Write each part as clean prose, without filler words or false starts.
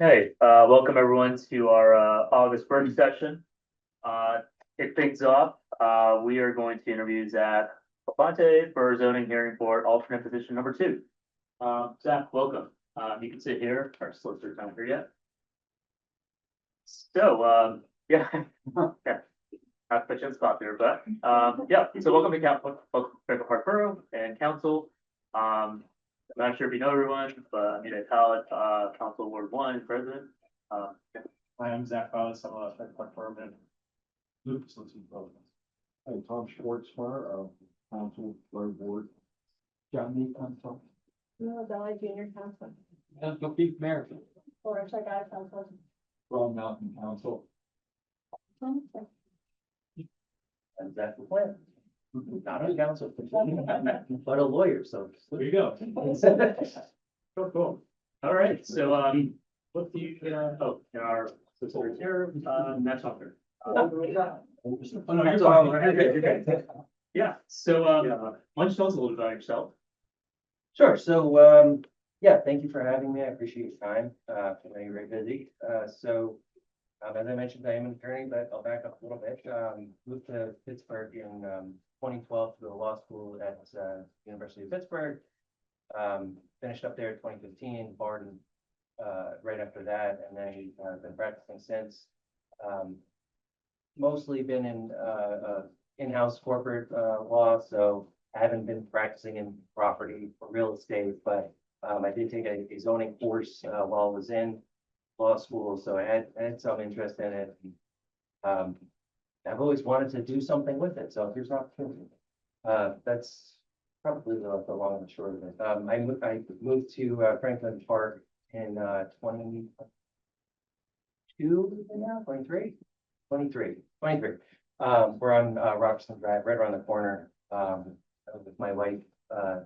Hey, welcome everyone to our August work session. Kick things off, we are going to interview Zach Labonte for zoning hearing board alternate position number 2. Zach, welcome. You can sit here. Our solicitor's not here yet. So, yeah, yeah, have to put you in spot there, but yeah. So welcome to welcome to Park Borough and Council. I'm not sure if you know everyone, but Ed Howard, Council Ward 1 President. Yeah. Hi, I'm Zach Fowles. I'm a Park Borough Lucas Listening Program. Hey, Tom Schwartzmeyer, Council, Third Board. John Lee, Council. No, Valley Junior Council, Go Peak Mayor. or check out Council. Brown Mountain Council. And Zach LaPlante. Not on council, but a lawyer, so. There you go. Cool. All right, so, what do you, our solicitor here, Matt Tucker. Oh, no, you're fine. You're good. Yeah, so, why don't you tell us a little bit about yourself? Sure. So, yeah, thank you for having me. I appreciate your time. I know you're very busy. As I mentioned, I am an attorney, but I'll back up a little bit. Moved to Pittsburgh in 2012 to go to law school at University of Pittsburgh. Finished up there in 2015, barred right after that, and then been practicing since. Mostly been in in-house corporate law, so I haven't been practicing in property or real estate, but I did take a zoning course while I was in law school, so I had some interest in it. I've always wanted to do something with it, so here's an opportunity. That's probably the long and the short of it. I moved to Franklin Park in 22 now, 23. We're on Robertson Drive, right around the corner, with my wife,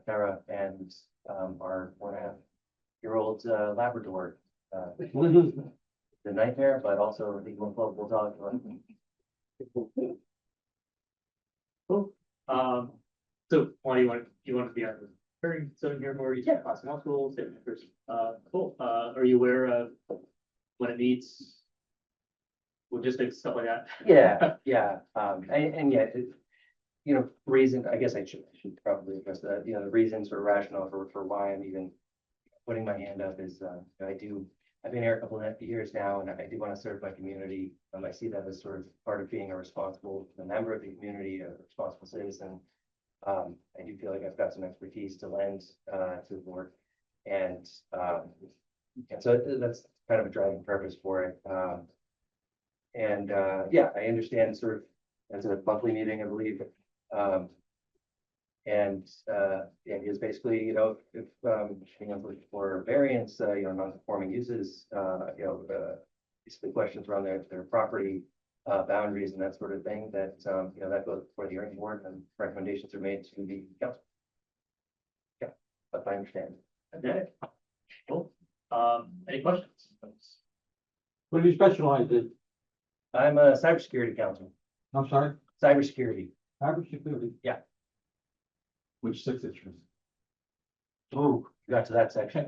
Tara, and our 4.5-year-old Labrador. The nightmare, but also the lovable dog. Cool. So why do you want to be on the hearing zoning here board? You said class law school, cool. Are you aware of when it meets? Logistics, stuff like that? Yeah, and yeah, reason, I guess I should probably address that, the reasons or rationale for why I'm even putting my hand up is, I've been here a couple of years now, and I do want to serve my community. I see that as sort of part of being a member of the community, a responsible citizen. I do feel like I've got some expertise to lend to the board, and so that's kind of a driving purpose for it. Yeah, I understand sort of as a monthly meeting, I believe. Yeah, is basically, if anyone's looking for variance, non-conforming uses, basically questions around their property boundaries and that sort of thing, that that goes before the hearing board and recommendations are made to the council. Yeah, but I understand. Okay. Cool. Any questions? What do you specialize in? I'm a cybersecurity counsel. I'm sorry, Cybersecurity. cybersecurity. Yeah. Which 6 inches? Ooh, you got to that section.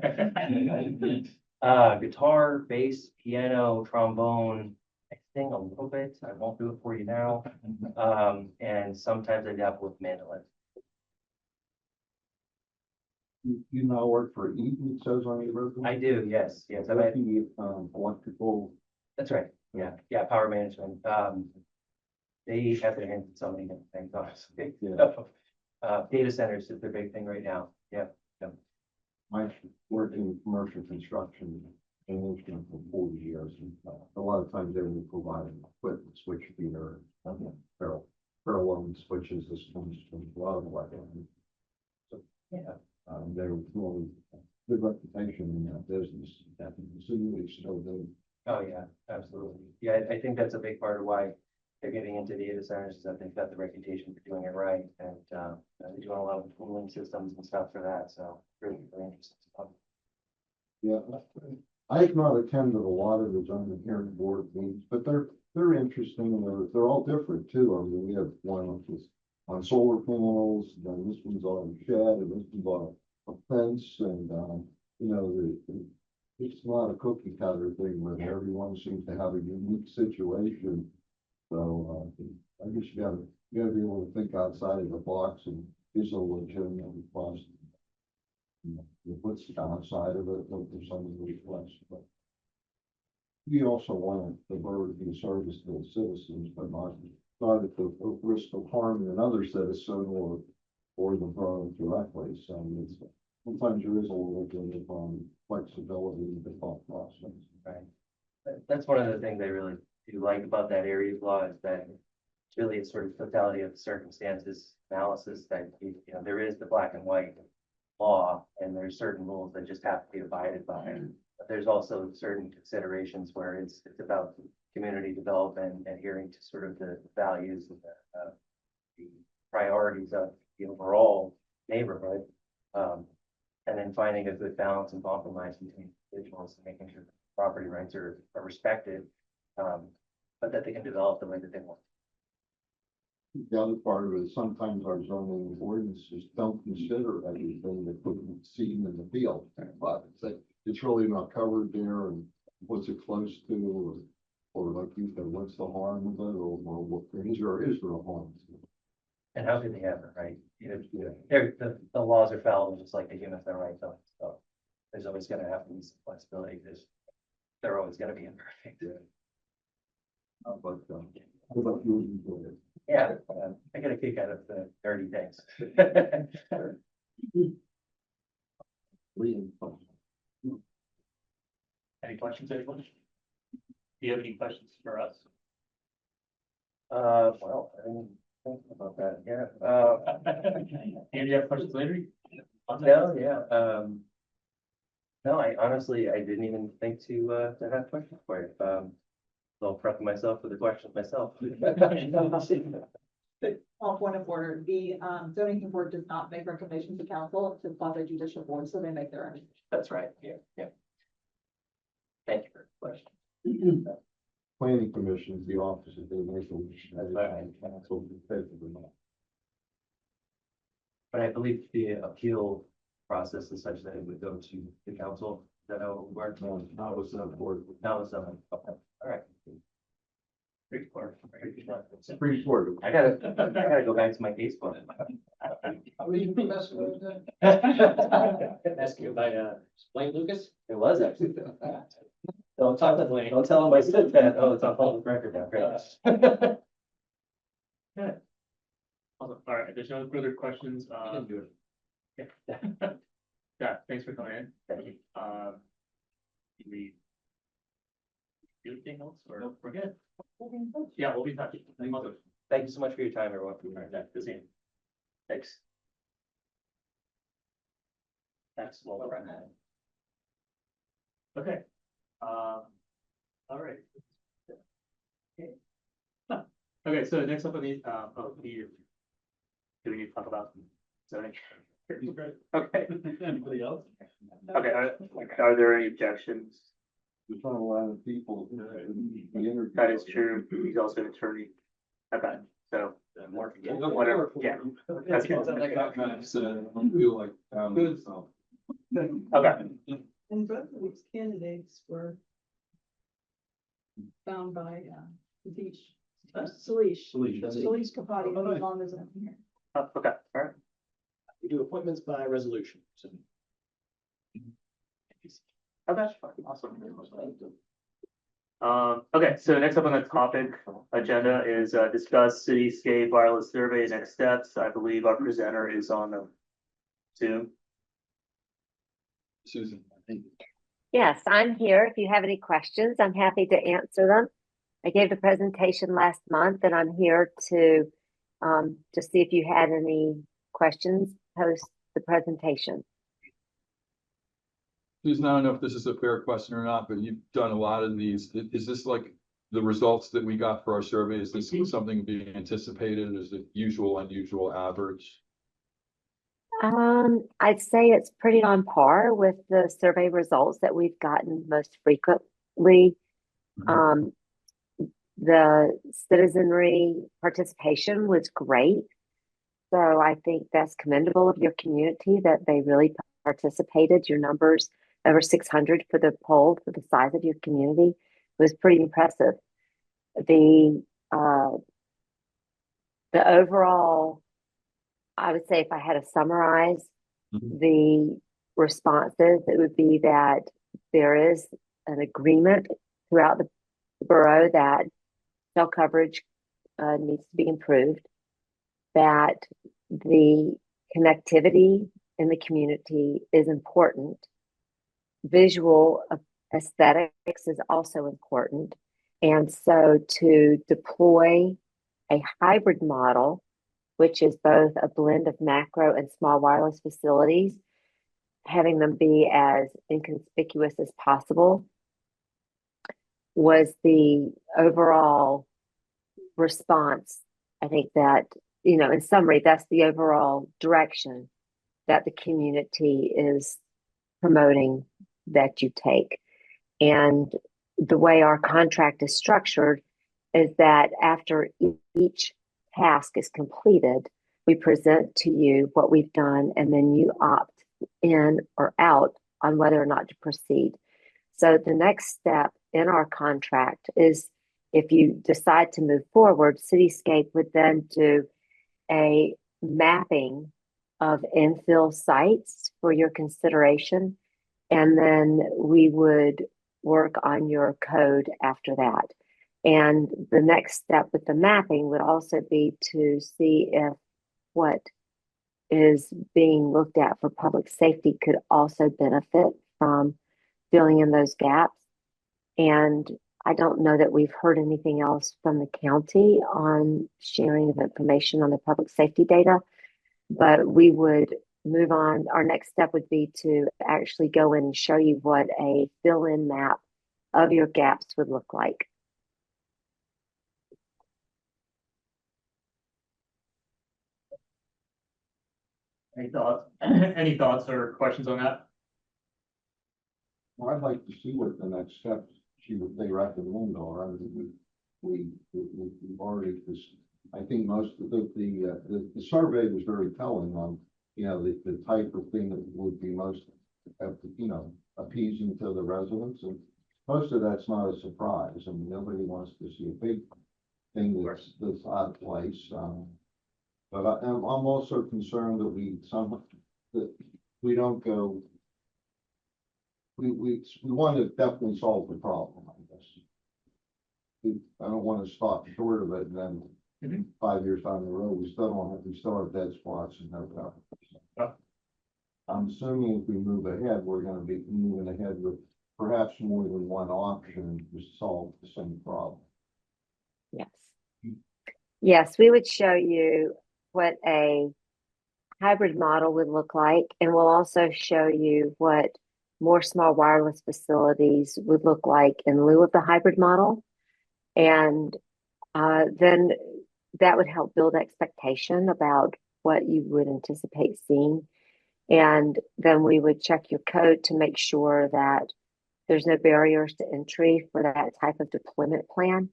Guitar, bass, piano, trombone. I sing a little bit. I won't do it for you now. And sometimes I dabble with mandolin. You now work for Eaton, it says on your resume? I do, yes. I've had, Electrical. that's right. Yeah, power management. They have their hands in so many different things, honestly. Yeah. Data centers is their big thing right now. Yeah. I worked in commercial construction and instrument for 40 years. And a lot of times they were providing equipment, switch feeder, parallel switches, this one's a lot of like that. So, Yeah. they were really good reputation in that business. That they still do. Oh, yeah, absolutely. Yeah, I think that's a big part of why they're getting into data centers, is that they've got the reputation for doing it right, and they're doing a lot of cooling systems and stuff for that, so really, really interesting stuff. Yeah, I have not attended a lot of the zoning hearing board meetings, but they're interesting, and they're all different too. I mean, we have one which is on solar panels, then this one's on a shed, and this one's on a fence, and the It's not a cookie cutter thing where everyone seems to have a unique situation. So, I guess you gotta be able to think outside of the box and is a legitimate request. What's the downside of it, what for some of the requests, but. We also want the borough to be a service to the citizens, but not at the risk of harming another citizen or the borough directly, so it's, sometimes there is a little bit of, flexibility in the thought process. Right. That's one of the things I really do like about that area of law is that it's really a sort of totality of the circumstances analysis that, there is the black and white law and there's certain rules that just have to be abided by. But there's also certain considerations where it's about community development, adhering to sort of the values and the priorities of the overall neighborhood. And then finding a good balance and compromise between individuals and making sure that property rights are respected, but that they can develop the way that they want. The other part of it is sometimes our zoning ordinances don't consider everything that could be seen in the field. But it's really not covered there, and what's it close to, or like you said, what's the harm of it, or what is there a harm? And how could they ever, right? Yeah. The laws are fallible, just like the humans are right. So there's always gonna have to be some flexibility because they're always gonna be imperfect. But, what about you? Enjoy it? Yeah, I get a kick out of the dirty things. Liam. Any questions, anyone? Do you have any questions for us? Well, I didn't think about that, yeah. And you have questions later? No, yeah, no, I honestly, I didn't even think to have questions for you. I'll prep myself for the questions myself. On point of order, the zoning board does not make recommendations to council, to quasi judicial board, so they make their own. That's right, yeah. Thank you for the question. Planning commission is the office of the initial. Council. But I believe the appeal process is such that it would go to the council. Is that how it would work? No, not with that board. Now it's okay, all right. Pretty far. It's pretty short. I gotta go back to my case book. Ask you about, Blaine Lucas? It was actually. Don't tell him I said that. Oh, it's on public record now. Great. Awesome. All right, there's no further questions. You didn't do it. Yeah, thanks for coming in. Thank you. Do we do anything else or we're good? Yeah, we'll be in touch. Awesome. Thank you so much for your time, everyone. All right, yeah, good seeing you. Thanks. Thanks, well, okay. All right. Okay. Huh. Okay, so next up on the, do we need to talk about zoning? Okay, Anybody else? okay, are there any objections? There's not a lot of people. That is true, he's also an attorney. Okay, so, whatever, yeah. That's good. I feel like, Good. Okay, And both of these candidates were found by, Salish Kapati, as long as I'm here. okay, all right. We do appointments by resolution, so. Okay, awesome. Okay, so next up on the topic agenda is discuss cityscape wireless survey next steps. I believe our presenter is on the Zoom. Susan, I think. Yes, I'm here. If you have any questions, I'm happy to answer them. I gave the presentation last month and I'm here to just see if you had any questions post the presentation. Susan, I don't know if this is a fair question or not, but you've done a lot of these. Is this like the results that we got for our survey? Is this something being anticipated? Is it usual, unusual, average? I'd say it's pretty on par with the survey results that we've gotten most frequently. The citizenry participation was great. So I think that's commendable of your community that they really participated. Your numbers over 600 for the poll for the size of your community. It was pretty impressive. Uh, the overall, I would say if I had to summarize the responses, it would be that there is an agreement throughout the borough that cell coverage needs to be improved, that the connectivity in the community is important. Visual aesthetics is also important. And so to deploy a hybrid model, which is both a blend of macro and small wireless facilities, having them be as inconspicuous as possible, was the overall response. I think that, in summary, that's the overall direction that the community is promoting that you take. And the way our contract is structured is that after each task is completed, we present to you what we've done, and then you opt in or out on whether or not to proceed. So the next step in our contract is, if you decide to move forward, Cityscape would then do a mapping of infill sites for your consideration, and then we would work on your code after that. And the next step with the mapping would also be to see if what is being looked at for public safety could also benefit from filling in those gaps. And I don't know that we've heard anything else from the county on sharing of information on the public safety data, but we would move on. Our next step would be to actually go in and show you what a fill-in map of your gaps would look like. Any thoughts, any thoughts or questions on that? Well, I'd like to see what the next steps they recommend are. I mean, we've already, I think most of the survey was very telling on, the type of thing that would be most, appeasing to the residents, and most of that's not a surprise. I mean, nobody wants to see a big thing that's out of place. But I'm also concerned that we don't go. We want to definitely solve the problem, I guess. I don't want to stop short of it, and then 5 years down the road, we still have dead spots and no coverage. I'm assuming if we move ahead, we're going to be moving ahead with perhaps more than one option to solve the same problem. Yes. Yes, we would show you what a hybrid model would look like, and we'll also show you what more small wireless facilities would look like in lieu of the hybrid model. And then that would help build expectation about what you would anticipate seeing. And then we would check your code to make sure that there's no barriers to entry for that type of deployment plan.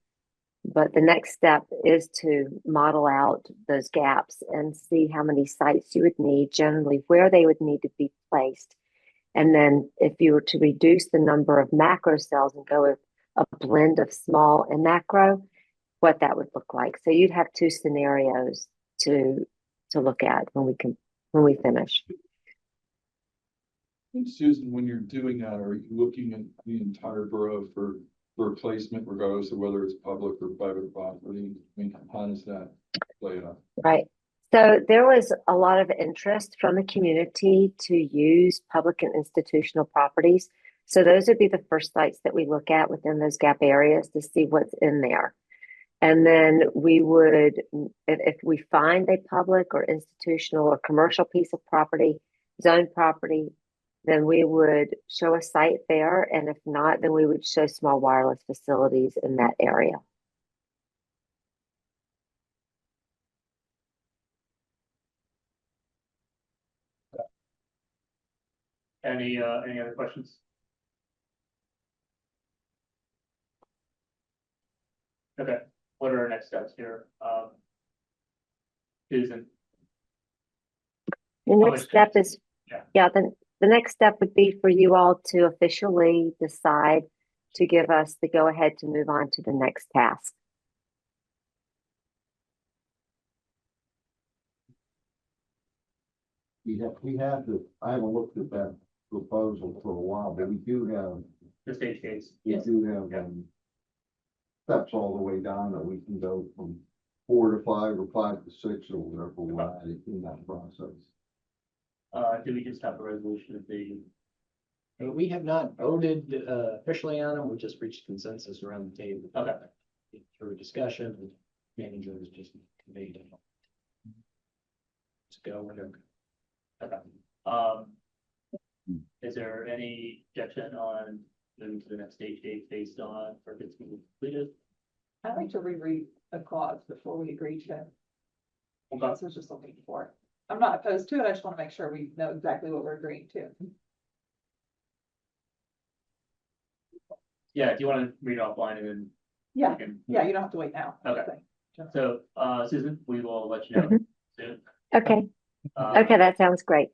But the next step is to model out those gaps and see how many sites you would need, generally where they would need to be placed. And then if you were to reduce the number of macro cells and go with a blend of small and macro, what that would look like. So you'd have two scenarios to look at when we finish. Susan, when you're doing that, are you looking at the entire borough for replacement, regardless of whether it's public or private property? I mean, how does that play out? Right. So there was a lot of interest from the community to use public and institutional properties. So those would be the first sites that we look at within those gap areas to see what's in there. And then we would, if we find a public or institutional or commercial piece of property, zone property, then we would show a site there. And if not, then we would show small wireless facilities in that area. Any other questions? Okay, what are our next steps here? Susan? The next step is, Yeah. yeah, the next step would be for you all to officially decide to give us the go-ahead to move on to the next task. I haven't looked at that proposal for a while, but we do have, The stage gates. we do have, steps all the way down that we can go from 4 to 5 or 5 to 6 or whatever we're at in that process. Do we just have a resolution of the, We have not voted officially on them, we just reached consensus around the table. Okay. Through discussion, the manager was just conveyed. Let's go, whatever. okay, is there any objection on moving to the next stage date based on work that's been completed? I'd like to reread a clause before we agree to. Okay. This was just looking for it. I'm not opposed to it. I just want to make sure we know exactly what we're agreeing to. Yeah, do you want to read it offline and then? Yeah, we can- yeah, you don't have to wait now. Okay. So, Susan, we will let you know Mhm. soon. Okay, Uh, okay, that sounds great.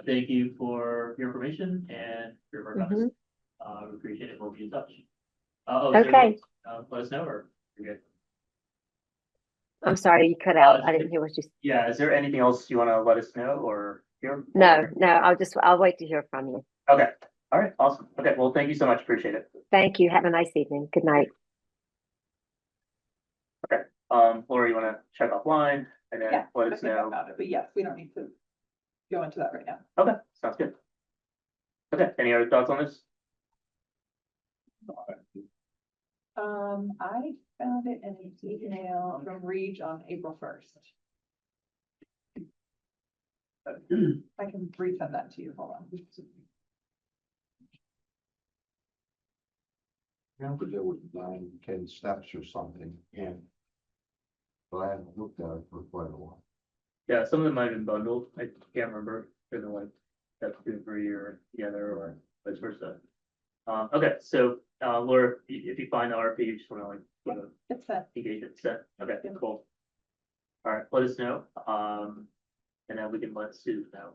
Thank you for your information and your work on this. We appreciate it. We'll be in touch. Is there Okay. any- let us know or you're good. I'm sorry, you cut out. I didn't hear what you, Yeah, is there anything else you want to let us know or hear? no, I'll wait to hear from you. Okay, all right, awesome. Okay, well, thank you so much. Appreciate it. Thank you. Have a nice evening. Good night. Laura, you want to check offline and then Yeah, let I us think know? about it, but yes, we don't need to go into that right now. Okay, sounds good. Okay, any other thoughts on this? I found it in an email from Reach on April 1st. I can resend that to you. Hold on. Remember there was 9, 10 steps or something, and but I haven't looked at it for quite a while. Yeah, some of them might have been bundled. I can't remember. They're like step 2, 3 or together or vice versa. Okay, so, Laura, if you find the RFP, you just want to like, put a It's that. engagement set. Okay, Yeah. cool. All right, let us know. And then we can let Sue know.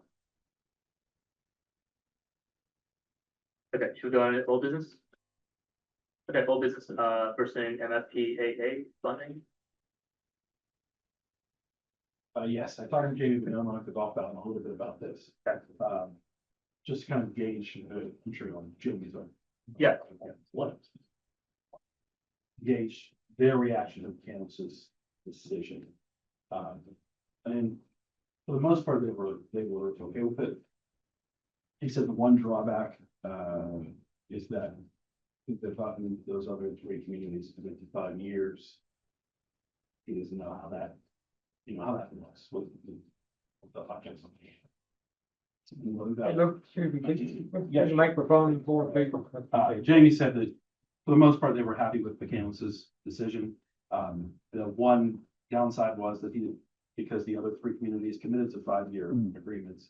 Okay, should we go on to old business? Okay, old business, first thing, MFPAA funding. Yes, I talked to Jamie Vanilla at the golf out a little bit about this. Okay. Just to kind of gauge, I'm sure on Jamie's on. Yeah. What? Gauge their reaction to the canvas's decision. And for the most part, they were okay with it. He said the one drawback, is that they've gotten those other 3 communities for 55 years. He doesn't know how that, how that looks with the projects. Yes, microphone for people. Jamie said that for the most part, they were happy with McCandless's decision. The one downside was that because the other 3 communities committed to 5-year agreements,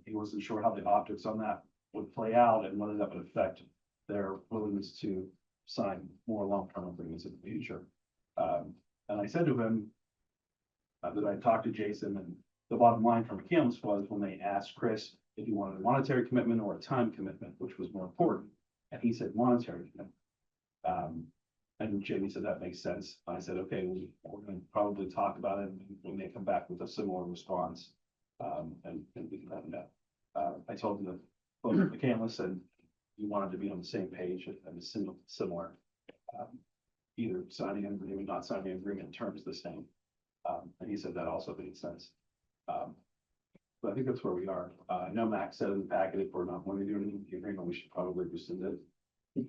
he wasn't sure how the optics on that would play out and whether that would affect their willingness to sign more long-term agreements in the future. And I said to him that I talked to Jason, and the bottom line from McCandless was when they asked Chris if he wanted a monetary commitment or a time commitment, which was more important, and he said monetary commitment. And Jamie said that makes sense. I said, okay, we're going to probably talk about it when they come back with a similar response. And we can let them know. I told him that both McCandless and he wanted to be on the same page and similar. Either signing an agreement, not signing an agreement, terms the same. And he said that also made sense. But I think that's where we are. I know Max said in the packet, if we're not wanting to do anything with the agreement, we should probably rescind it.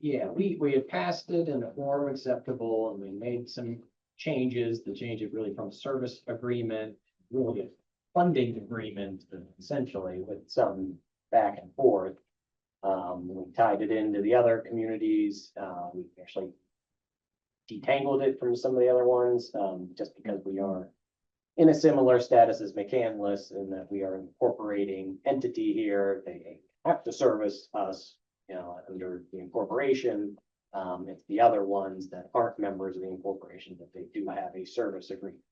Yeah, we had passed it in a form acceptable and we made some changes. The change it really from a service agreement, really a funding agreement, essentially with some back and forth. We tied it into the other communities. We actually detangled it from some of the other ones, just because we are in a similar status as McCandless in that we are an incorporating entity here. They have to service us, under the incorporation. It's the other ones that aren't members of the incorporation that they do have a service agreement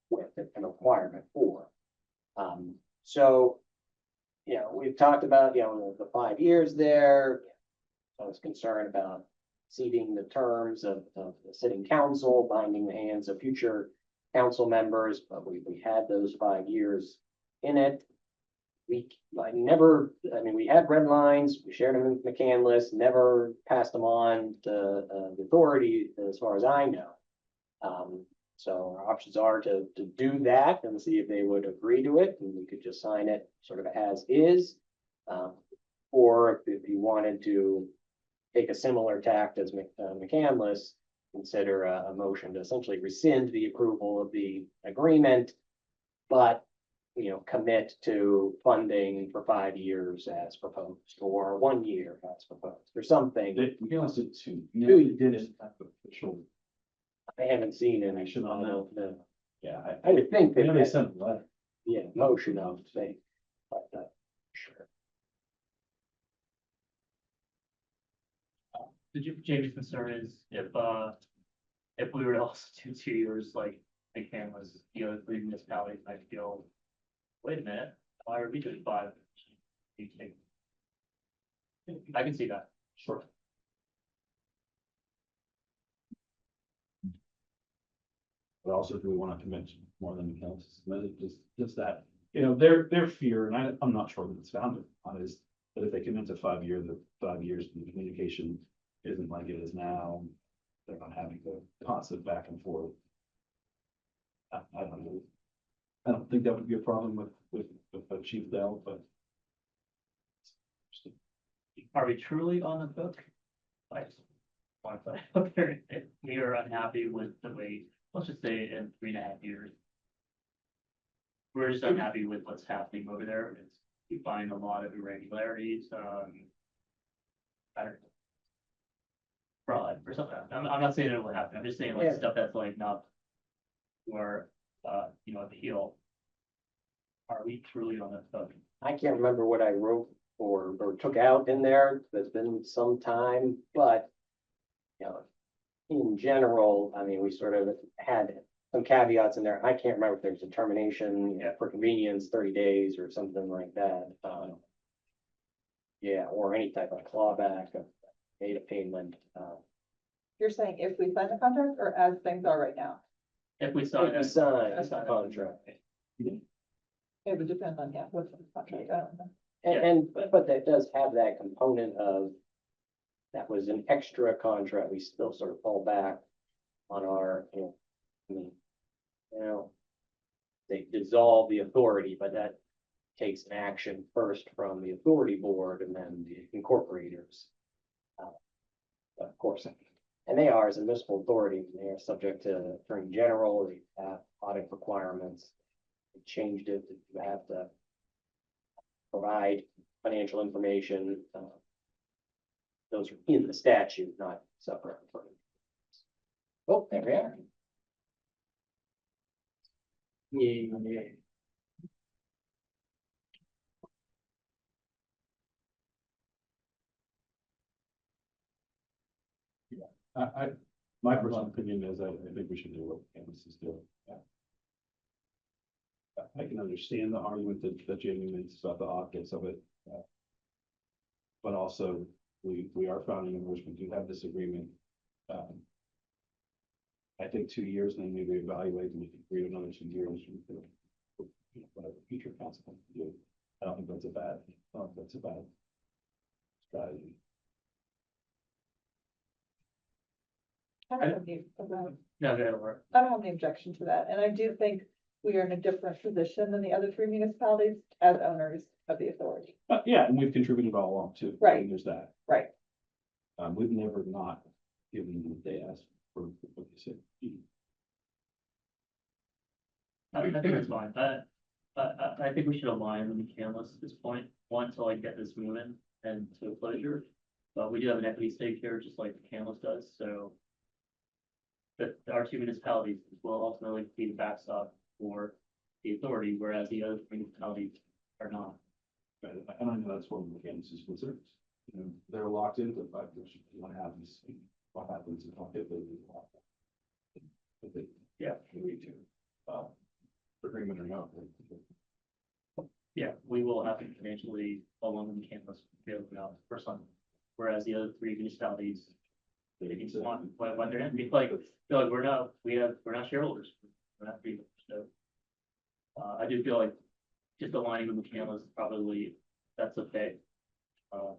with and a requirement for. So you know, we've talked about, you know, the 5 years there. I was concerned about exceeding the terms of the sitting council, binding the hands of future council members, but we had those 5 years in it. I mean, we had red lines, we shared them with McCandless, never passed them on to the authority as far as I know. So our options are to do that and see if they would agree to it, and we could just sign it sort of as is. Or if you wanted to take a similar tact as McCandless, consider a motion to essentially rescind the approval of the agreement, but, you know, commit to funding for 5 years as proposed, or 1 year as proposed, or something. They, we also two, never didn't have official, I haven't seen any. Action on that. No. yeah, I would think I that, know they sent a letter. yeah, motion of thing, but, sure. Jamie's concern is if we were to also do 2 years, like McCann was, the other three municipalities might feel, wait a minute, why are we doing 5? You take- I can see that. Sure. But also, do we want to commit more than the council submitted, just that, you know, their fear, and I'm not sure that it's founded on, is that if they commit to 5 years, the 5 years, the communication isn't like it is now, they're not having the constant back and forth. I don't know. I don't think that would be a problem with Chief Dell, but. Are we truly on the hook? I just want to put it out there, if we are unhappy with the way, let's just say in 3.5 years. We're just unhappy with what's happening over there. We find a lot of irregularities, I don't know. Fraud or something. I'm not saying it will happen. I'm just saying like Yeah. stuff that's like not. Or, you know, appeal. Are we truly on the hook? I can't remember what I wrote or took out in there. There's been some time, but, you know, in general, I mean, we sort of had some caveats in there. I can't remember if there's a termination, you know, for convenience, 30 days or something like that. Yeah, or any type of clawback of data payment. You're saying if we sign the contract or as things are right now? If we sign If we it. sign the contract. It would depend on, yeah, what's the contract, I don't know. But that does have that component of, that was an extra contract, we still sort of fall back on our, you know, I mean, you know, they dissolve the authority, but that takes an action first from the authority board and then the incorporators. Of course, and they are as a municipal authority, they are subject to attorney general, they have audit requirements. They changed it, you have to provide financial information. Those are in the statute, not separate. Oh, there we are. Yeah. My personal opinion is, I think we should do what Canvas is doing. Yeah. I can understand the argument that Jamie makes about the optics of it. But also, we are founding members, we do have this agreement. I think 2 years, then maybe evaluate and we can create another 2 years. Whatever future council can do. I don't think that's a bad strategy. I don't have any, No, that'll work. I don't have any objection to that, and I do think we are in a different position than the other 3 municipalities as owners of the authority. Yeah, and we've contributed all along too. Right. There's that. Right. We've never not given them what they asked for what they said. I think that's fine. I think we should align with the canvas at this point, one, to like get this moving and to a closure. But we do have an equity stake here, just like the canvas does, so. That our 2 municipalities will ultimately be the backstop for the authority, whereas the other municipalities are not. And I know that's one of the Kansas concerns. You know, they're locked into 5 years. What happens if they do that? If they, Yeah. agree to, agreement or not. Yeah, we will have to financially, along with the campus, bail them out for some, whereas the other three municipalities. They can just want, when they're in, like, we're not shareholders, we're not people, so. I do feel like just aligning with the campus, probably, that's okay.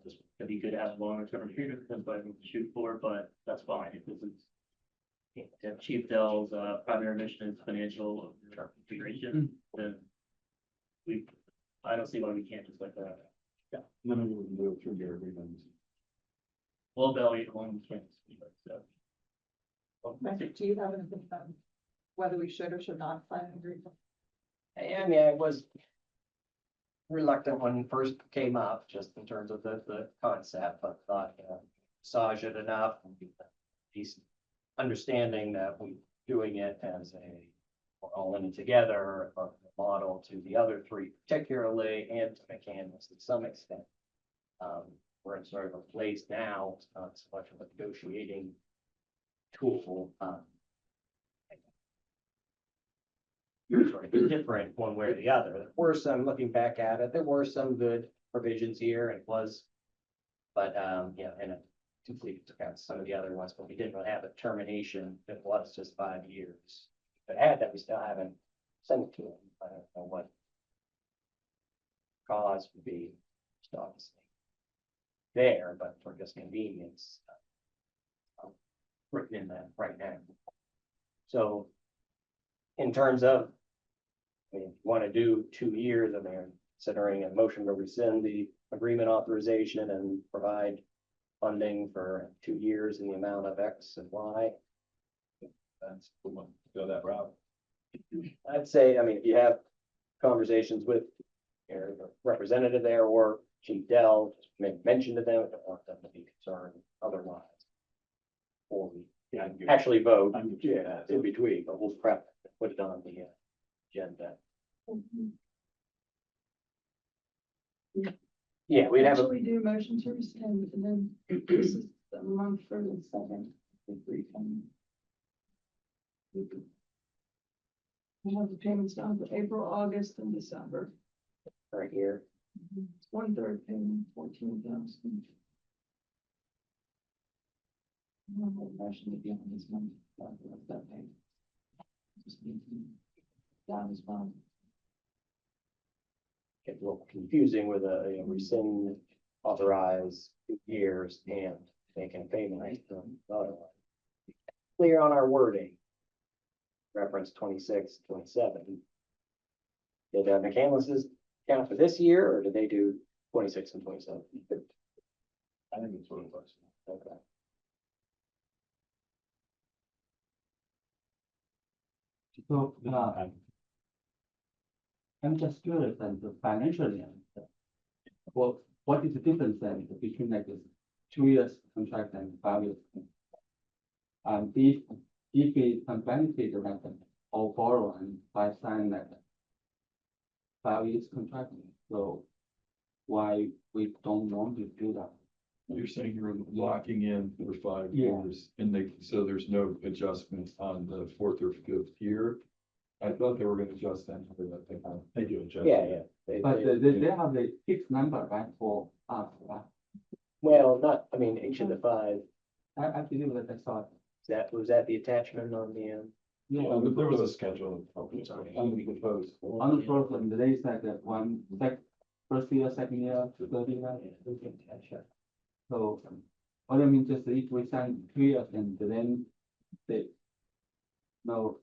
Just, it'd be good to have a longer term agreement with them, but we can shoot for, but that's fine, if this is. If Chief Dell's, primary mission is financial integration, then. I don't see why we can't just like that. Yeah. Then we would do it through your agreement. We'll evaluate along the campus, so. Do you have anything about whether we should or should not sign an agreement? I mean, I was reluctant when it first came up, just in terms of the concept, but thought, massage it enough. And at least understanding that we're doing it as we're all in it together, a model to the other three particularly, and to McCandless to some extent. We're in sort of a place now, it's not so much of a negotiating tool. Sort of different one way or the other. There were some, looking back at it, there were some good provisions here, and it was. But yeah, and it completely took out some of the other ones, but we didn't really have a termination that was just 5 years. But had that, we still haven't sent it to them. I don't know what cause would be, just obviously there, but for just convenience, written in that right now. So in terms of, I mean, if you want to do 2 years, I mean, considering a motion to rescind the agreement authorization and provide funding for 2 years in the amount of X and Y. That's the one to go that route. I'd say, I mean, if you have conversations with your representative there or Chief Dell, just make mention to them, I don't want them to be concerned otherwise. Or we actually vote, in between, but we'll prep, put it on the agenda. Yeah, we'd have a. We do motion to rescind, and then this is the month for the second. We have the payments down for April, August, and December. Right here. It's 1/3 payment, 14,000. Motion to be on this month. That payment. Just need to down as well. Get a little confusing with a rescind, authorize 2 years and making a payment. Clear on our wording. Reference 26, 27. Did McCandless's count for this year, or did they do 26 and 27? I think it's what it was. Okay. So, I'm just curious, and the financially, what is the difference then between like this 2 years contract and 5 years? And if we can benefit like or borrow and by sign like 5 years contract, so why we don't want to do that? You're saying you're locking in for 5 Yeah. years and so there's no adjustment on the 4th or 5th year? I thought they were gonna adjust that for that. They do adjust. Yeah. But they have the fixed number, right, for us, right? Well, not, I mean, each of the 5, I believe that that's all. was that the attachment on the, Yeah. There was a schedule. On the proposed. On the program, there is like that first year, second year, third year. So, what I mean, just if we sign 2 years and then they, no,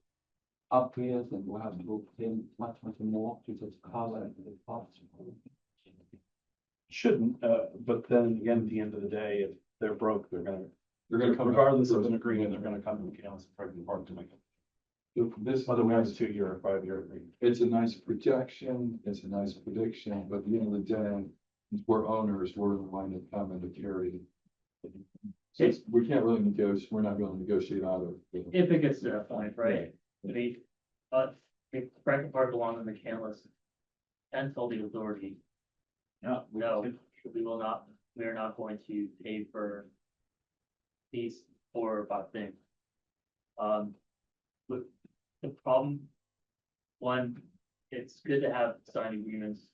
up 2 years and we have to pay much more to just cover the cost. Shouldn't, but then again, at the end of the day, if they're broke, they're gonna come. regardless of an agreement, they're gonna come to McCandless and probably hard to make it. This, Whether we have a 2 year or 5 year agreement. it's a nice projection, it's a nice prediction, but at the end of the day, we're owners, we're the one that come and to carry. So we can't really negotiate, we're not gonna negotiate out of. If it gets to that point, right? If Franklin Park belongs to McCandless and told the authority, Yeah. no, we will not, we are not going to pay for these 4 or 5 things. But the problem, one, it's good to have signed agreements,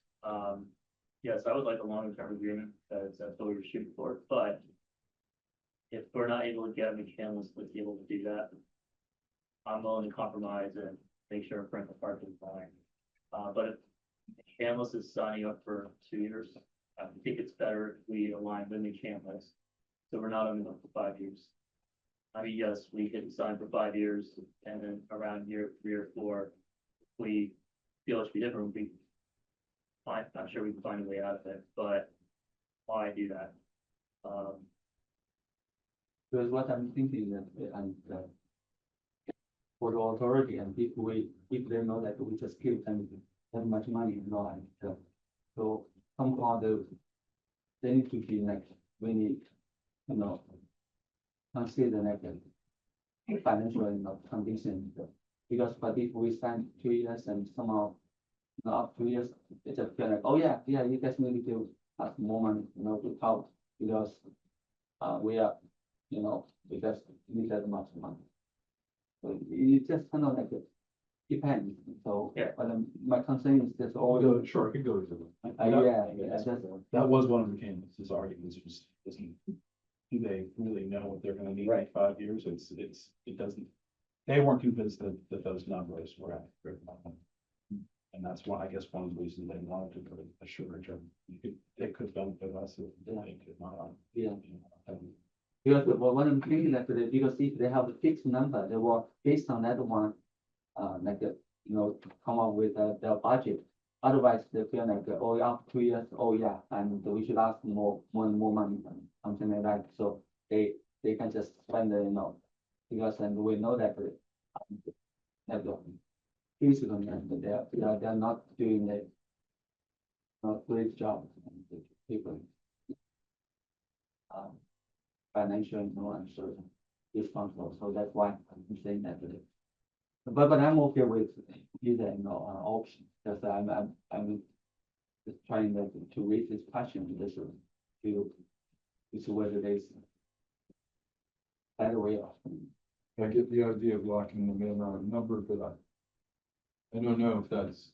Yes, I would like a longer term agreement, that's what we were shooting for, but if we're not able to get McCandless to be able to do that, I'm willing to compromise and make sure Franklin Park is fine. But if McCandless is signing up for 2 years, I think it's better if we align with McCandless, so we're not only up for 5 years. I mean, yes, we can sign for 5 years, and then around year 3 or 4, if we feel it should be different, we fine, I'm sure we can find a way out of it, but why do that? Because what I'm thinking that, and, for the authority and if they know that we just give them that much money, so somehow they need to be like, we need, consider like a financial, condition. Because, but if we sign 2 years and somehow, after 2 years, they just feel like, oh yeah, you guys need to give us more money, to help, because, we are, we just need that much money. So it just kind of like it depends, so. Yeah. But my concern is just all. Sure, it could go either way. That's. That was one of the candidates' arguments, was, do they really know what they're gonna need in 5 years? It doesn't, they weren't convinced that those numbers were accurate. And that's why, I guess, one of the reasons they wanted to put a shorter term, it could benefit us if they could not. Yeah. Because what I'm thinking that, because if they have a fixed number, they will, based on that one, come up with their budget. Otherwise, they feel like, oh, after 2 years, oh yeah, and we should ask more money, something like that. So they can just spend, because and we know that, physically, they're not doing a great job. People. Financial, and so responsible, so that's why I'm saying that. But I'm okay with either, option, because I'm just trying to raise this question, to whether there's better way of. I get the idea of locking them in on a number, but I don't know if that's,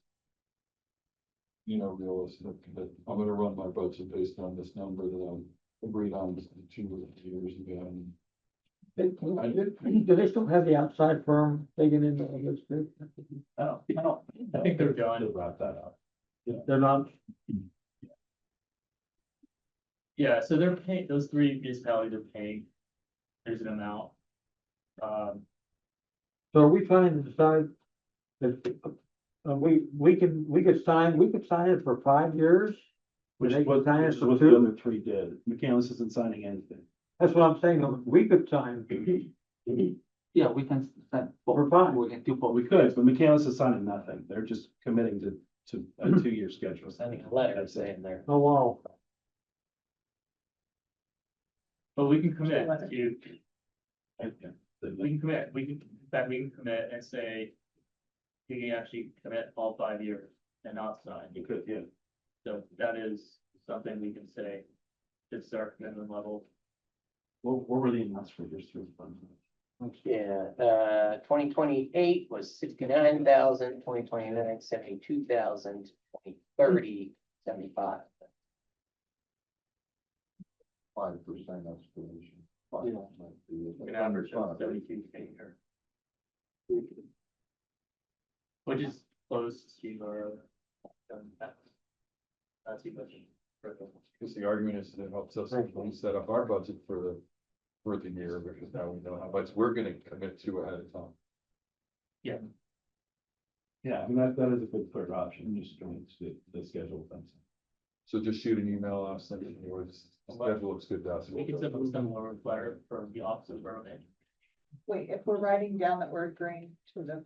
realistic, but I'm gonna run my budget based on this number that I agreed on 2 years ago. Do they still have the outside firm taken into this too? I think they're done. To wrap that up. They're not, Yeah, so they're paying, those 3 municipalities are paying, there's an amount. so are we trying to decide that, we could sign it for 5 years? Which They is what, could sign it which is for what the 2? other 3 did. McCandless isn't signing anything. That's what I'm saying, we could sign Yeah, we can send. for 5. We can do both. We could, but McCandless is signing nothing. They're just committing to a 2-year schedule. Sending a letter That's it. saying they're. Oh, wow. But we can commit to, Yeah. we can commit, in fact, we can commit and say, we can actually commit all 5 years and not sign. You could, yeah. So that is something we can say, it's our commitment level. What were the amounts for your 3 funds? Yeah, 2028 was 69,000, 2029, 72,000, 2030, 75. 5% escalation. An average of 72 a year. Which is close to our. That's too much. Because the argument is that it helps us set up our budget for the year, because now we know how much we're gonna commit to ahead of time. Yeah, I mean, that is a good third option, just going to the schedule things. So just shoot an email out, send it, or the schedule looks good to us. We can send a similar letter from the office of Borough. Wait, if we're writing down that we're agreeing to the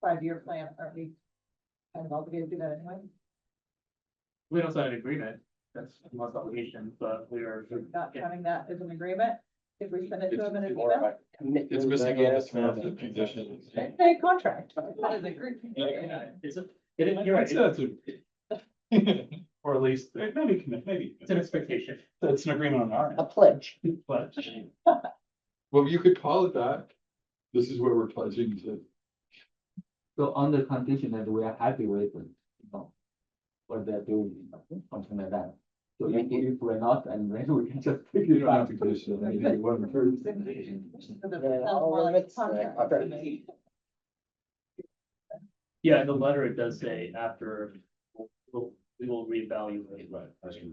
5-year plan, aren't we kind of obligated to do that anyway? We don't sign an agreement, that's a month's obligation, but we are. Not counting that as an agreement, if we send it to them in an More of email? a commitment. It's missing I on guess. this map, the conditions. Hey, contract. Not an agreement. It's a, you're right, That's or at least, maybe, it's an expectation. it's an agreement on our A end, pledge. but Well, you could call it that. This is where we're pledging to. So on the condition that we are happy with, what they're doing, something like that. So if we're not, and then we can just take it back. Yeah, in the letter, it does say after, we will reevaluate. Right, that's your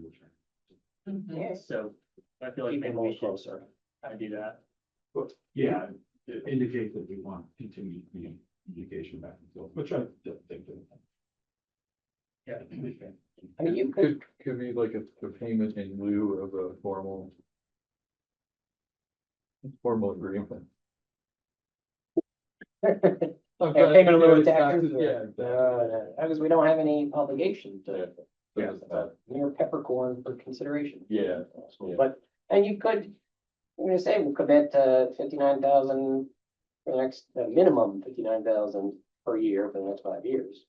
Mhm. So I feel like Keep maybe them a we little should closer. kind of do that. Yeah, it indicate that we want continued communication back and forth, which I don't think that. Yeah. I mean, you could, Could be like a payment in lieu of a formal agreement. payment in lieu of taxes. Yeah. Because we don't have any obligation to, Yeah. mere peppercorn for consideration. Yeah. But, and you could, I'm gonna say, we commit 59,000 for the next, minimum 59,000 per year for the next 5 years.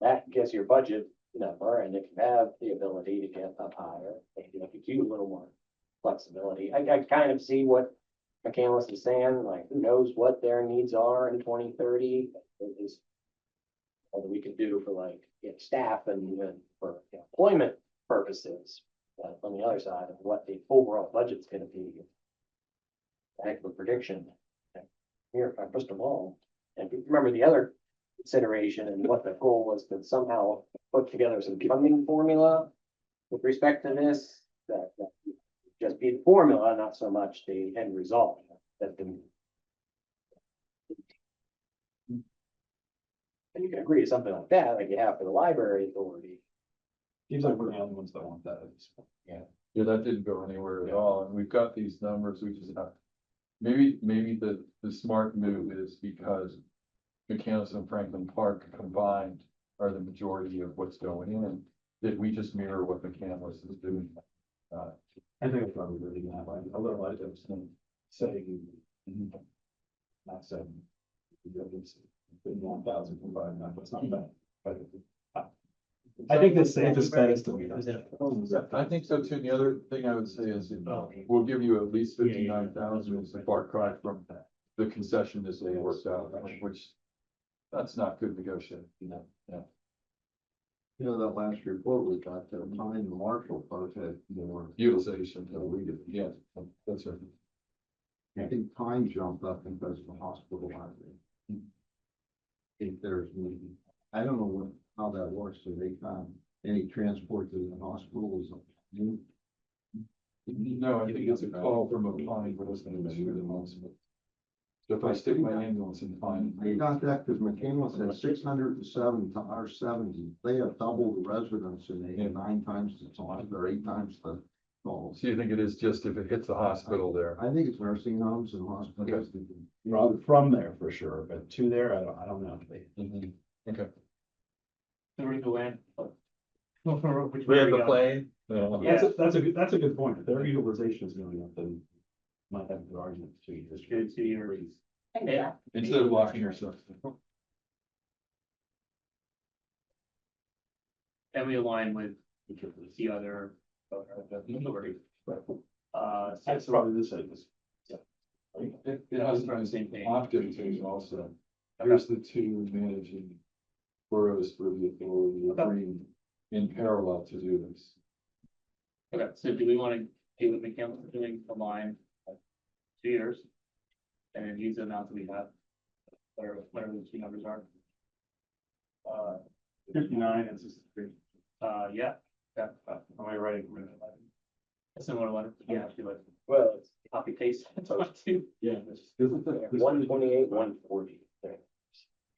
That gets your budget number, and it can have the ability to get up higher, maybe like a cute little more flexibility. I kind of see what McCandless is saying, like, who knows what their needs are in 2030? Is what we can do for like, staff and for employment purposes. On the other side of what the overall budget's gonna be. Heck of a prediction. Here, if I crystal ball, and remember the other consideration and what the goal was to somehow put together some funding formula with respect to this, that just be the formula, not so much the end result. That the and you can agree to something like that, like you have for the library authority. Seems like we're the only ones that want that at this point. Yeah, that didn't go anywhere at all, and we've got these numbers, we just have. Maybe the smart move is because McCandless and Franklin Park combined are the majority of what's going in, that we just mirror what McCandless is doing. I think it's probably really gonna have like a little items and saying. Not saying. 1,000 combined, that's not bad, but. I think the safest bet is to leave it. I think so too. The other thing I would say is, we'll give you at least 59,000 as a far cry from the concession as they worked out, which. That's not good negotiating. Yeah. You know, that last report we got, the Pine and Marshall both had more. Utilization, we did, yeah, that's right. I think Pine jumped up because of the hospital library. If there's, I don't know how that works, so they found any transport to the hospital is. No, I think it's a call from a Pine, but it's gonna be the most. So if I stick my ambulance in Pine. They got that because McCandless had 607 to our 70. They have double the residents and they have 9 times the time or 8 times the calls. So you think it is just if it hits the hospital there? I think it's nursing homes and hospitals. Rather from there for sure, but to there, I don't know. Okay. So we're going. We have the plane. That's a good point. If their utilization is going up, then might have a good argument to this. Good 2 years. Yeah. Instead of locking yourself. And we align with the other. Authority. That's probably the same. It has on the same page. opted to also. Here's the two managing boroughs for the authority agreeing in parallel to do this. Okay, so do we want to do what McCandless is doing, align 2 years? And then use the amount that we have, whatever the two numbers are. 59 and 63. Yeah. Am I right? A similar letter, yeah, if you like, Well, it's copy paste, that's what I do. Yeah. 128, 140.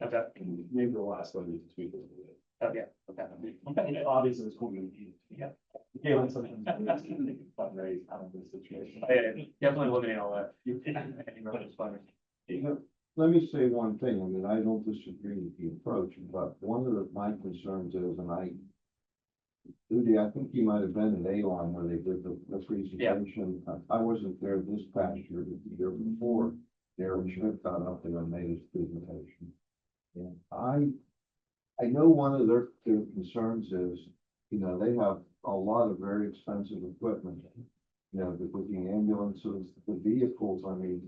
Okay, Maybe the last one you tweet it. okay, okay. Obviously, it's going to be. Yeah. Yeah, like something. Fundraise out of this situation. Definitely eliminate all that. It's fun. Let me say one thing. I mean, I don't disagree with the approach, but one of my concerns is, and Rudy, I think you might have been at Alon where they did the presentation. I wasn't there this past year, but the year before. Darren Schmidt got up there and made his presentation. And I know one of their concerns is, you know, they have a lot of very expensive equipment. You know, the ambulances, the vehicles, I mean,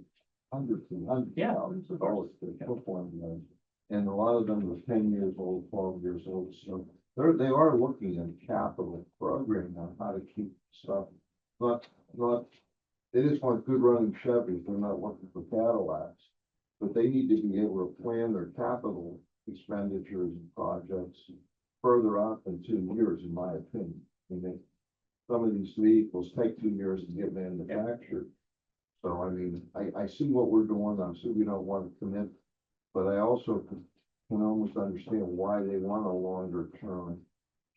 hundreds and hundreds. Yeah. Hundreds of dollars to perform those. And a lot of them are 10 years old, 12 years old, so they are looking at capital program on how to keep stuff, not, they just want good running Chevys, they're not looking for Cadillacs. But they need to be able to plan their capital expenditures and projects further out than 2 years, in my opinion. I mean, some of these vehicles take 2 years to get manufactured. So I mean, I see what we're doing, I see we don't want to commit, but I also can almost understand why they want a longer term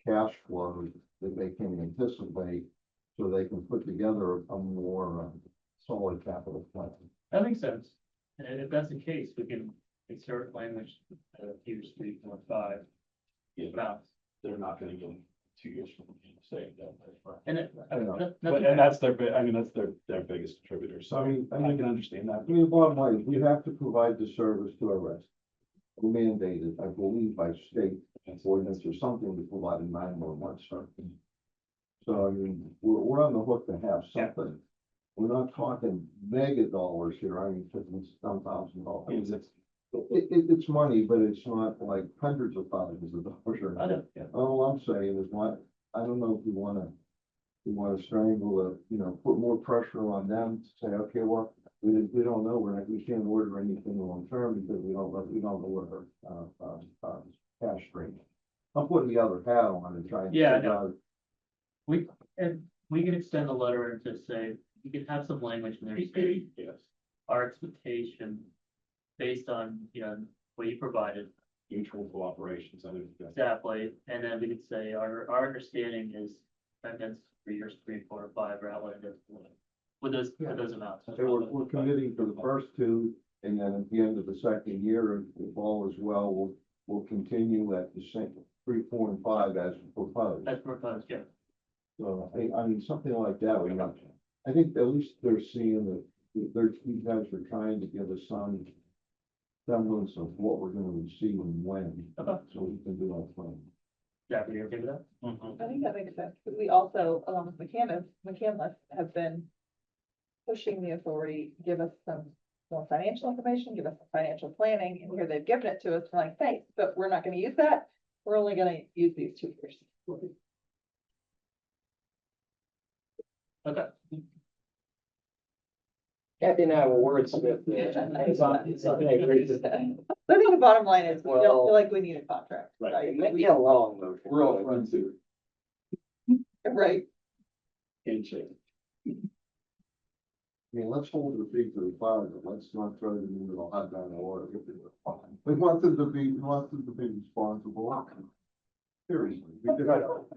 cash flow that they can anticipate, so they can put together a more solid capital plan. That makes sense. And if that's the case, we can insert language, here's 3, 4, 5. Yeah, Amounts. they're not gonna give 2 years from saying that. And it, But, and that's their, I mean, that's their biggest contributor, so I can understand that. I mean, the bottom line is, we have to provide the service to our residents. We're mandated, I believe, by state ordinance or something to provide a 911 service. So I mean, we're on the hook to have something. We're not talking mega dollars here, I mean, it's $10,000. It's money, but it's not like hundreds of thousands of dollars or I know, yeah. all I'm saying is what, I don't know if you wanna strangle put more pressure on them to say, okay, well, we don't know, we can't order anything long term because we don't know where our cash stream. I'm putting the other hat on and trying to Yeah, I figure know. We can extend the letter and just say, you can have some language in there saying Yes, our expectation based on, what you provided. mutual cooperations, I mean, that's- Exactly, and then we could say, our understanding is against 3 years, 3, 4, 5, or outlined with those amounts. So we're committing for the first two, and then at the end of the second year, if all is well, we'll continue at the same 3, 4, and 5 as proposed. That's proposed, yeah. So, I mean, something like that, I think at least they're seeing that, you guys are trying to give us some semblance of what we're gonna receive and when, Okay. so we can do our plan. Jack, are you okay with that? I think that makes sense, because we also, along with McCandless have been pushing the authority, give us some more financial information, give us some financial planning, and here they've given it to us, we're like, thanks, but we're not gonna use that. We're only gonna use these 2 years. Okay. Kathy and I will wordsmith. I think the bottom line is, we don't Well- feel like we need a contract, Right. right? Maybe a long motion. We're all friends here. Right, handshake. I mean, let's hold the feet to the fire, but let's not throw them into the hot down order. We want them to be responsible. Seriously. We could-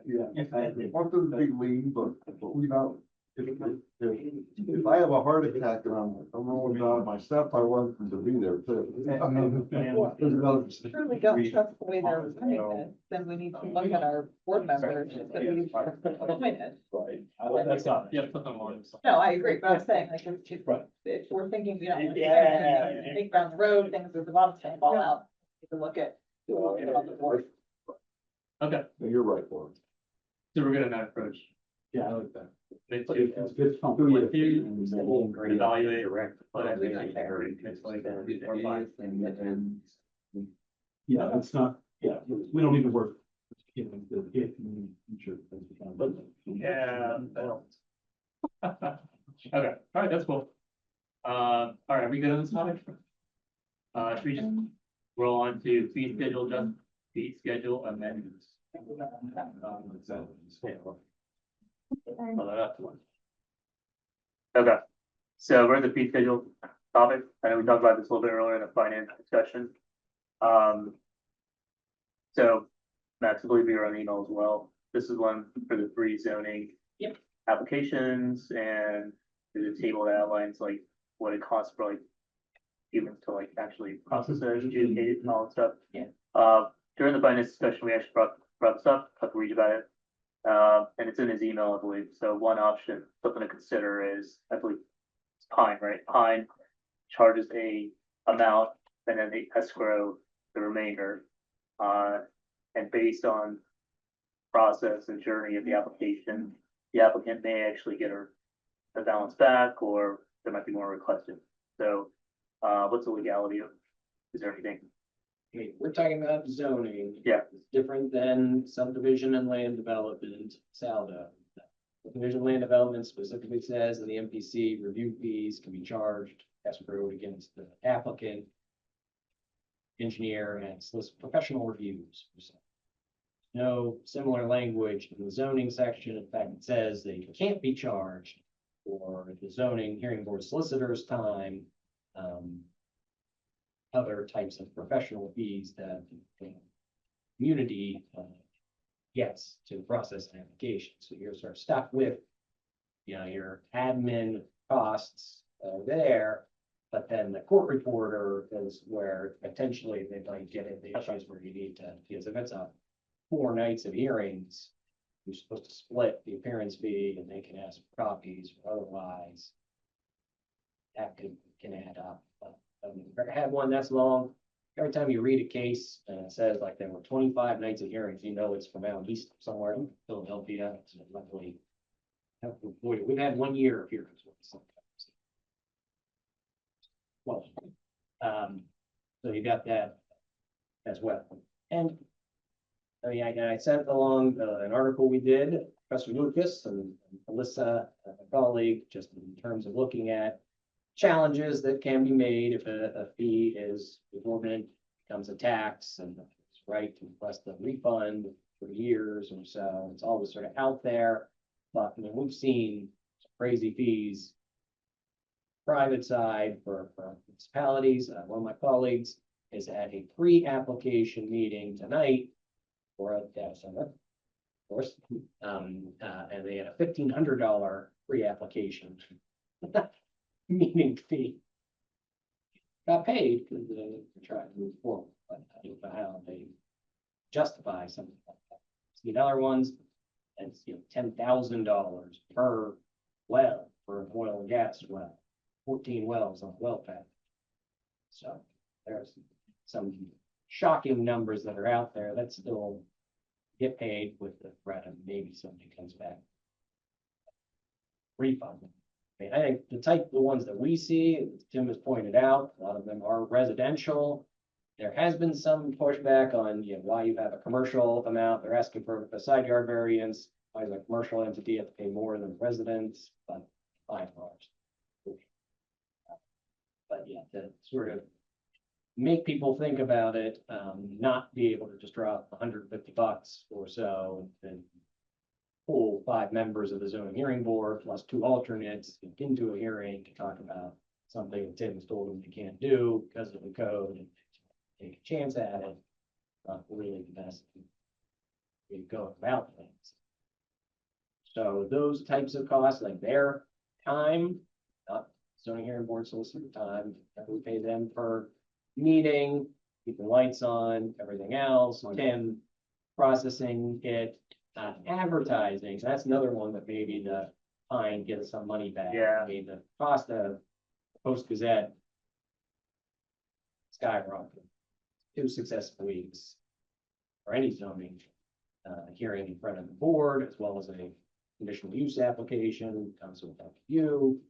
Yeah, we want them to be lean, but we don't. If I have a heart attack and I'm rolling down my step, I want them to be there too. truly don't trust the way they're running this, then we need to look at our board members that we've appointed. Right, that's not. Yeah, put them on. No, I agree, but I'm saying, like, if we're thinking, think down the road, things at the bottom can fall out, we can look at. On the board. Okay, You're right, Lauren. so we're gonna not approach. Yeah, I like that. Mid But two. it's good. With two, Evaluate. evaluate. But I think Yeah, it's not, yeah, we don't need to work. Yeah. Okay, all right, that's cool. All right, are we good on this topic? Should we just roll on to fee schedule amendments? Okay, so we're at the fee schedule topic. I know we talked about this a little bit earlier in the finance discussion. So Max, I believe you're on email as well. This is one for the free zoning. Yep. Applications, and there's a table that outlines like what it costs for like humans to like actually process it, adjudicate it and all that stuff. Yeah. During the finance discussion, we actually brought this up, talked to Reed about it. And it's in his email, I believe. So one option, something to consider is, I believe, it's Pine, right? Pine charges a amount and then they escrow the remainder. And based on process and journey of the application, the applicant may actually get the balance back, or there might be more requested. So, what's the legality of, is there anything I mean, we're talking about zoning. Yeah. It's different than subdivision and land development, saldo. Subdivision and land development specifically says in the MPC, review fees can be charged escrowed against the applicant, engineer, and solicit professional reviews. No similar language in the zoning section. In fact, it says they can't be charged for the zoning hearing board solicitor's time. Other types of professional fees that the community gets to process an application. So you're sort of stuck with, you know, your admin costs there. But then the court reporter is where potentially they might get into issues where you need to, because if it's a 4 nights of hearings, you're supposed to split the appearance fee and they can ask for copies or otherwise. That can add up. But I've never had one that's long. Every time you read a case and it says like there were 25 nights of hearings, you know it's from out east somewhere in Philadelphia. So luckily, we've had 1 year of hearings sometimes. Well, so you got that as well. And I mean, I sent along an article we did, Professor Lucas and Alyssa, a colleague, just in terms of looking at challenges that can be made if a fee is exorbitant, becomes a tax, and it's right to request a refund for years or so. It's always sort of out there. But I mean, we've seen crazy fees private side for municipalities. One of my colleagues is at a pre-application meeting tonight for a data center, of course, and they had a $1,500 pre-application meeting fee. Got paid because they're trying to move forward, but I don't know how they justify something like that. See other ones, and it's, you know, $10,000 per well for an oil and gas well. 14 wells on a well pad. So there's some shocking numbers that are out there that still get paid with the threat of maybe somebody comes back. Refund. I mean, I think the ones that we see, as Tim has pointed out, a lot of them are residential. There has been some pushback on, you know, why you have a commercial amount. They're asking for a side yard variance. Why does a commercial entity have to pay more than residents? But by and large. But yeah, to sort of make people think about it, not be able to just drop $150 or so and pull 5 members of the zoning hearing board plus 2 alternates into a hearing to talk about something that Tim's told them they can't do because of the code and take a chance at it. Not really the best way to go about things. So those types of costs, like their time, not zoning hearing board solicitor time, that we pay them per meeting, keep the lights on, everything else, Tim processing it, advertising. So that's another one that maybe the fine gets some money back. Yeah. I mean, the cost of Post Gazette skyrocketed. 2 successful weeks for any zoning hearing in front of the board, as well as a conditional use application, comes with you.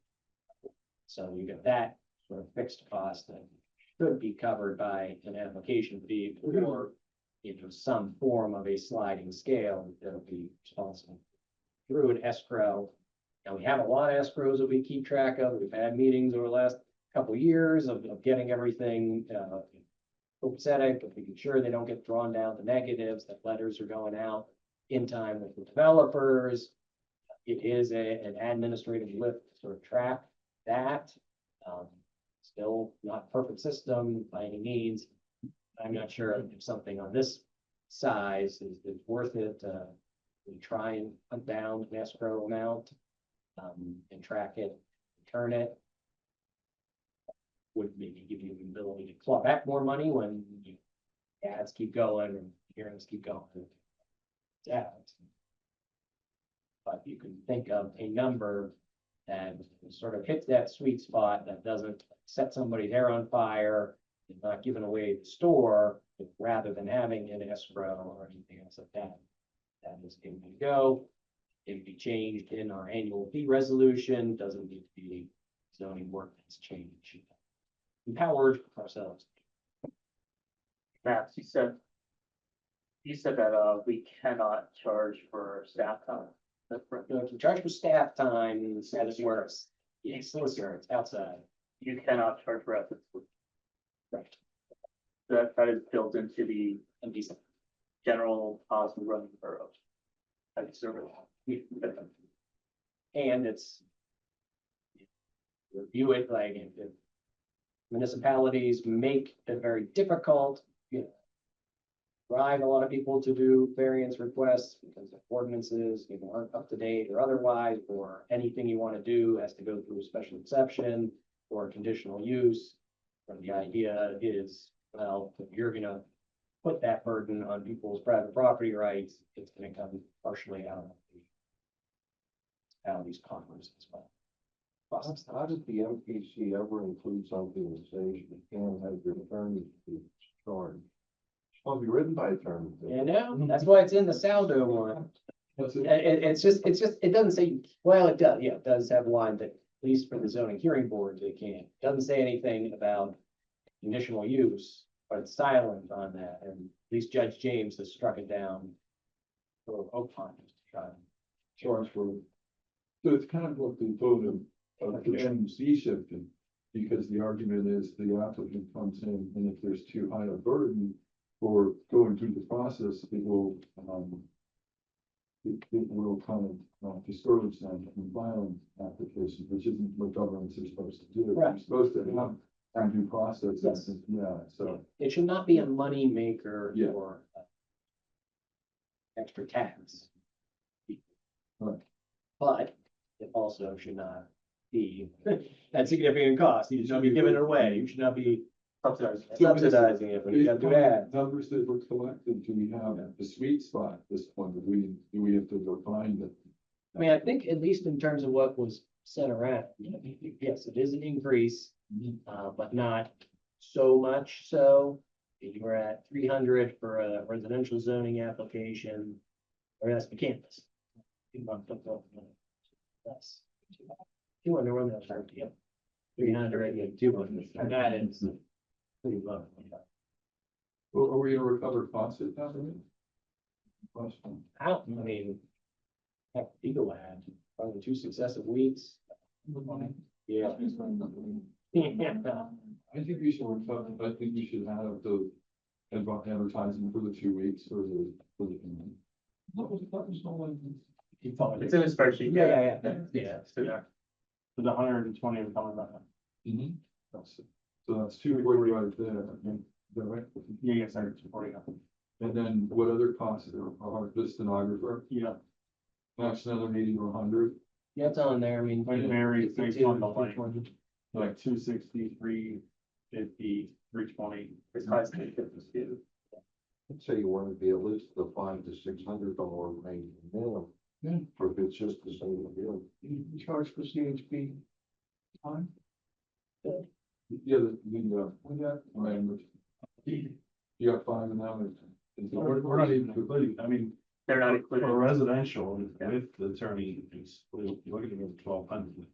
So you get that sort of fixed cost that could be covered by an application fee or, you know, some form of a sliding scale that'll be responsible through an escrow. Now, we have a lot of escrows that we keep track of. We've had meetings over the last couple of years of getting everything copacetic, of making sure they don't get drawn down to negatives, that letters are going out in time with the developers. It is an administrative lift to sort of track that. Still not a perfect system by any means. I'm not sure if something on this size is worth it. We try and hunt down an escrow amount and track it, return it. Would maybe give you the ability to claw back more money when you ads keep going and hearings keep going. Yeah. But you can think of a number that sort of hits that sweet spot that doesn't set somebody's hair on fire and not giving away the store, rather than having an escrow or anything else like that. That is able to go. It can be changed in our annual fee resolution, doesn't need to be zoning ordinance change. Empowered ourselves. Max, you said that, we cannot charge for staff time. That's right. You know, if you charge for staff time, that is worse. Yes, solicitor, it's outside. You cannot charge for ethics. Right. That is built into the And decent. general policy running the borough. That's service. And it's. Review it like if municipalities make it very difficult, you know. Drive a lot of people to do variance requests because of ordinances, you know, aren't up to date or otherwise, or anything you want to do has to go through a special exception or conditional use. And the idea is, well, if you're gonna put that burden on people's private property rights, it's gonna come partially out of these coffers as well. How did the MPC ever include something that says you can't have your attorney be charged? It's supposed to be written by attorneys. You know, that's why it's in the Saldo one. That's it. It's just, it doesn't say, well, it does, yeah, it does have one that, at least for the zoning hearing board, they can't. It doesn't say anything about conditional use, but it's silent on that, and at least Judge James has struck it down for Oak Pond to try. Charge for. So it's kind of like the vote of the MC shifting, because the argument is the applicant comes in, and if there's too high a burden for going through the process, it will, it will kind of, discourage them from filing applications, which isn't what governments are supposed to do. Right. They're supposed to have due process. Yes. Yeah, so, It should not be a money maker Yeah. or extra tax. Right. But it also should not be at significant cost. You should not be giving it away. You should not be subsidizing it, but you gotta do that. numbers that were collected, do we have the sweet spot at this point, do we have to go find it? I mean, I think at least in terms of what was sent around, yes, it is an increase, but not so much so. If you were at 300 for a residential zoning application, or that's the campus. That's 200, one that's 300, yeah, 200, and that is pretty low. Well, are we gonna recover costs at that rate? Question. I mean, heck, Eagle had probably 2 successive weeks. Yeah. I think we should recover, I think we should have the advertising for the 2 weeks or the. What was the It's in the spreadsheet. Yeah. So there. For the 120 we're talking about. So that's 240 right there, is that right? Yeah, sorry, 240. And then what other costs are the stenographer? Yeah, That's another 80 or 100. Yeah, it's on there, I mean. it varies based on the length, 220. like 260, 350, 320. It's high state difference too. I'd say you want to be at least the $500 to $600 range minimum. Yeah. For if it's just the same deal. You charge for CHP time? Yeah, you got 5 and now We're not even including, I mean, They're not for included. residential with the attorney, it's, you're looking at 1,200.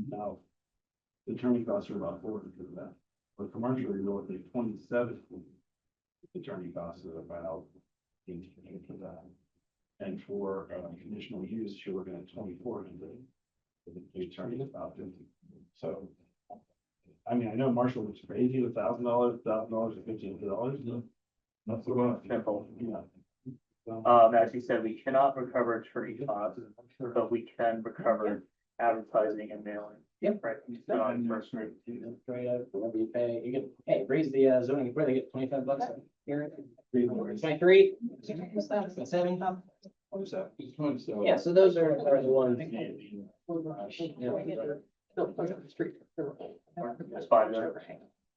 Now, the attorney costs are about 400 for that, but commercial, you're looking at 27. Attorney costs are about 18 for that. And for conditional use, you're looking at 2,400. The attorney is about 50. So, I mean, I know Marshall was crazy with $1,000, $1,000 and $1,500. Not so much. Simple. Yeah. As you said, we cannot recover attorney costs, but we can recover advertising and mailing. Yep. Right. And first rate, Straight up, whatever you pay, you get, hey, raise the zoning, where they get $25 here. 23, 7. Yeah, so those are the ones. It's fine, yeah.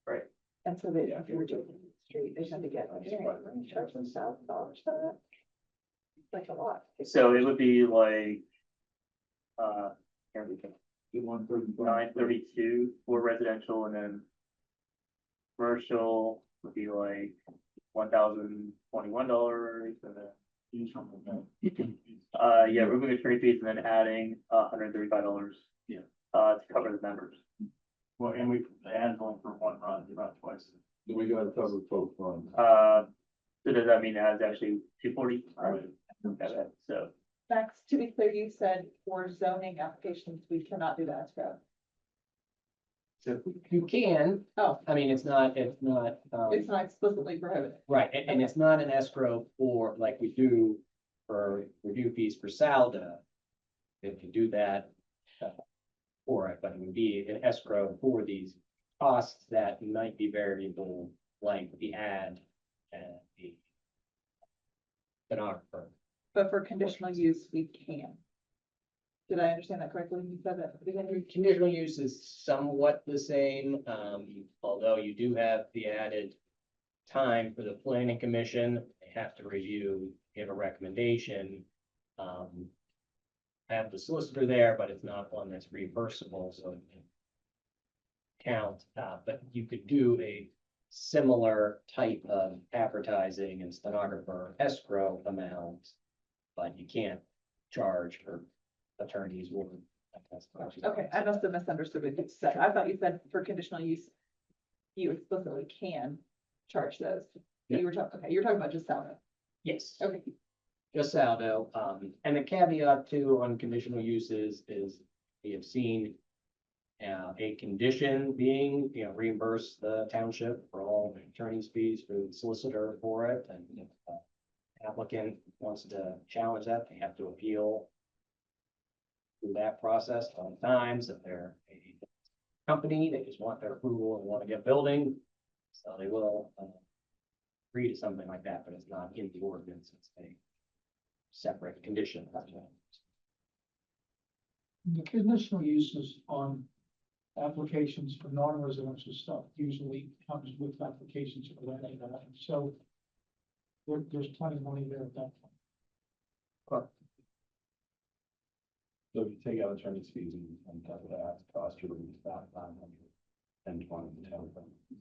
Right. And so they, if you were doing the street, they had to get, charge them $1,000 for that. Like a lot. So it would be like, here we go, 932 for residential, and then commercial would be like $1,021, and then yeah, removing attorney fees and then adding $135. Yeah. To cover the members. Well, and we add only for one run, not twice. We gotta cover both funds. So does that mean it has actually 240? Okay, so, Max, to be clear, you said for zoning applications, we cannot do that, so. So you can, Oh, I mean, it's not, it's not explicitly prohibited. right, and it's not an escrow for, like we do for review fees for Saldo. If you do that, for it, but it would be an escrow for these costs that might be variable, like the ad and the stenographer. But for conditional use, we can. Did I understand that correctly? You said that at the beginning? Conditional use is somewhat the same, although you do have the added time for the planning commission. They have to review, give a recommendation. Have the solicitor there, but it's not one that's reimbursable, so it can count, but you could do a similar type of advertising and stenographer escrow amount, but you can't charge for attorneys or. Okay, I must have misunderstood what you said. I thought you said for conditional use, you explicitly can charge those. Yeah. You were talking, okay, you're talking about just salary. Yes. Okay, Just saldo, and the caveat too on conditional uses is we have seen. A condition being, reimburse the township for all attorney's fees for the solicitor for it, and if applicant wants to challenge that, they have to appeal. Through that process, sometimes if they're a company, they just want their approval and want to get building, so they will. Agree to something like that, but it's not in the ordinance, it's a separate condition. The conditional uses on applications for non-residential stuff usually comes with applications for that, so there's plenty of money there at that point. So if you take out attorney's fees and cover that, cost you about 520 to 10.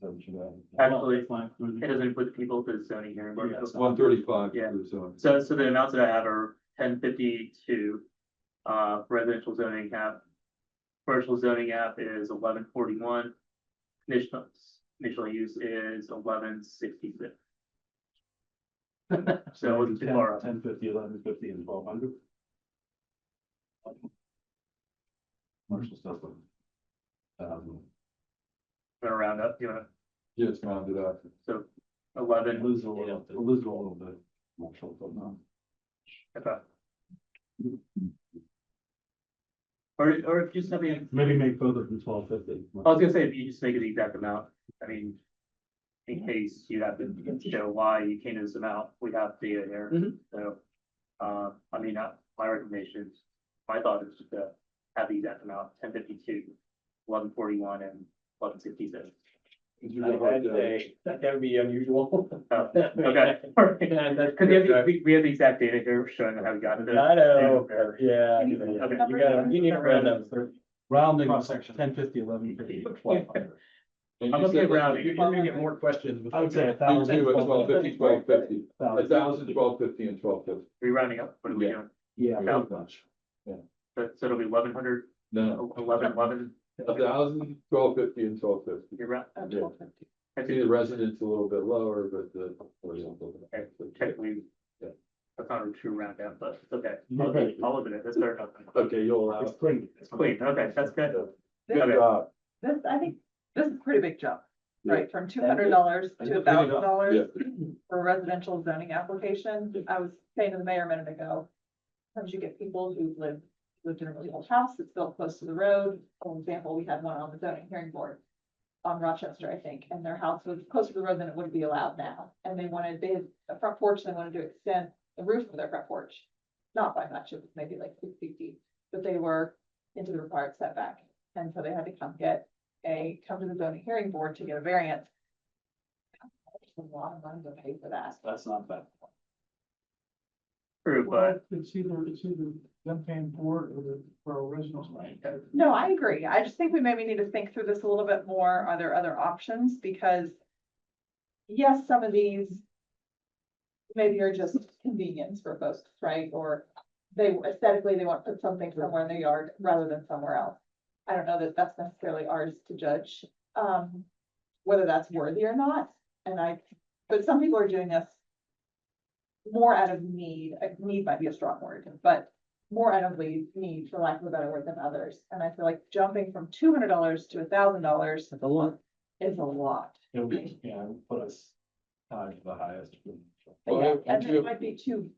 So what you actually, it doesn't include people to the zoning hearing board. Yeah, it's 135. Yeah. So So the amounts that I have are 1052, residential zoning app. Commercial zoning app is 1141. Conditional use is 1166. So it's too far up. 1050, 1150, and 1200. Commercial stuff. Gonna round up, you wanna, just round it up. so 11, Lose a little bit. Commercial, but no. okay. Or if you just have me, Maybe make both of them 1250. I was gonna say, if you just make it the exact amount, I mean, in case you have to show why you came to this amount, we have data here, Mhm. so. I mean, my recommendations, my thought is just to have the exact amount, 1052, 1141, and 1166. That would be unusual. Oh, okay. Cause we have the exact data here showing how we got to this. I know, yeah. Can you- Okay. You need to round up. Rounding, Cross section. 1050, 1150, 1200. And I'm you okay said rounding. You're gonna get more questions. I would say Me 1,000. too, at 1250, 1250. 1,000. 1,000, 1250, and 1250. Are you rounding up? What are we Yeah. doing? Yeah, Yeah. pretty much. So it'll be 1100, No, 1111, 1,000, 1250, and 1250. you're right. at Yeah. 1250. I see the residents a little bit lower, but the. Okay, so technically, Yeah. that's not a true round down, but it's okay. Okay. I'll live in it, that's fair enough. Okay, you'll allow. It's it. clean. It's clean, okay, that's good. Good Okay. job. I think this is a pretty big jump, Yeah. right, from $200 to $1,000 Yeah. for a residential zoning application. I was saying to the mayor a minute ago, sometimes you get people who lived in a really old house that's built close to the road. For example, we had one on the zoning hearing board on Rochester, I think, and their house was closer to the road than it would be allowed now. And they had a front porch, they wanted to extend the roof of their front porch. Not by much, it was maybe like 60 feet, but they were into the required setback. And so they had to come to the zoning hearing board to get a variance. It's a lot of money to pay for that. That's not bad. True, Well, but it's either them paying for it or for originals, right? No, I agree. I just think we maybe need to think through this a little bit more. Are there other options? Because yes, some of these maybe are just convenience for folks, right? Or they aesthetically, they want to put something somewhere in their yard rather than somewhere else. I don't know that that's necessarily ours to judge. whether that's worthy or not. But some people are doing this more out of need. Need might be a strong word, but more out of need, for lack of a better word, than others. And I feel like jumping from $200 to $1,000 That's a lot. is a lot. It'll be, yeah, it'll put us tied to the highest. But Well, yeah, I'm and ju- it might be too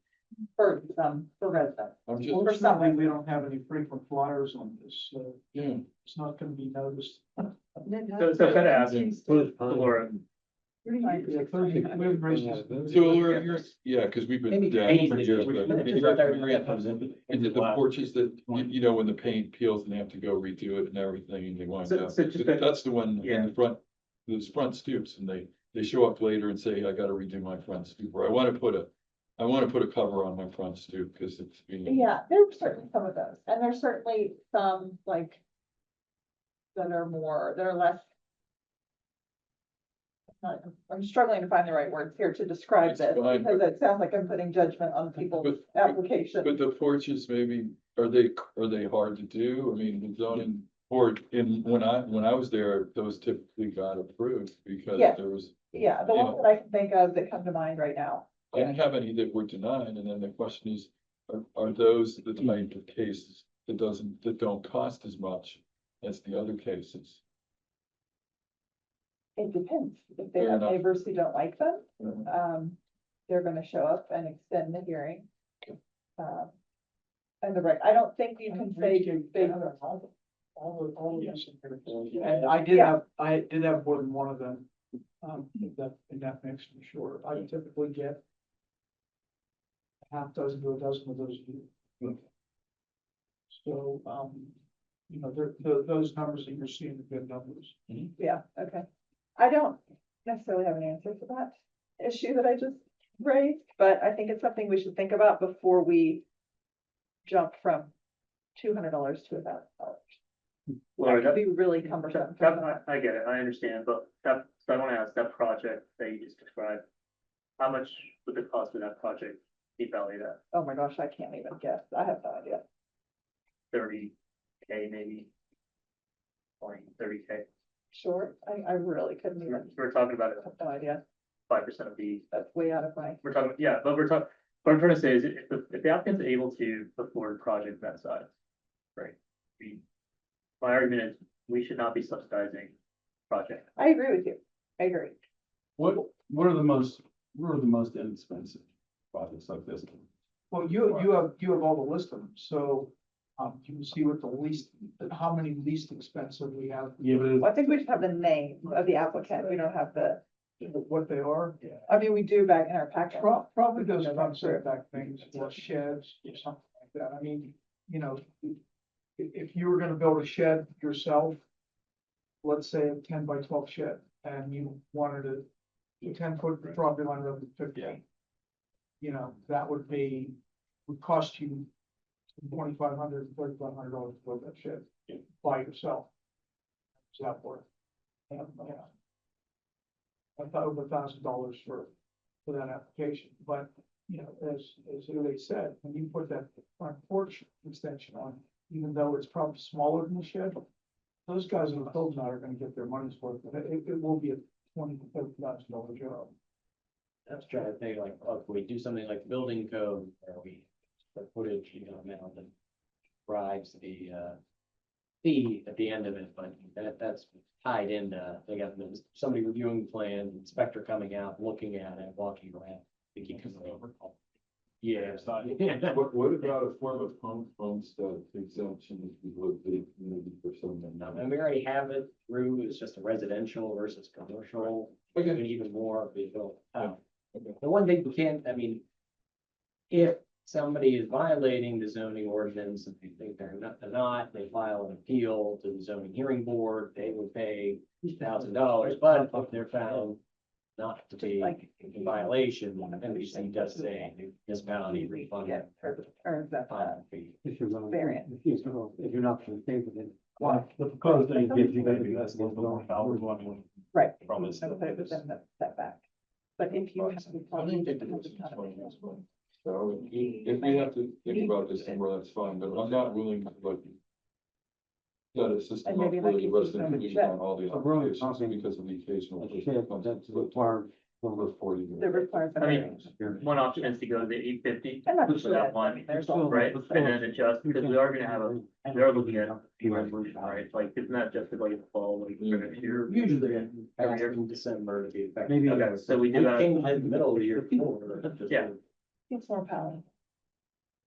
burdensome for residents. I'm just, For some Fortunately, we don't have any frequent flyers on this, so yeah, it's not gonna be noticed. So kind of asking Laura, Yeah, Thursday, we haven't raised this. so Laura, yeah, cause we've been. Maybe yeah, raise for the- years, but Just you're- let that- you're in- And the porches that, you know, when the paint peels and they have to go redo it and everything and they wind So- up. so just that- That's the one Yeah. in the front, those front stoops and they show up later and say, I gotta redo my front stoop, or I wanna put a cover on my front stoop, cause it's being. Yeah, there's certainly some of those, and there's certainly some like that are less. I'm struggling to find the right words here to describe It's this, fine, because it sounds like I'm putting judgment on people's application. But the porches maybe, are they hard to do? I mean, the zoning board, when I was there, those typically got approved because Yes. there was. Yeah, the ones that I can think of that come to mind right now. I didn't have any that were denied, and then the question is, are those the type of cases that don't cost as much as the other cases? It depends. If they Fair have enough. neighbors who don't like them, Mhm. they're gonna show up and extend the hearing. And I don't think you can say they. All of yes. And I did have more than one of them, in that mix for sure. I typically get a half dozen to a dozen of those. So, you know, those numbers that you're seeing are good numbers. Yeah, okay. I don't necessarily have an answer for that issue that I just raised, but I think it's something we should think about before we jump from $200 to $1,000. Laura, That could be really cumbersome. I get it, I understand, but so I wanna ask, that project that you just described, how much would the cost of that project be valued at? Oh my gosh, I can't even guess. I have no idea. 30K maybe? 30K, Sure, I really couldn't even, we're talking about it, I have no idea. 5% of the, That's way out of my, we're talking, yeah, but what I'm trying to say is, if the applicant's able to afford a project that size, right? My argument is, we should not be subsidizing project. I agree with you. I agree. What are the most inexpensive projects like this? Well, you have all the list of them, so, you can see what how many least expensive we have. Yeah, but Well, I think we should have the name of the applicant. We don't have What they are. I mean, we do back in our packet. Probably those front setback things, or sheds or something like that. I mean, you know, if you were gonna build a shed yourself, let's say a 10 by 12 shed, and you wanted a 10-foot property line of 50. Yeah. You know, that would cost you $2,500, $3,500 to build that shed by yourself. Is that worth? Yeah. I thought over $1,000 for that application, but, you know, as Uli said, when you put that front porch extension on, even though it's probably smaller than the shed, those guys in the building are gonna get their money's worth. It will be a $20,000 to $30,000 job. I was trying to think like, oh, if we do something like building code, where we, the footage, you know, amount that drives the, fee at the end of it, but that's tied into, they got somebody reviewing the plan, inspector coming out, looking at it, walking around. Thinking over. Yeah. What about a form of homestead exemption if you live in the community for someone? And we already have it through, it's just a residential versus commercial, and even more if we build. The one thing we can't, I mean, if somebody is violating the zoning ordinance and they think they're not, they file an appeal to the zoning hearing board, they would pay $1,000, but if they're found not to be in violation, NBC does say the municipality refund. Yeah, or the, fee. If you're not, Variant. if you're not contained within. the proposed thing gives you maybe less than $1,000 right. from this. I would put it within the setback. But if you have. I think they do this in 20 as well. So if we have to think about this somewhere, that's fine, but I'm not willing to like got a system And up maybe for like the you rest keep of them the in week on check. all the So we're only applications talking because of the occasional. a person share that comes that's to the required over 40 They minutes. require. I mean, one option is to go to the 850 And that's for true. that one, There's all. right? And then adjust, because we are gonna have we are looking at the resolution, right? Like, it's not just like a fall, like for next year. Usually, passed in December to be effective. Maybe. Okay, so we do We have, changed it in the middle of the year. before, just Yeah. It's more power.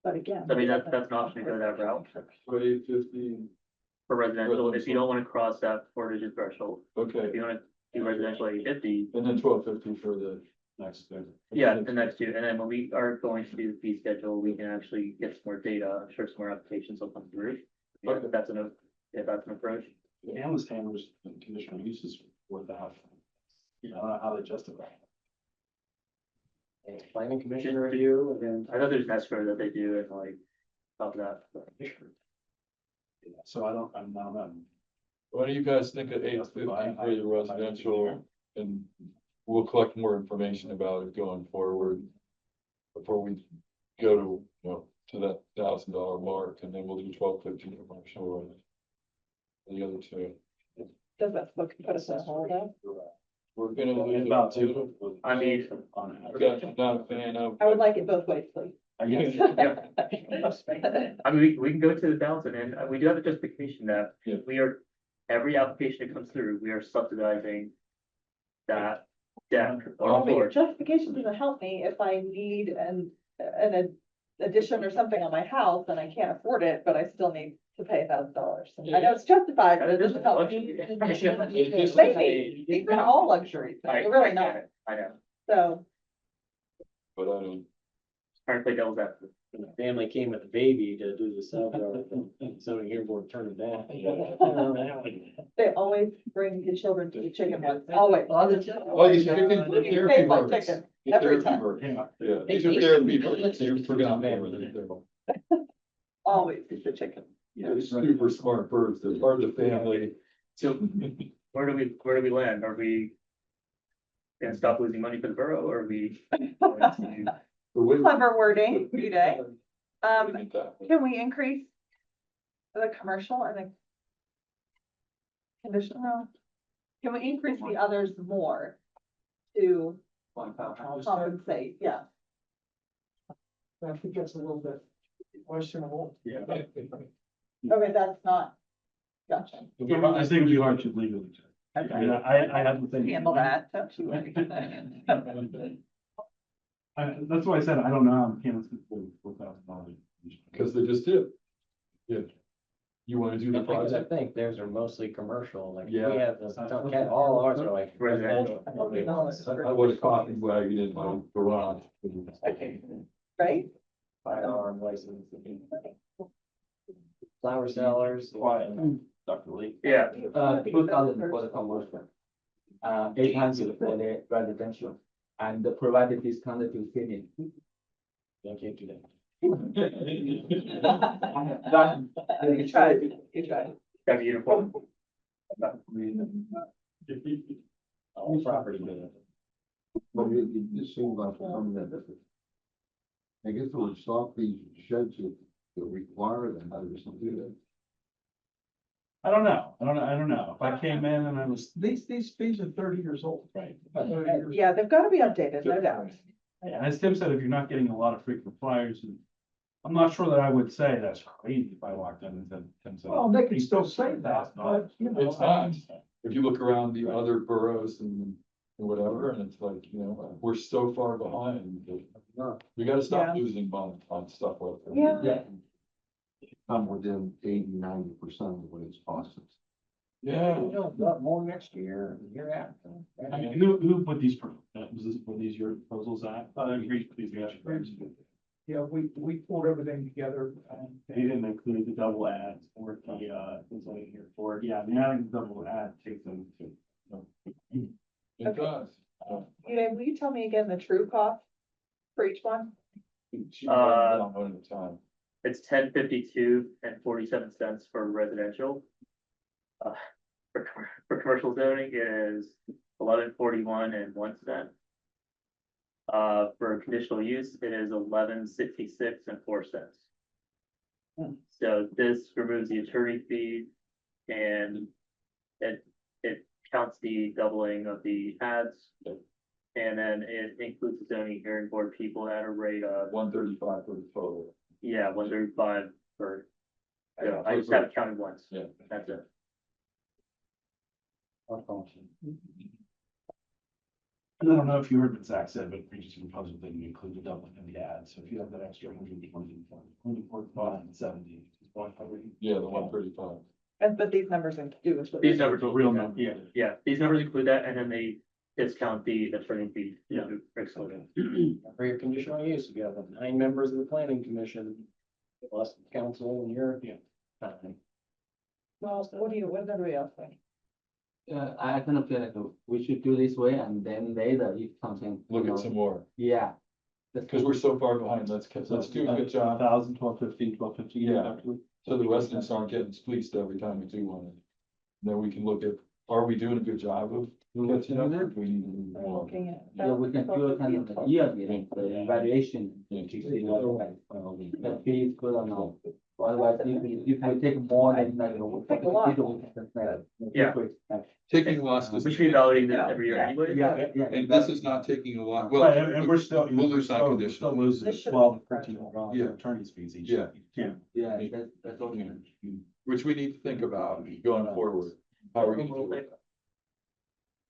But again. I mean, that's an option to go that route So 850, for residential, if you don't wanna cross that 4-digit threshold. okay, If you wanna do residential 850, and then 1250 for the Next, yeah, the next two, and then when we are going to do the fee schedule, we can actually get some more data, I'm sure some more applications will come through. Yeah, Okay. if that's an approach. the analyst handlers and conditional uses without, I don't know how they justify it. And planning commission review, and then I know there's an escrow that they do and like, top of that. Yeah, so I'm not. What do you guys think of 850 for the residential? And we'll collect more information about it going forward. Before we go to, to that $1,000 mark, and then we'll do 1250 commercial. And the other two. Does that book put us in a hold up? We're gonna leave About it to, two. I mean, On I'm not a fan of. I would like it both ways, please. I guess. I mean, we can go to the thousand, and we do have a justification that Yeah. we are, every application that comes through, we are subsidizing that deck or Well, floor. justification doesn't help me if I need an addition or something on my house and I can't afford it, but I still need to pay $1,000. I know it's justified, but it doesn't help me. Maybe, these are all luxuries, they're really not, I know, so. But I don't, trying to play devil's advocate. the family came with a baby to do the sub yard, so here we're turning down. They always bring the children to the chicken ones, always. oh, these chickens, they're They therapy like birds. chicken They're every therapy time. birds. Yeah, these are therapy birds, you forgot. Always is the chicken. Yeah, they're super smart birds, they're part of the family. So where do we land? Are we gonna stop losing money for the borough, or are we going to? But wait- Clever wording, you day. wait a minute, Can we increase the commercial and the conditional? Can we increase the others more to compensate? Yeah. I think that's a little bit questionable. Yeah. Okay, that's not. Gotcha. I think we are too legally. Okay. I have to think. Handle that, don't you worry. That's why I said, I don't know how mechanics can afford $4,000. Because they just did. Yeah. You wanna do the Because I project? think theirs are mostly commercial, like we Yeah. have, all ours are like. Residential. I would have coffee wagon in my garage. Right? Firearm license. Flower sellers. Dr. Lee. Yeah, 2,000 for the commercial. 800 for the residential, and provided discounted to finish. I can't do that. You tried, you tried. that'd be uniform. All property. business. But it just seems like something that. I guess it would stop these sheds that require them, how does it do that? I don't know. If I came in and I was, These fees are 30 years old, right? 30 years. Yeah, they've got to be updated, no doubt. and as Tim said, if you're not getting a lot of frequent flyers, and I'm not sure that I would say that's crazy if I walked in and said, Tim said. Well, they can still say that, but, you know. It's not. If you look around the other boroughs and whatever, and it's like, we're so far behind. We gotta stop Yeah. losing money on stuff like that. Yeah. Come within 80-90% of what it's costing. Yeah. You know, lot more next year, and the year after. I mean, who put these, were these your proposals at? I agreed with these guys. Yeah, we pulled everything together and. They didn't include the double ads or the, things like here for, it. Yeah, I mean, adding the double ad takes them to. It does. You know, will you tell me again the true cost for each one? One at a time. It's 10.52 and 47 cents for residential. For commercial zoning, it is 11.41 and 1 cent. For conditional use, it is 11.66 and 4 cents. So this removes the attorney fee, and it counts the doubling of the ads. And then it includes the zoning hearing board people at a rate of, 135 for the total. yeah, 135 for. Yeah, I just haven't counted once. Yeah. That's it. I don't know if you heard what Zach said, but previous proposal didn't include the doubling of the ad, so if you have that extra 145 and 70. Yeah, the 135. But these numbers do. These numbers will. Real number, yeah. Yeah, these numbers include that, and then they discount the attorney fee. Yeah. Excluded. For your conditional use, you have 9 members of the planning commission, plus the council and your. Well, what does everybody else think? I kind of feel like we should do this way and then later if something. Look you at know, some more, Yeah. because we're so far behind, let's do a good job, 1,000, 1215, 1215. Yeah. so the residents aren't getting fleeced every time we do one. Then we can look at, are we doing a good job of catching up, or do we need to do more? Looking at. Yeah, we can do a kind of a year meeting, the evaluation. Yeah. To see what the fee is good or not. Otherwise, if we take more than like. Take a lot. Yeah. Taking loss is. We should be evaluating this every year Yeah. anyway. Yeah. And this is not taking a lot, well. Right, and we're still. We'll lose still non-conditional. losing This should- $12 to $13 Yeah. attorney's fees each. Yeah. Yeah. Yeah, that's all. Which we need to think about going forward. How are we gonna do it?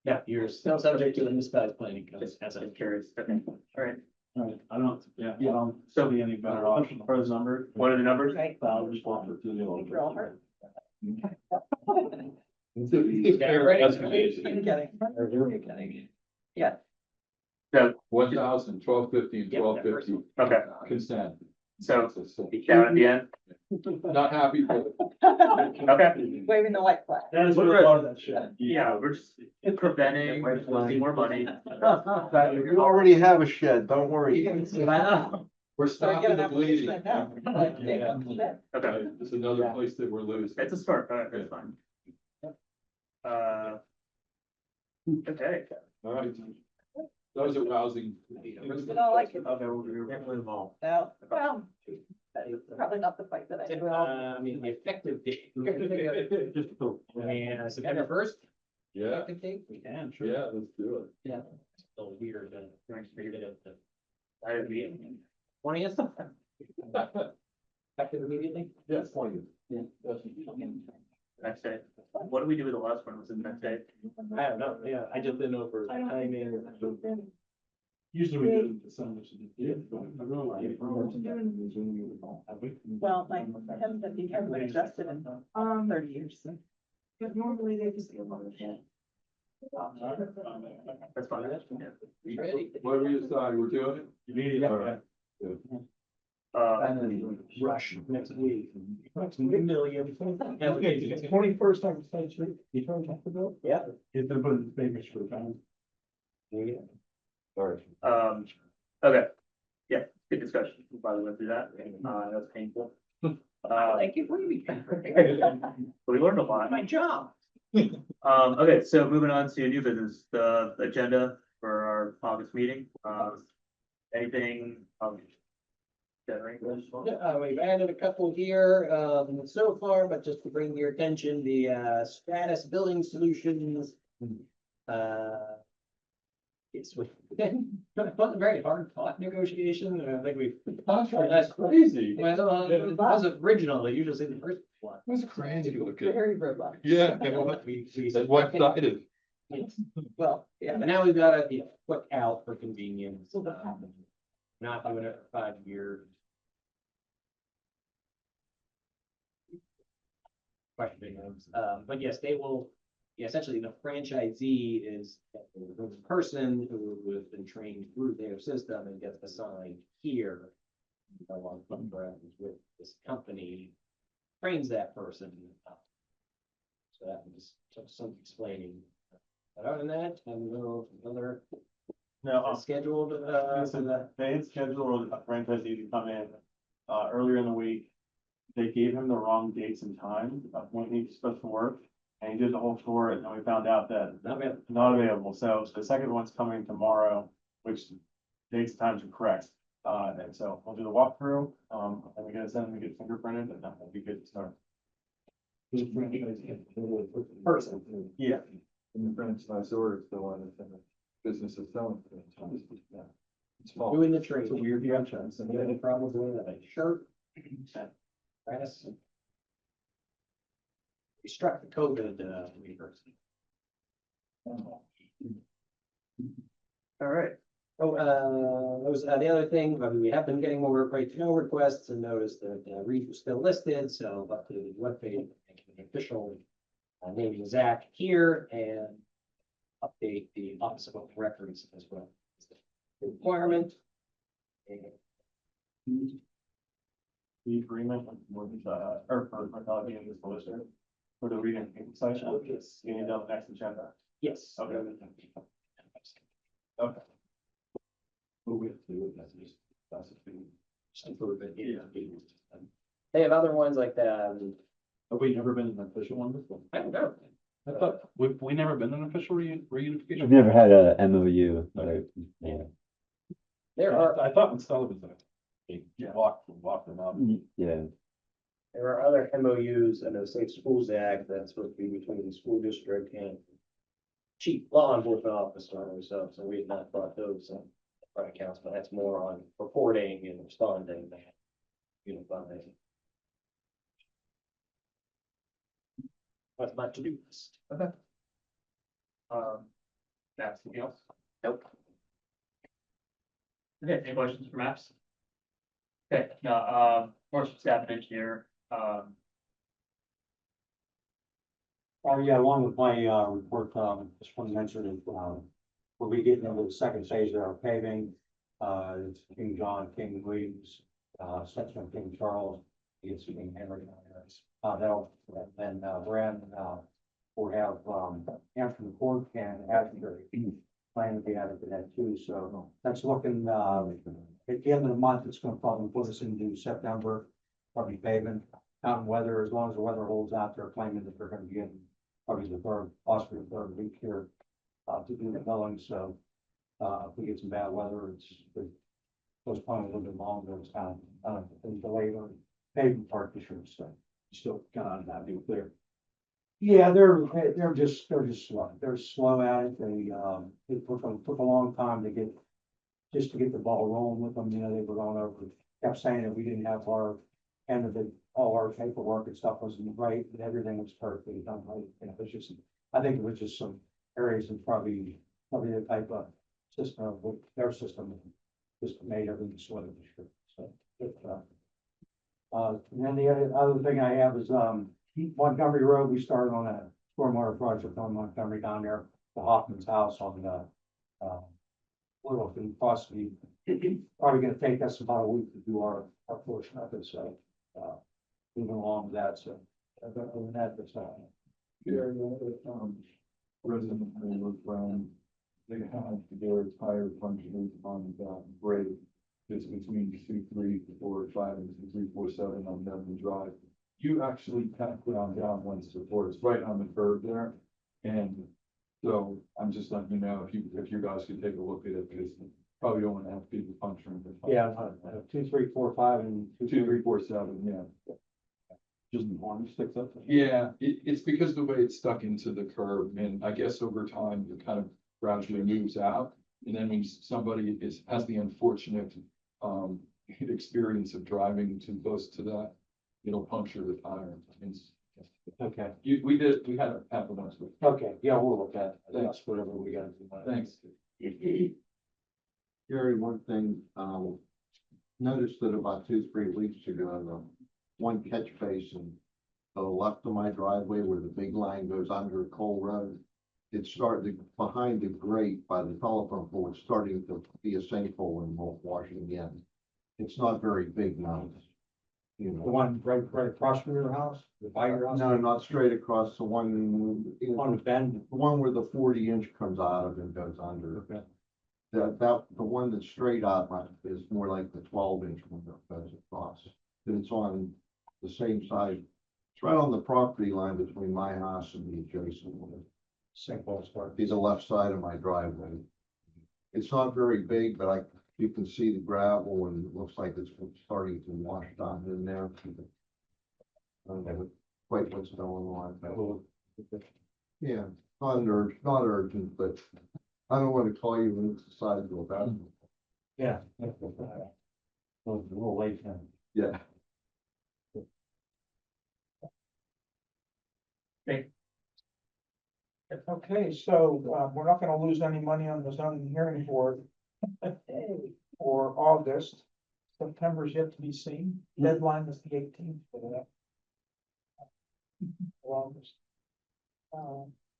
Yeah, you're still subject to the municipality planning code as a. I'm curious. Okay, all right. Right, I don't, I don't see any better option for those numbers. What are the numbers? Right. 1,000, 1215. We're all hurt. Fair. I'm kidding. Yeah, So, 1,000, 1215, 1250. okay, Consent. so be down at the end. Not happy, but Okay. waving the white flag. That is what We're- a lot of that shit. Yeah, we're just preventing losing more money. You already have a shed, don't worry. we're So we get stopping an the application bleeding. now. Like, Yeah. Okay, This is another place that we're losing. it's a start, all right, that's fine. Okay. All right. Those are rousing. You know, like, Okay, we're definitely involved. no, well, probably not the fight that I do. I mean, the effective date. Just cool. And September 1st. Yeah, Effective date. We can, sure. yeah, let's do it. Still weird. I didn't mean. 20th. Effective immediately. Yes, point. Next day. What do we do with the last one? Was it the next day? I don't know, yeah, I just didn't know for timing. Usually we do it in December. So Well, like, him that he hasn't been adjusted in 30 years. But normally they just get one of that. That's fine. Yeah. Ready? What do we decide? We're doing it? Immediately. All right. Rush next week. Million. Okay, 21st on State Street, you trying to talk about? Yeah. He's gonna put it in the papers for the time. Sorry. Okay. Yeah, good discussion. We probably went through that. That's painful. Thank you for me. We learned a lot. My job. Okay, so moving on to new business, the agenda for our August meeting, anything, We've added a couple here, so far, but just to bring to your attention, the, Stratus Building Solutions. It's with, very hard fought negotiation, I think we've. That's crazy. Well, it wasn't original, they usually say the first one. That's crazy looking. Very robust. Yeah. We- And one-sided. Well, yeah. But now we've got it put out for convenience, not doing it for 5 years. Questioning, but yes, they will, yeah, essentially the franchisee is the person who has been trained through their system and gets assigned here. Along with this company, trains that person. So that was just some explaining. But other than that, and another No, scheduled, they had scheduled a franchisee to come in, earlier in the week. They gave him the wrong dates and times of when he was supposed to work, and he did the whole tour, and then we found out that not available, so the second one's coming tomorrow, which dates and times are correct. And so we'll do the walkthrough, and we gotta send them to get fingerprinted, and that will be good to start. Person. Yeah. And the franchisor is the one that's in the business of selling. Yeah. It's false. Doing the trade. It's a weird franchise. And then probably a shirt. Grass. We struck the COVID, reverse. All right. Oh, those, the other thing, I mean, we have been getting more right to know requests and noticed that Reed was still listed, so I've updated the webpage, making the official naming Zach here and update the Office of Open Records as well. Requirement. The agreement with, or for being the solicitor for the reading section, Yes. you need to next agenda. Yes. Okay. Okay. What we have to do with that is, that's a thing. They have other ones like that. Have we never been an official one before? I don't know. I thought, we never been an official reunification? I've never had a MOU, but yeah. There are, I thought when Sullivan said, they walked them out. Yeah, there are other MOUs and the Safe Schools Act that's supposed to be between the school district and chief law enforcement officer or so we have not brought those front accounts, but that's more on reporting and responding than unifying. What's my to-do list? Anything else? Nope. Okay, any questions for maps? Okay, Morrison staff and engineer, Yeah, along with my, report, just want to mention that, we'll be getting into the second phase of our paving. It's King John, King Williams, section of King Charles, it's King Henry. That'll, then, Brad, will have, answer the court and Asbury plan to be added to that too, so that's looking, at the end of the month, it's gonna probably put us into September, probably paving. Out in weather, as long as the weather holds out, they're claiming that they're gonna be in probably the third, possibly the third week here, to do the milling, so, if we get some bad weather, it's postponed a little bit longer, it's kind of, delayed on paving part this year, so. Still kind of unhappy with their. Yeah, they're just slow. They're slow at it. It took a long time to get the ball rolling with them. You know, they were going over, kept saying that we didn't have our end of it, all our paperwork and stuff wasn't right, and everything was perfectly done right. And it was just, I think it was just some areas and probably the type of system, their system just made everything slow this year. So, and then the other thing I have is, Montgomery Road, we started on a stormwater project on Montgomery down there, the Hoffman's house on the, Littleton, possibly, probably gonna take us about a week to do our portion of it, so, moving along with that, so. Other than that, that's all. Gary, resident of Maywood Brown, they have their tire punctures on that grade. It's between 2-3-4-5 and 2-3-4-7 on Devon Drive. You actually kind of put on down one support, it's right on the curb there. And so I'm just letting you know, if you guys could take a look at it, because you probably don't want to have people puncturing. Yeah, 2, 3, 4, 5, and 2-3-4-7, yeah. Just one sticks up. Yeah, it's because the way it's stuck into the curb, and I guess over time, it kind of gradually moves out. And then when somebody has the unfortunate, experience of driving too close to that, it'll puncture the tire. okay, We had it happen last week. okay, yeah, we'll look at it. Thanks. That's whatever we gotta do. Thanks. Gary, one thing, noticed that about 2-3 weeks ago, the one catch basin to the left of my driveway where the big line goes under Cole Road, it started behind the grate by the telephone pole, it's starting to be a sinkhole and washing again. It's not very big now. You The know, one right across from your house, by your house? no, not straight across, the one, On the bend? the one where the 40-inch comes out of and goes under. Okay. The one that's straight out is more like the 12-inch one that goes across. And it's on the same side. It's right on the property line between my house and the adjacent one. Sinkhole start. Be the left side of my driveway. It's not very big, but you can see the gravel and it looks like it's starting to wash down in there. quite what's going on. But, yeah, not urgent, but I don't want to call you when it's decided about it. Yeah. We'll wait then. Yeah. Okay, so, we're not gonna lose any money on the zoning hearing board for August. September's yet to be seen. Deadline is the 18th for that. For August.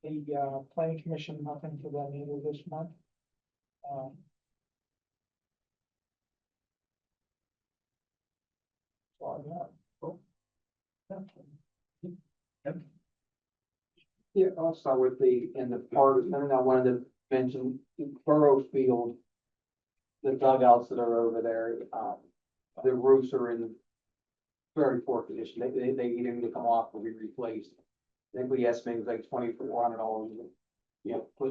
The planning commission, nothing for them either this month. So I got. Yeah, I'll start with in the part, and then I wanted to mention Borough Field. The dugouts that are over there, the roofs are in very poor condition. They either need to come off or be replaced. I think we estimated like $2,400. Yeah, for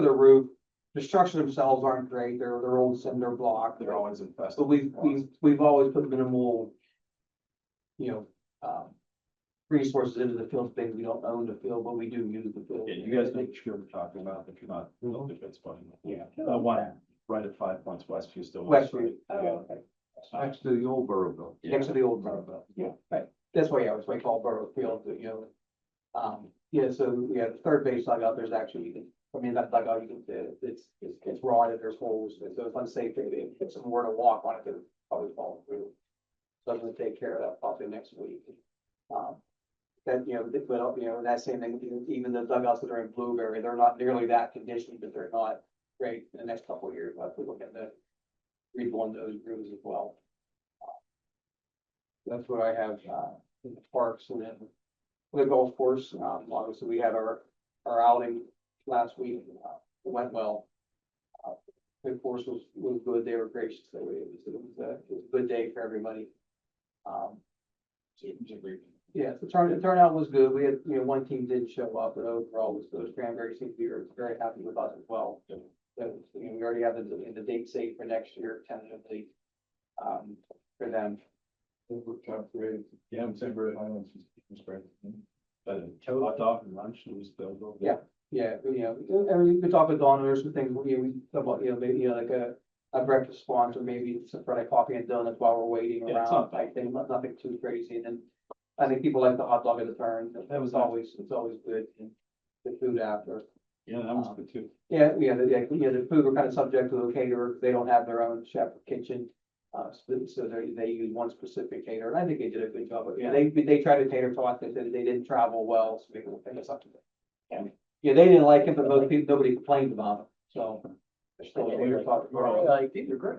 the roof. The structure themselves aren't great. They're old cinder block. They're always infested. But we've always put minimal, resources into the field space. We don't own the field, but we do use the field. Yeah, you guys know what you're talking about, if you're not, if it's funny. Yeah. One right at 5 points Westview still. Westview. Yeah. Okay. Next to the old Borough building. Next to the old Borough. Yeah, right. That's why I was called Borough Field, yeah, so we have the third base dugout, there's actually, that dugout, it's rotted, there's holes, so it's unsafe, if someone were to walk on it, it would probably fall through. So I'm gonna take care of that probably next week. That, that same thing, even the dugouts that are in Blueberry, they're not nearly that conditioned, but they're not great in the next couple of years, but we're looking to rebuild those grooves as well. That's what I have, in the parks, and then the golf course, obviously we had our outing last week, it went well. The course was good, they were gracious, it was a good day for everybody. Yeah, the turnout was good, we had, one team did show up, but overall was good, Cranberry seemed to be very happy with us as well. So, we already have the date saved for next year tentatively, for them. Yeah, I'm saying Bridge Highlands was great. Hot dog and lunch, it was filled over. Yeah. Yeah, we talk with Dawn, there's some things, we talk about, maybe, like a breakfast sponsor, maybe some for like coffee and donuts while we're waiting Yeah, it's around, not bad. I think, nothing too crazy, and then I think people like the hot dog at the turn, it's always good, and the food after. Yeah, that was good too. The food were kind of subject to the caterer, they don't have their own chef or kitchen. So they use one specific caterer, and I think they did a good job, but they tried to cater to us, they said they didn't travel well, so maybe we'll pick us up to them. Yeah, they didn't like it, but most people, nobody complained about it, so. They're still there talking. Like, these are great.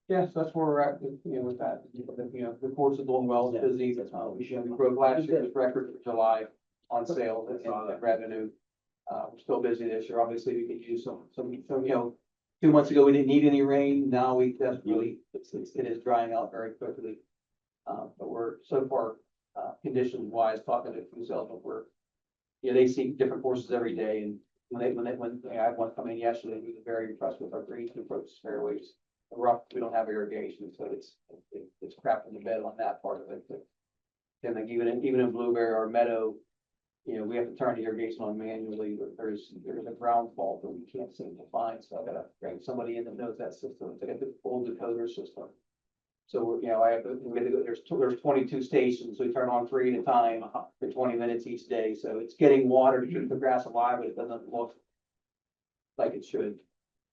Yeah, so that's where we're at, with that, the course is doing well, it's busy, we broke last year's record for July on sales and revenue. We're still busy this year, obviously, we could use some, 2 months ago, we didn't need any rain, now it is drying out very quickly. But we're so far, condition wise, talking to food sales, but they see different courses every day, and when I had one come in yesterday, we were very impressed with our greens and approach fairways. Rough, we don't have irrigation, so it's crap in the bed on that part of it, but then like even in Blueberry or Meadow, we have to turn the irrigation on manually, but there's a ground fault that we can't seem to find, so I gotta bring somebody in that knows that system, it's like a old decoder system. So, I have to, there's 22 stations, so we turn on 3 at a time for 20 minutes each day, so it's getting water to keep the grass alive, but it doesn't look like it should.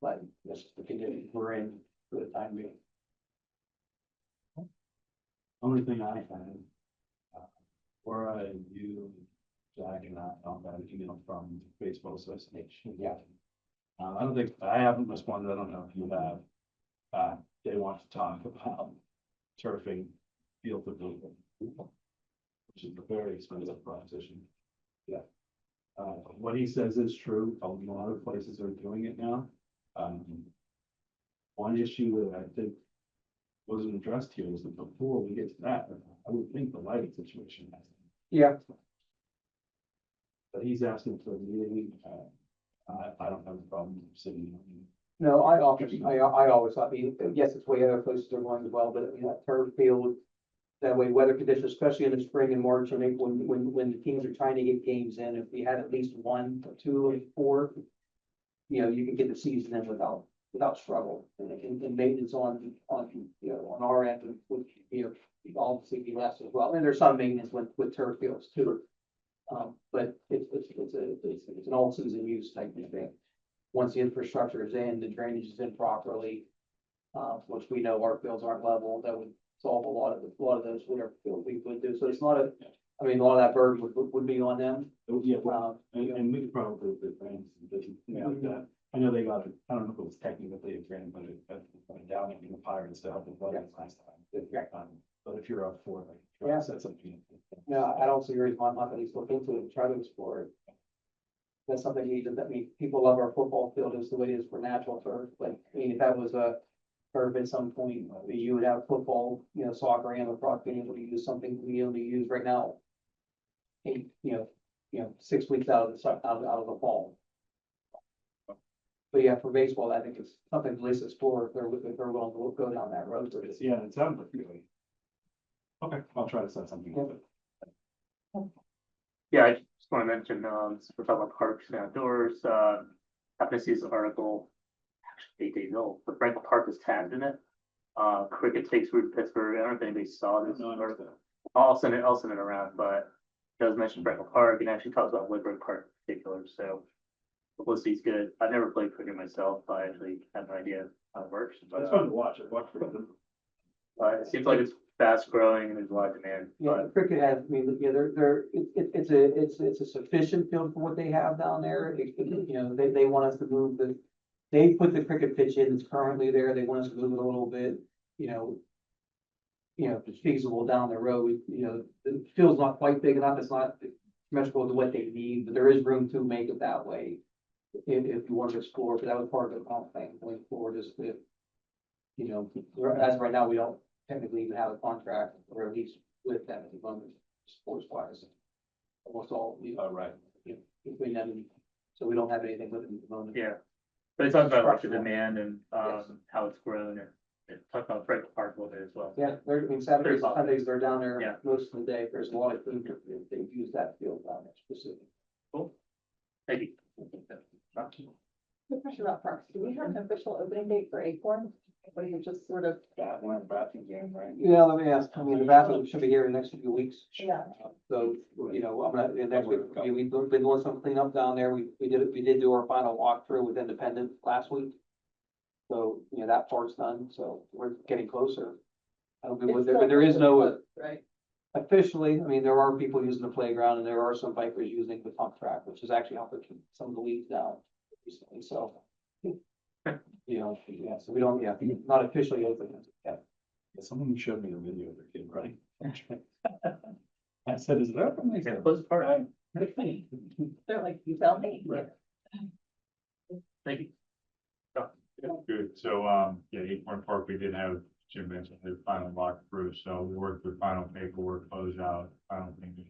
But that's the condition we're in for the time being. Only thing I had, Laura and you, Jack and I found that email from Baseball Association. Yeah. I haven't responded, I don't know if you have. They want to talk about turfing field of blue, which is a very expensive proposition. Yeah. What he says is true, a lot of places are doing it now. One issue that I think wasn't addressed here is that before we get to that, I would think the lighting situation has. Yeah. But he's asking for a meeting, I don't have a problem sitting. No, I always thought, I mean, yes, it's way other places are going as well, but I mean, that turf field. That way, weather conditions, especially in the spring and March, and April, when the teams are trying to get games in, if we had at least 1 or 2 or 4. You know, you can get the season in without struggle, and maintenance on our end would, obviously be less as well, and there's some maintenance with turf fields too. But it's an all season use type of thing. Once the infrastructure is in, the drainage is in properly, which we know our fields aren't level, that would solve a lot of those, whatever field we would do, so it's not I mean, a lot of that burden would be on them. Yeah, and we could probably do grants, I know they got it, I don't know if it was technically a grant, but it down in the Pirates to help with weddings last time. But if you're up for it, Yeah. that's something. No, I don't see a reason why not at least look into it and try to explore it. That's something we need, people love our football field is the way it is for natural turf, like, I mean, if that was a turf at some point, you would have football, soccer and lacrosse being able to use something we only use right now. 6 weeks out of the fall. But yeah, for baseball, I think it's something to at least explore if they're willing to go down that road. Yeah, it sounds like really. Okay, I'll try to set something up. Yeah, I just want to mention, since we're talking about parks and outdoors, happened to see this article, actually 8 days old, but Franklin Park is tagged in it. Cricket takes root in Pittsburgh. I don't know if anybody saw this article. I'll send it around, but it does mention Franklin Park and actually talks about Woodbridge Park in particular, so publicity's good. I've never played cricket myself, but I actually have no idea how it works. But, It's fun to watch it, it seems like it's fast growing and there's a lot of demand. Yeah, cricket has, I mean, it's a sufficient field for what they have down there. They want us to move they put the cricket pitch in, it's currently there. They want us to move it a little bit, if it's feasible down the road, the field's not quite big enough. It's not symmetrical to what they need, but there is room to make it that way. If you want to explore, but that was part of the comp thing going forward is that, as of right now, we don't technically even have a contract, or at least with them at the moment, sports wise. Almost all, right. Between them, and so we don't have anything with them at the moment. Yeah, but it talks about like the Structural. demand and, Yes. how it's grown and it talks about Franklin Park a little bit as well. Yeah, I mean, Saturdays, Pretty Sundays, they're down there Yeah. most of the day. There's a lot of food, they use that field down there specifically. Cool. Thank you. Good question about parks. Do we have an official opening date for Acorn? What do you just sort of? Yeah, let me ask, I mean, the bathroom should be here in the next few weeks. Yeah. So, I'm gonna, in next week, we've been doing some cleanup down there. We did do our final walkthrough with Independent last week. So, that part's done, so we're getting closer. I don't know, but there is no, Right. officially, I mean, there are people using the playground and there are some bikers using the pump track, which is actually helping keep some of the weeds down recently, so. So we don't, not officially open yet. Someone showed me a video of their kid running. I said, is it open? They Yeah, said, close part. They're like, you tell me. Right. Thank you. Good, so, Acorn Park, we did have, Jim mentioned, the final walkthrough, so we worked with final paperwork, closed out, final thing,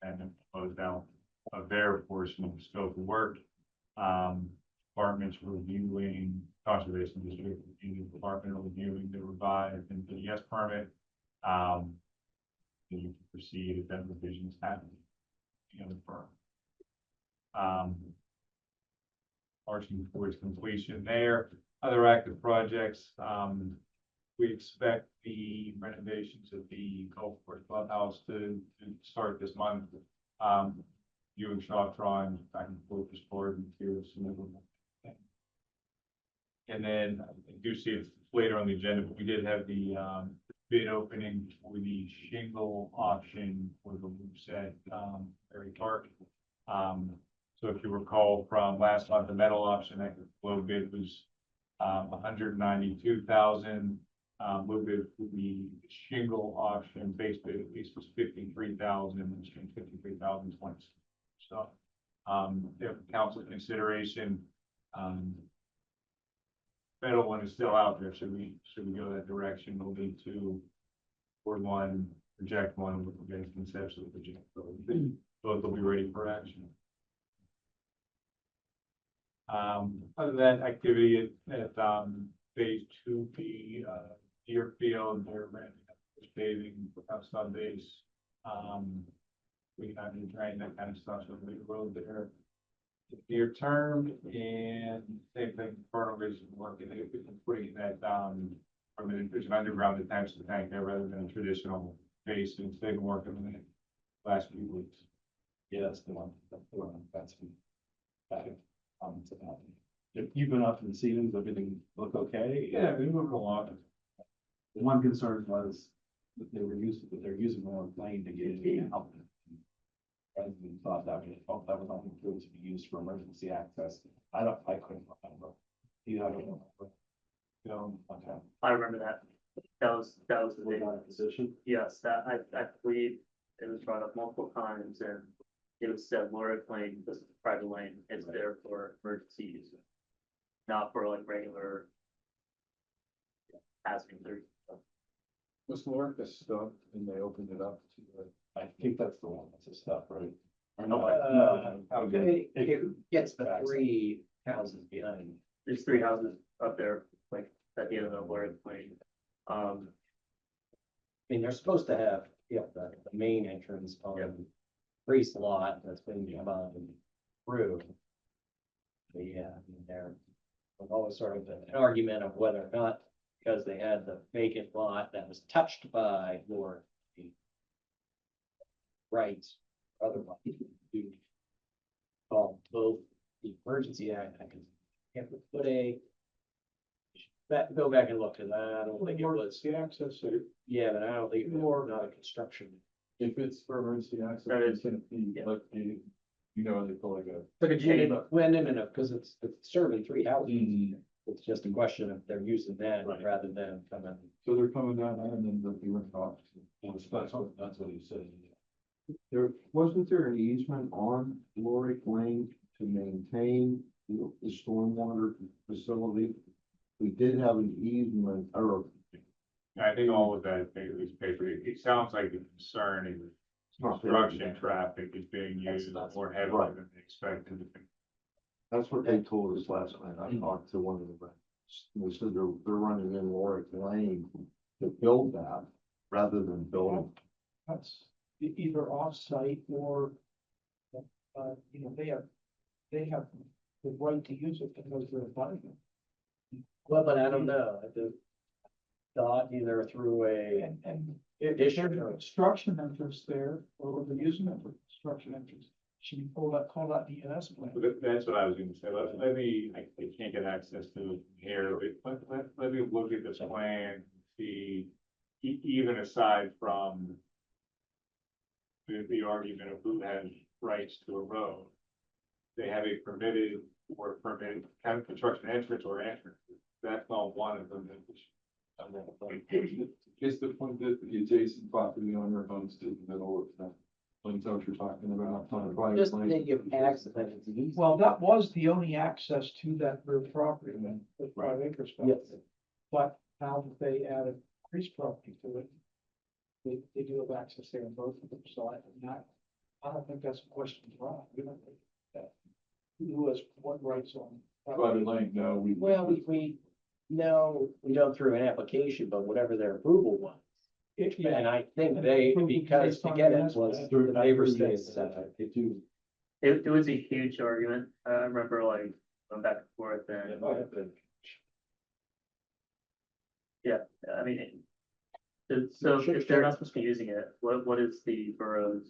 and then closed out of their portion of the scope of work. Departments reviewing, conservation district, department reviewing the revised and the yes permit. You can proceed if that revisions happen. The other firm. Marching towards completion there. Other active projects, we expect the renovations of the golf course clubhouse to start this month. You and Shaw drawing back and forth this board materials. And then I do see it later on the agenda, but we did have the bid opening for the shingle option for the roof set, very dark. So if you recall from last month, the metal option, that low bid was 192,000. Low bid for the shingle option, base bid at least was 53,000, and 53,020. So, if council consideration, metal one is still out there. Should we go that direction? We'll need to board one, project one, with the conceptual project. Both will be ready for action. Other than that activity at, phase 2B, Deerfield, they're renting paving out Sundays. We have been trying that kind of stuff, so the road there. Near term, and same thing, Borough is working, they've been putting that, from an underground detention tank there rather than a traditional basin, they've been working on it last few weeks. Yeah, that's the one, that's. It's about. If you've been up and seen them, everything look okay? Yeah, we moved along. The one concern was that they're using the wrong lane to get in out. Residents thought that was only going to be used for emergency access. I couldn't remember. You have it. Okay. I remember that. That was the What big, about a position? yes, that, I believe it was brought up multiple times and it was said, Laura Lane, this is a private lane, it's there for emergency use. Not for like regular passing through. Was Lorica stuck and they opened it up to, I think that's the one, that's the stuff, right? Or Okay, It- it gets the 3 houses behind. There's 3 houses up there, like at the end of the Laura Lane. I mean, they're supposed to have, the main entrance on Priest lot that's been combined through. But yeah, I mean, there was always sort of an argument of whether or not, because they had the vacant lot that was touched by Lord. Rights, otherwise, you call both the emergency act, I can, have to put go back and look at that, I don't think it was. The access. Yeah, but I don't think it was not a construction. if it's for emergency access, That is- it's gonna be yeah. like, you know, they call like a. But a chamber, well, no, because it's serving 3 houses. Mhm. It's just a question of they're using that Right. rather than coming. So they're coming down there and then they'll be ripped off. That's what he said. Wasn't there an easement on Lorick Lane to maintain the stormwater facility? We did have an easement, or I think all of that is paper. It sounds like the concern is construction traffic is being used more heavily Right. than they expected. that's what they told us last night. I talked to one of the reps. They said they're running in Lorick Lane to build that rather than building. That's either off-site or, they have the right to use it because they're buying it. Well, but I don't know, I do. Thought either through a, And if Addition there's or- a construction interest there, or they're using it for construction interest, should we call that the ENS plan? But that's what I was gonna say. Let me, I can't get access to it here, but let me look at this plan, see, even aside from the argument of who has rights to a road, they have a permitted kind of construction entrance or entrance. That's not one of them. It's the point that the adjacent property owner owns to the middle of that. Like, that's what you're talking about. on a private just lane. they give access, it's easy. Well, that was the only access to that rear property, the 5 acres. Yes. But now that they added increased property to it, they do have access there in both of them, so I don't think that's a question for us. We don't think that. Who has what rights on? Private lane, no, Well, we know, we don't through an application, but whatever their approval was. And I think they, because to get it was through the neighbor states, They do. It was a huge argument. I remember like going back and forth and, yeah, I mean. So if they're not supposed to be using it, what is the borough's?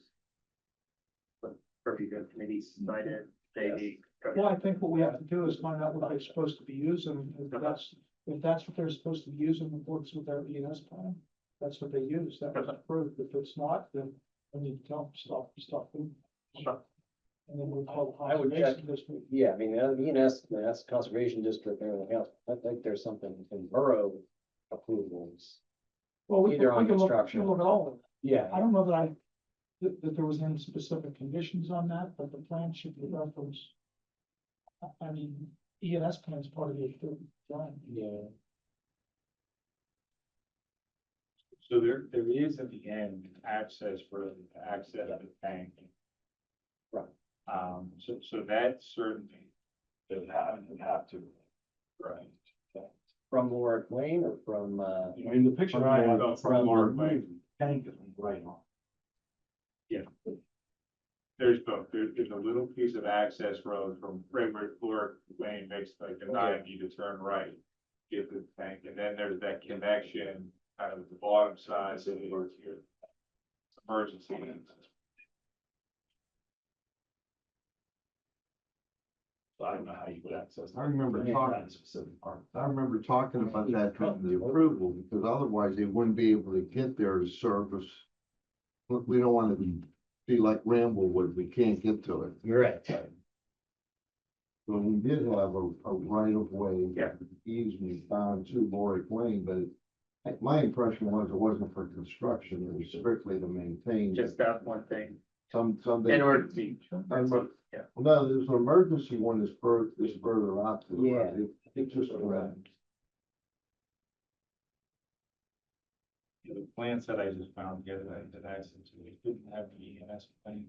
Purview of committee cited, they. Well, I think what we have to do is find out what they're supposed to be using, if that's what they're supposed to be using, it works with their ENS plan. That's what they use, that was approved, if it's not, then we need to tell them, stop doing it. And then we'll call. the I would check. conservation district. Yeah, I mean, ENS, that's conservation district and everything else. I think there's something in borough approvals. Well, we Either can, on we can look, construction. we can look at all of it. Yeah. I don't know that there was any specific conditions on that, but the plan should be referenced. I mean, ENS plan is part of the approved plan. Yeah. So there is at the end access for access to the tank. Right. So that certainly They would have to. Right. From Warwick Lane or from, In the picture I have, From Mark the Lane. tank is right on. There's both, there's a little piece of access road from Frederick Lane makes like a 90 to turn right. Get to the tank, and then there's that connection kind of at the bottom side, so towards here. Emergency. So I don't know how you would access. I remember that. talking- Specific part. I remember talking about that during the approval, because otherwise they wouldn't be able to get their service. We don't want to be like Ramblewood, we can't get to it. you're right. So we did have a right of way. Yeah. Easement down to Warwick Lane, but my impression was it wasn't for construction, it was strictly to maintain. Just that one thing. Some In order to be. Yeah. No, there's an emergency one is further out. to the Yeah. right. It's just around. The plans that I just found together that I sent to you, didn't have the ENS plan.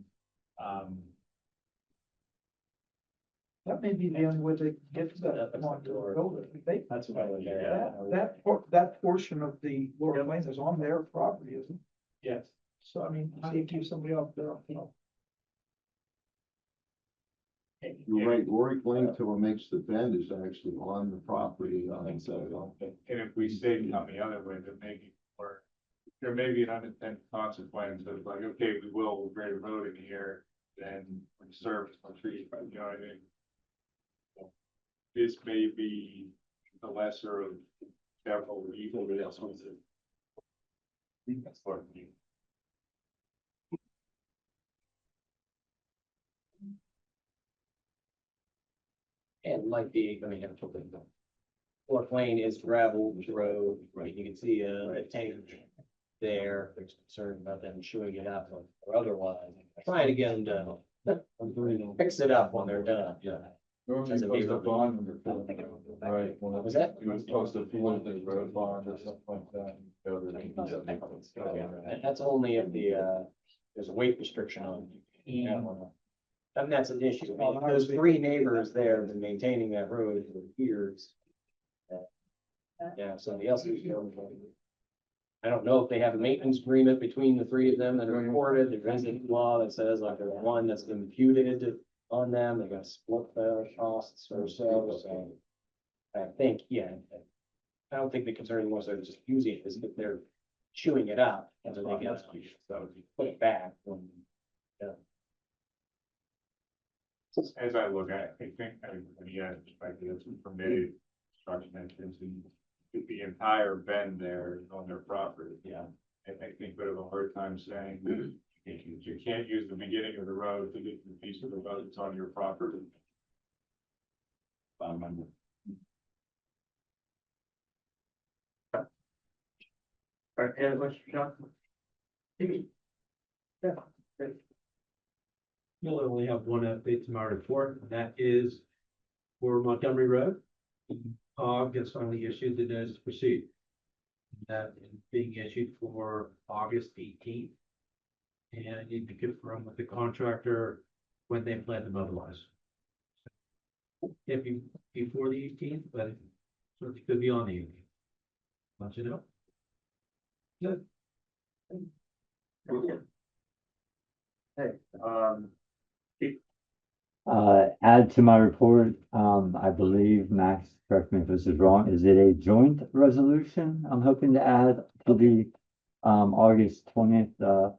That may be the only way they get to that point to build it. They, That's what I was there. that portion of the lower lanes is on their property, isn't it? Yes. So I mean, how do you keep somebody up there, you know? You're right, Warwick Lane till it makes the bend is actually on the property. And if we say come the other way, then maybe, or there may be an unintended consequence of like, okay, we'll grade a road in here, then we serve some trees, you know what I mean? This may be the lesser of several evil. Else wants it. That's part of you. And like the, I mean, Warwick Lane is gravel road, right? You can see a tank there. There's concern about them chewing it up or otherwise. Trying to get them to fix it up when they're done. Yeah. Normally As a you post a neighbor. bond under right? What was that? You would post a road bond or something like that. And that's only if there's a weight restriction on. And that's an issue. I mean, those three neighbors there have been maintaining that road for years. Yeah, somebody else is going. I don't know if they have a maintenance agreement between the three of them that are recorded. There isn't law that says like there's one that's imputed on them. They got split the costs or so. I think, yeah. I don't think the concern was they're just using it, is that they're chewing it up and then they get so put it back when. As I look at it, I think, yeah, perspective, it's permitted construction entrance and the entire bend there is on their property. Yeah. I think we have a hard time saying that you can't use the beginning of the road to get to the piece of the road that's on your property. All right, any other questions, John? Yeah. Great. You'll only have one update to my report, and that is for Montgomery Road. COG has finally issued the notice to proceed. That is being issued for August 18th. And I need to confirm with the contractor when they plan to mobilize. Can't be before the 18th, but it certainly could be on the 18th. Let you know. Good. Hey, Add to my report, I believe, Max, correct me if this is wrong, is it a joint resolution I'm hoping to add to the, August 20th,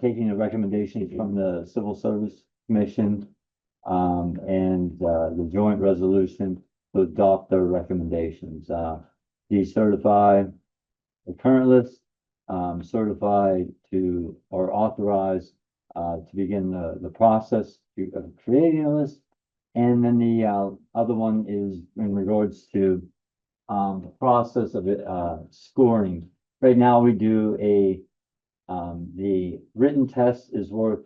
taking the recommendations from the Civil Service Commission, and, the joint resolution to adopt their recommendations, decertify the current list, certify to, or authorize to begin the process of creating a list. And then the other one is in regards to the process of it scoring. Right now, we do the written test is worth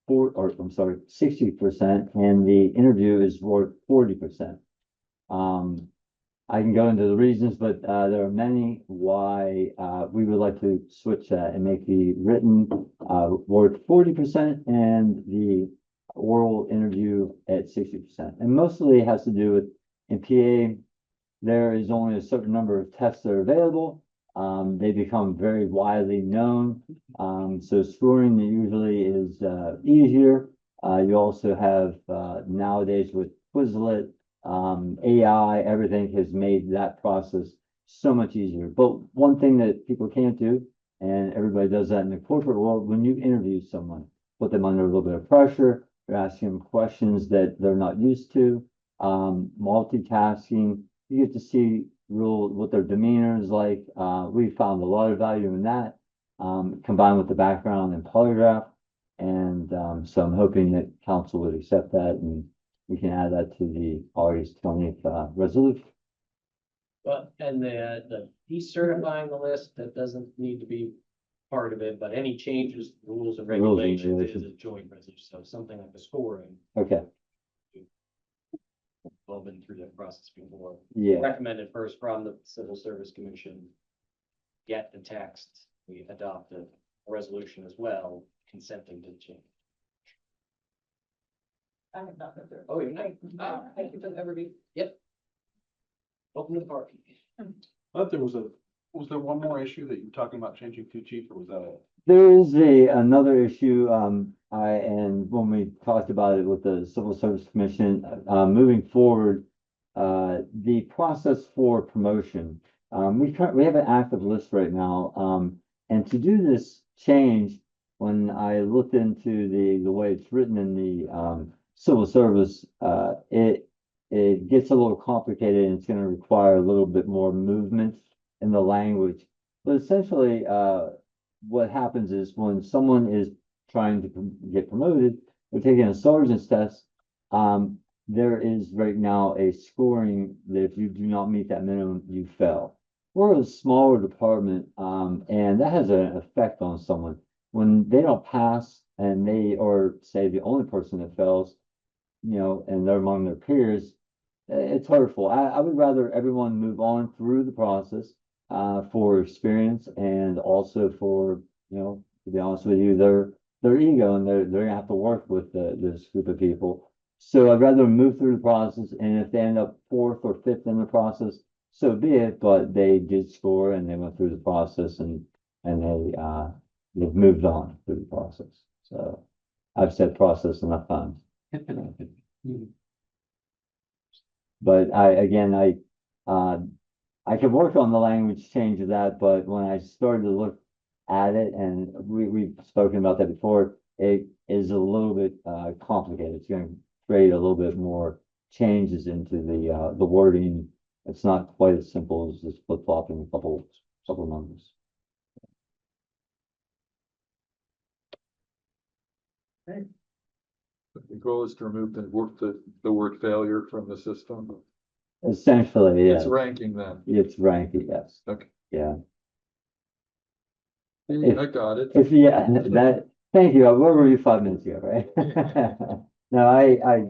60%, and the interview is worth 40%. I can go into the reasons, but there are many why we would like to switch that and make the written worth 40% and the oral interview at 60%. And mostly it has to do with, in PA, there is only a certain number of tests that are available. They become very widely known. So scoring usually is easier. You also have nowadays with Quizlet, AI, everything has made that process so much easier. But one thing that people can't do, and everybody does that in the corporate world, when you interview someone, put them under a little bit of pressure, you're asking them questions that they're not used to, multitasking, you get to see real what their demeanor is like. We found a lot of value in that, combined with the background in polygraph. And so I'm hoping that council would accept that and we can add that to the August 20th resolution. But, and the decertifying the list, that doesn't need to be part of it, but any changes, to the rules and Rules and regulations is a regulations. joint resolution, so something like a scoring. Okay, We've been through that process before. yeah, Recommended first from the Civil Service Commission. Get the text, we adopt a resolution as well, consenting to the change. I have not been through. Oh, you're not? Thank you for the overview. Open to the party. I thought was there one more issue that you're talking about changing to, chief, or was that it? there is another issue, and when we talked about it with the Civil Service Commission, moving forward, the process for promotion, we have an active list right now, and to do this change, when I looked into the way it's written in the, civil service, it gets a little complicated and it's gonna require a little bit more movement in the language. But essentially, what happens is when someone is trying to get promoted, they're taking a sergeant's test. There is right now a scoring that if you do not meet that minimum, you fail. We're a smaller department, and that has an effect on someone. When they don't pass and they are, say, the only person that fails, and they're among their peers, it's hurtful. I would rather everyone move on through the process, for experience and also for, to be honest with you, their ego, and they're gonna have to work with this group of people. So I'd rather move through the process, and if they end up fourth or fifth in the process, so be it, but they did score and they went through the process and they've moved on through the process. So I've said process enough times. But I could work on the language change of that, but when I started to look at it, and we've spoken about that before, it is a little bit complicated. It's going to create a little bit more changes into the wording. It's not quite as simple as just flip-flopping a couple numbers. The goal is to remove the word failure from the system. Essentially, yeah. It's ranking then. It's ranking, yes. Okay. Yeah. I got it. Thank you. Where were you 5 minutes ago, right? No,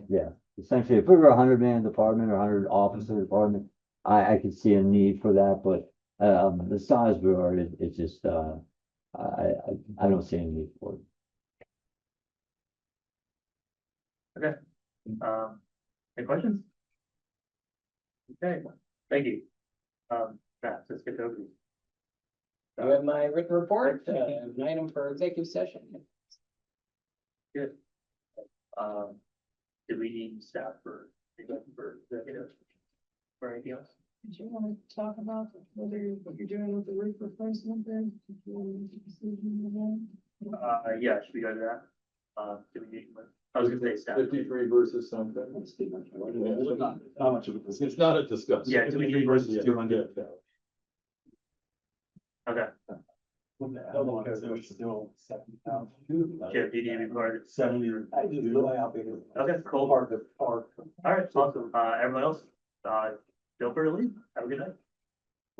yeah. Essentially, if we were a 100-man department or 100-officer department, I could see a need for that, but the size we are, it's just I don't see any need for it. Okay. Any questions? Okay, thank you. Matt, let's get over. You have my written report, an item for executive session. Good. Did we need staff for executive? Or anything else? Did you want to talk about what you're doing with the roof replacement then? Yeah, should we go to that? Do we need, I was gonna say staff. 53 versus something. Not much of a discussion. It's not a discussion. Yeah, 53 versus 200. Okay. The other one is still 70,000. Jeff, do you need to be part of it? 70. I just really how big it is. Okay, cool. Part of the park. All right, awesome. Everyone else, feel free to leave. Have a good night.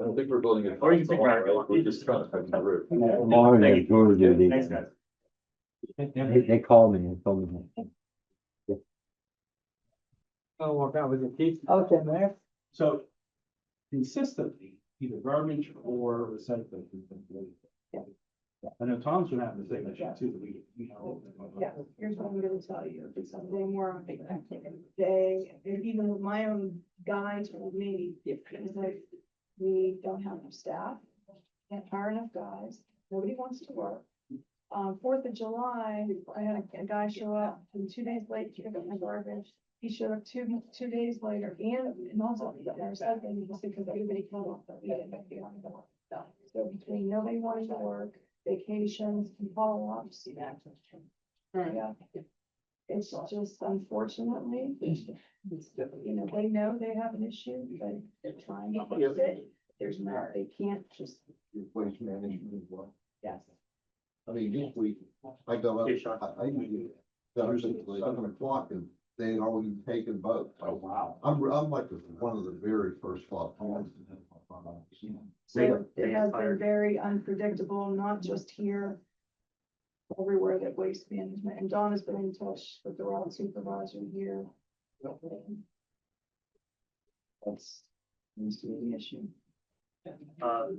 I don't think we're building it. Or you can stick around if you want. We're just trying to fix the roof. Tomorrow, Thank you. George, Thanks, guys. they called me and told me. I'll walk out with your teeth. Okay, man. So consistently, either garbage or recycling. has been really- I know Tom's gonna have the same issue too, that we know. Yeah, here's what I'm gonna tell you, if it's something more on a day, and even with my own guys told me, it's like, we don't have enough staff, can't hire enough guys, nobody wants to work. 4th of July, I had a guy show up, and 2 days late, to pick up my garbage, he showed up two days later, and also, there's something, because everybody called off, but we didn't make the stuff. So between nobody wanting to work, vacations, and follow-ups. Yeah. It's just unfortunately, you know, they know they have an issue, but they're trying to fix it. There's not, they can't just, Waste management as well. yes. I mean, this week, I go up, I usually got up at 7 o'clock and they had already taken votes. Oh, wow. I'm like one of the very first thought. So it has been very unpredictable, not just here, everywhere that waste management, and Dawn has been in touch with the road supervisor here. That's seems to be the issue. The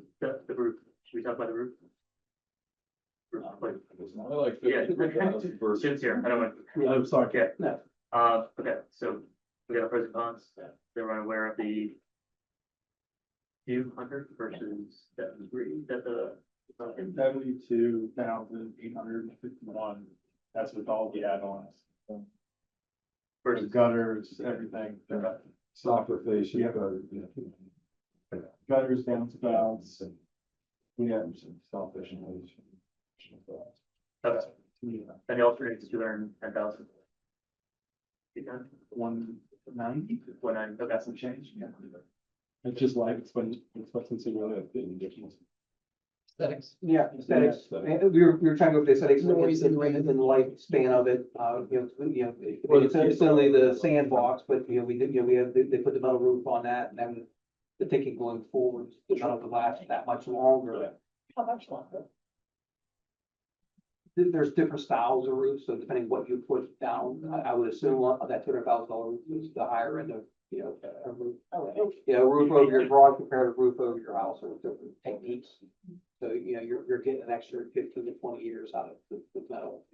roof, should we talk about the roof? Roof, like, I like Yeah. 50,000 versus. Jim's here, I don't want. Yeah, I'm sorry. Yeah. No. Okay, so we got a pros and cons, everyone aware of the 200 versus 73, that the. 72,851, that's with all the add-ons. The Versus gutters, everything. Soccer face. Yeah. Gutters, downspouts. We have some selfish. Okay, and the alternates 210,000. 190. 190, okay. That's some change. Yeah. It's just life expectancy really has been ridiculous. Aesthetics. Yeah, aesthetics, and we were trying to go with the aesthetics, noise and the lifespan of it, it's only the sandbox, but, we did, we have, they put the metal roof on that, and then the thinking going forward, the metal could last that much longer. How much longer? There's different styles of roofs, so depending what you put down, I would assume that $200,000 is the higher end of, a roof. A roof over your broad compared to roof over your house, or different techniques. So, you're getting an extra 15 to 20 years out of the metal,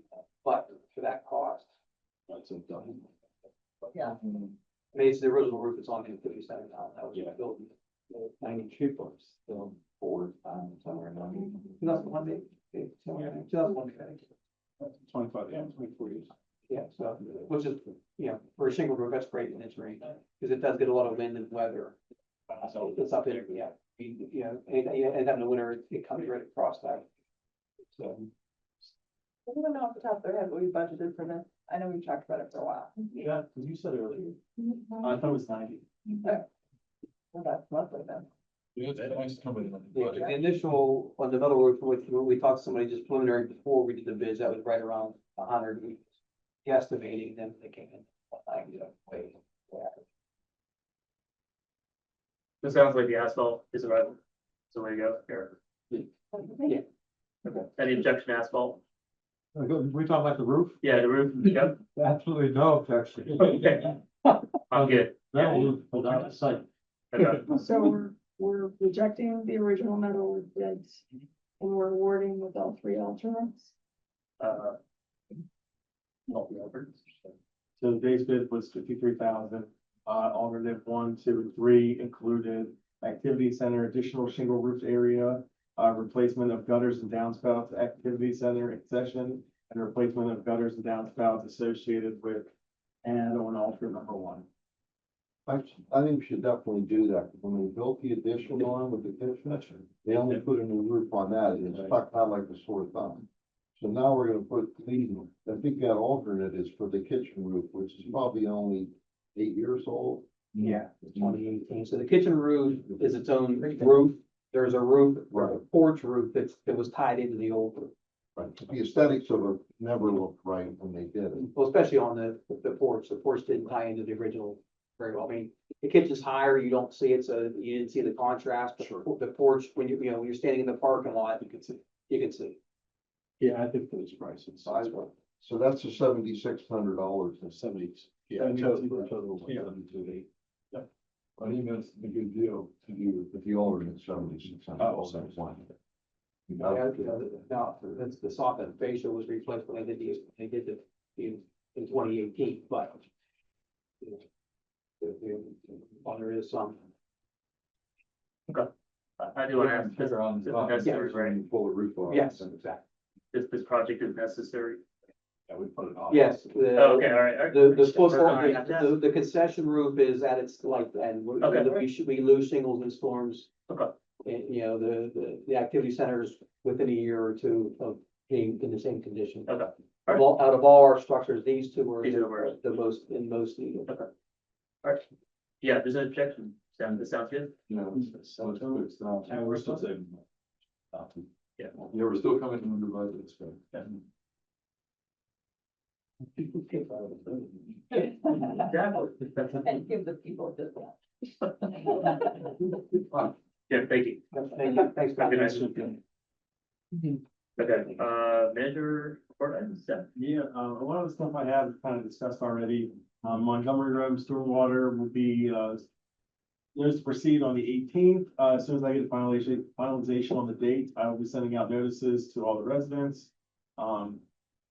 but for that cost. That's a done. Yeah. I mean, it's the original roof that's on in 57 now, that was built in 92 bucks, so 4, 5, somewhere around. 2001, maybe, somewhere in 2001, I think. 25, yeah, 24 years. Yeah, so, which is, for a shingle roof, that's great in its range, because it does get a lot of wind and weather. So it's up in, and in the winter, it comes right across that. So. I don't know off the top of their head what we budgeted for this. I know we've talked about it for a while. Yeah, because you said earlier, I thought it was 90. Well, that's monthly then. Yeah, that's nice coming in. Yeah, the initial, on the metal roof, which we talked to somebody just preliminary before we did the bids, that was right around 100. We estimating them, they came in, way. It sounds like the asphalt is the right one. It's the way to go here. Yeah. Okay, any objection to asphalt? We talking about the roof? Yeah, the roof, yep, Absolutely no objection. okay. I'm good. That will hold out of sight. Okay. So we're rejecting the original metal bids, and we're awarding with all 3 alternates. Multi-alternates. So the base bid was 53,000. Alternative 1, 2, and 3 included activity center, additional shingle roof area, replacement of gutters and downspouts, activity center accession, and replacement of gutters and downspouts associated with add-on alternate number 1. I think we should definitely do that. When we built the addition on with the kitchen, they only put a new roof on that, and it's stuck out like a sore thumb. So now we're gonna put, I think that alternate is for the kitchen roof, which is probably only 8 years old. Yeah, 2018. So the kitchen roof is its own roof. There's a roof, a porch roof that was tied into the old roof. Right. The aesthetics of it never looked right when they did it. Well, especially on the porch. The porch didn't tie into the original very well. I mean, the kitchen's higher, you don't see it, so you didn't see the contrast, but the porch, when when you're standing in the parking lot, you can see. Yeah, I think those prices. Sizable. So that's a $7,600 So 70. Yeah, total. Yeah. 72,800. I think that's a good deal to do with the alternate $7,600. Yeah, no, that's the soffit fascia was replaced when they did the, in 2018, but. Well, there is some. I do want to ask, this on this is necessary, right? Pull the roof off. Yes, exactly. This project is necessary. Yeah, we put it off. Yes. Oh, okay, all right. all right. The supposed, All right, I have to ask. the concession roof is at its like, and Okay. we lose shingles and storms. Okay. And, you know, the activity centers within a year or two of being in the same condition. Okay. Out of all our structures, these two are These are the worst. the most, in most need. Okay. All right. Yeah, there's an objection. This sounds good. You know, it's good stuff. And we're still saving. Yeah, we're still coming in under budget, so. Exactly. And give the people a discount. Yeah, thank you. Thank you, thanks. Have a good night. Okay, manager report items, Seth? Yeah, a lot of the stuff I have kind of discussed already. Montgomery Road stormwater will be, notice to proceed on the 18th. As soon as I get finalization on the date, I will be sending out notices to all the residents.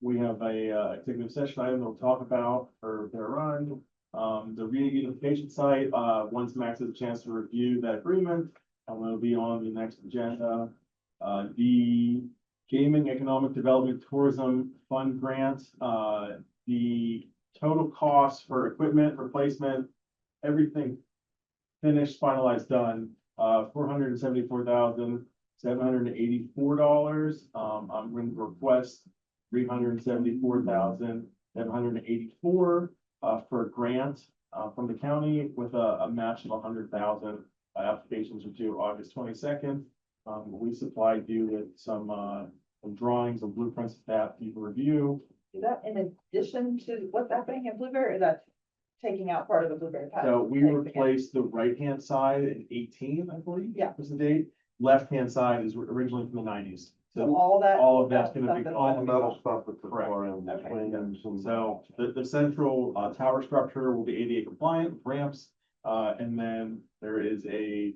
We have a, executive session item that we'll talk about for their run. The reunification site, once Max has a chance to review that agreement, will be on the next agenda. The Gaming Economic Development Tourism Fund grant, the total cost for equipment replacement, everything finished, finalized, done, $474,784. I'm going to request $374,784 for a grant from the county with a match of 100,000. Applications are due August 22nd. We supplied you with some drawings and blueprints of that for you to review. Is that in addition to what's happening in Blueberry, or is that taking out part of the Blueberry Path? So we replaced the right-hand side in 18, I believe. Yeah. Was the date. Left-hand side is originally from the 90s. So all that. All of that's gonna be stuff is- All the metal stuff with the Correct. far end, Okay. windows and. So the central tower structure will be ADA compliant with ramps. And then there is a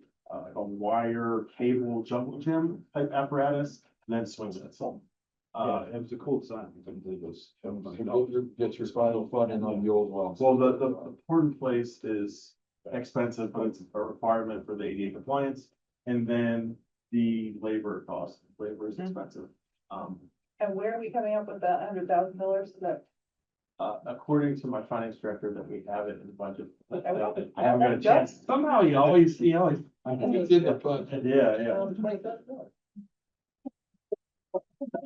wire cable jungle gym type apparatus and then swing sets. It was a cool design. I believe it was. Get your final funding on the old ones. Well, the port in place is expensive, but it's a requirement for the ADA compliance. And then the labor cost, labor is expensive. And where are we coming up with that $100,000? Is that? According to my finance director, that we have it in the budget. Okay, well, I haven't got a chance. Somehow he always. It's in the budget. Yeah.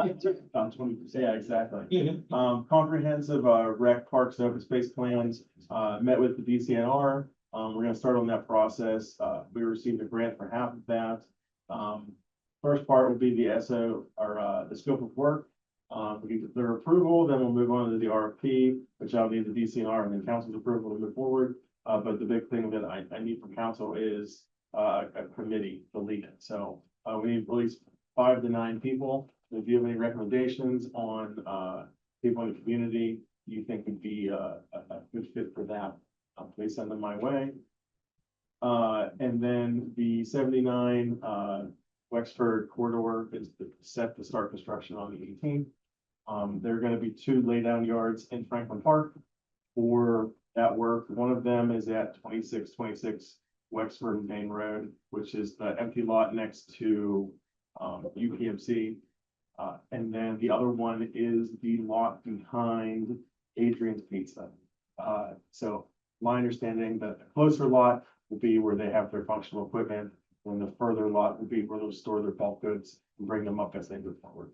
$20,000. 20%, yeah, exactly. Comprehensive, rec parks and open space plans, met with the DCNR. We're gonna start on that process. We received a grant for half of that. First part will be the SO, or, the scope of work. We get their approval, then we'll move on to the RFP, which I'll need the DCNR and then council's approval to move forward. But the big thing that I need from council is, a committee to lead it. So, we need at least 5 to 9 people. If you have any recommendations on, people in the community you think would be a good fit for that, please send them my way. And then the 79, Wexford corridor is set to start construction on the 18th. There are gonna be 2 laydown yards in Franklin Park for that work. One of them is at 2626 Wexford Main Road, which is the empty lot next to UPMC. And then the other one is the lot behind Adrian's Pizza. So my understanding that the closer lot will be where they have their functional equipment, and the further lot will be where they'll store their bulk goods and bring them up as they move forward.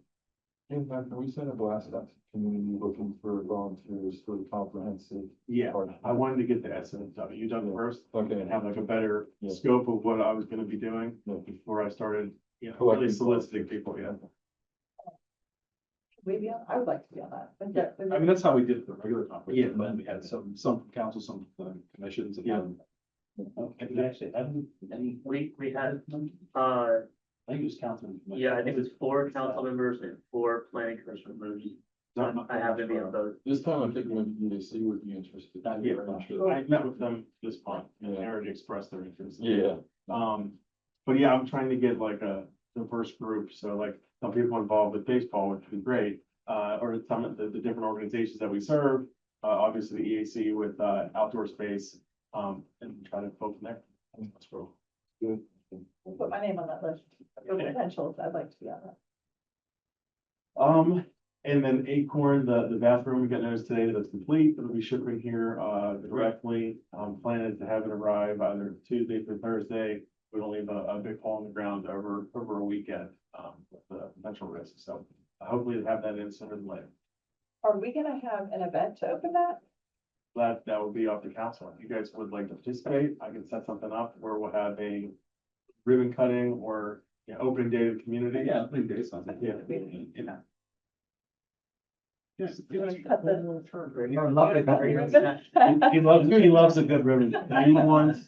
In fact, we sent a blast out to the community looking for volunteers for the comprehensive. Yeah, I wanted to get the estimate of it. You done first Okay. and have like a better Yeah. scope of what I was gonna be doing Yeah. before I started, really Collecting soliciting people, yeah. Maybe I would like to be on that. But that- I mean, that's how we did it the regular conference. Yeah, but then we had some from council, some from commissions. And Actually, we had, I think it was council. yeah, I think it was 4 council members and 4 planning commission members. I have to be on both. This time I think maybe EDC would be interested. I met with them this month and they Yeah. already expressed their interest. Yeah. But yeah, I'm trying to get like diverse group, so like some people involved with baseball, which is great. Or some of the different organizations that we serve, obviously the EAC with outdoor space, and try to go from there. I think that's real good. I'll put my name on that list. Your potentials, I'd like to be on that. And then Acorn, the bathroom, we got notice today that it's complete, it'll be shipping here, directly. Planning to have it arrive either Tuesday through Thursday. We don't leave a big hole in the ground over a weekend, with the potential risk, so hopefully to have that in sooner than later. Are we gonna have an event to open that? That would be up to council. If you guys would like to participate, I can set something up where we'll have a ribbon cutting or, opening day of the community. Yeah, opening day something. Yeah. Cut the- He loves a good ribbon. Do you want to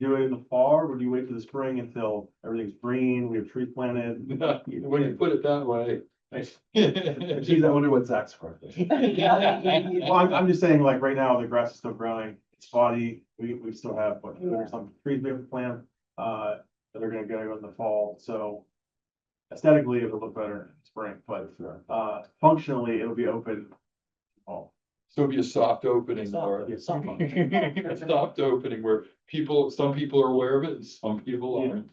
do it in the fall, or would you wait for the spring until everything's green, we have trees planted? When you put it that way. Geez, I wonder what Zach's for. Well, I'm just saying, like, right now, the grass is still growing, it's spotty, we still have, there's some trees we have to plant, that are gonna go in the fall, so aesthetically, it'll look better in spring, but, functionally, it'll be open. Fall. So it'll be a soft opening or a soft opening where some people are aware of it and some people aren't.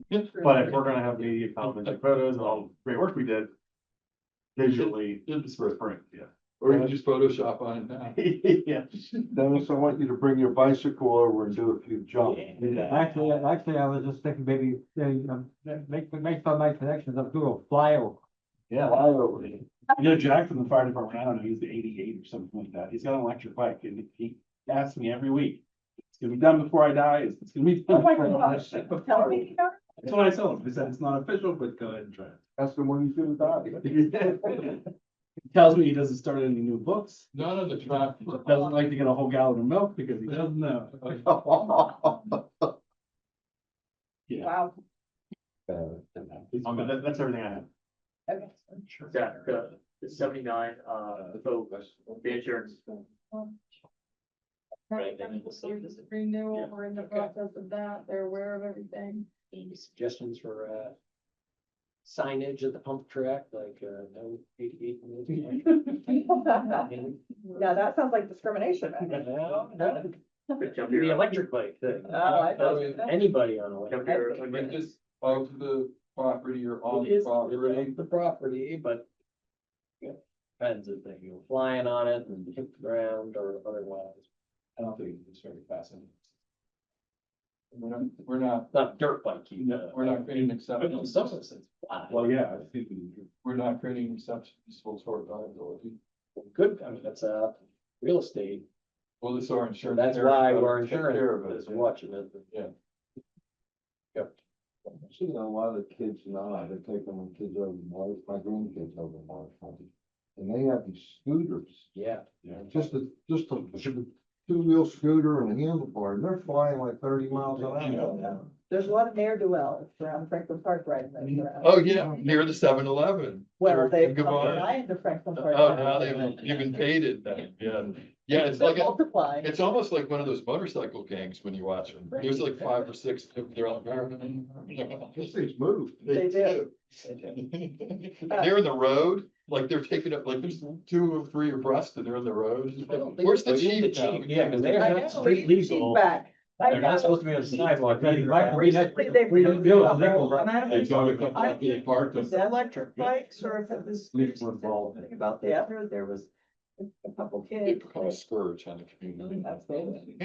But if we're gonna have media come and take photos and all the great work we did visually, It's for spring, yeah. Or you can just Photoshop on it now. Yeah. Dennis, I want you to bring your bicycle over and do a few jumps. Actually, I was just thinking maybe, make some nice connections up to a flyover. Yeah. Jack from the fire department, I don't know, he's the 88 or something like that. He's got an electric bike and he asks me every week, it's gonna be done before I die. It's gonna be. Oh my done gosh, tell me, That's what I told him. He said, it's not official, but go ahead and try it. That's the one you should have done. He tells me he doesn't start any new books. None of the traffic. Doesn't like to get a whole gallon of milk because he doesn't know. Yeah. wow, But that's everything I have. okay. Zach, the 79, so the insurance. Right, then we'll see if this is renewal, we're in the process of that, they're aware of everything. Any suggestions for signage at the pump track, like no 88? Yeah, that sounds like discrimination. Good jump The here. electric bike thing. Oh, I know. Anybody on Jump electric. here. Like just of the property or on It the is property. the property, but depends if they go flying on it and hit the ground or otherwise. I don't think it's very fascinating. We're not, Not dirt bike. we're not creating exceptions. Well, yeah. We're not creating exceptions for liability. Good, I mean, that's real estate. Well, this is our insurance. That's carrier, why but we're take care insuring of it, is yeah. watching it. Yeah. I've seen a lot of kids now, they're taking their kids over Marsh, my grandkids over Marsh. And they have these scooters, Yeah. just a two-wheel scooter and a handlebar, and they're flying like 30 miles an hour. There's a lot of ne'er-do-wells around Franklin Park riding those around. Oh, yeah, near the 7-Eleven. Well, they've Come come on. right into Franklin Park. Oh, now they've even paid it then, yeah. Yeah, it's like, Multiplying. it's almost like one of those motorcycle gangs when you watch them. There's like 5 or 6, they're all. These things move. They do. They're in the road, like they're taking up, like there's 2 or 3 abreast and they're in the road. Where's the chief now? Yeah, because they're I not know, street we need legal. feedback. I They're not know. supposed to be on the sidewalk. Recently, they've. We don't do it. And I don't They think- go to I get parked. Is that electric bikes or if it was. Police were involved. Think about that, there was a couple They kids. become a scourge on the community. Absolutely.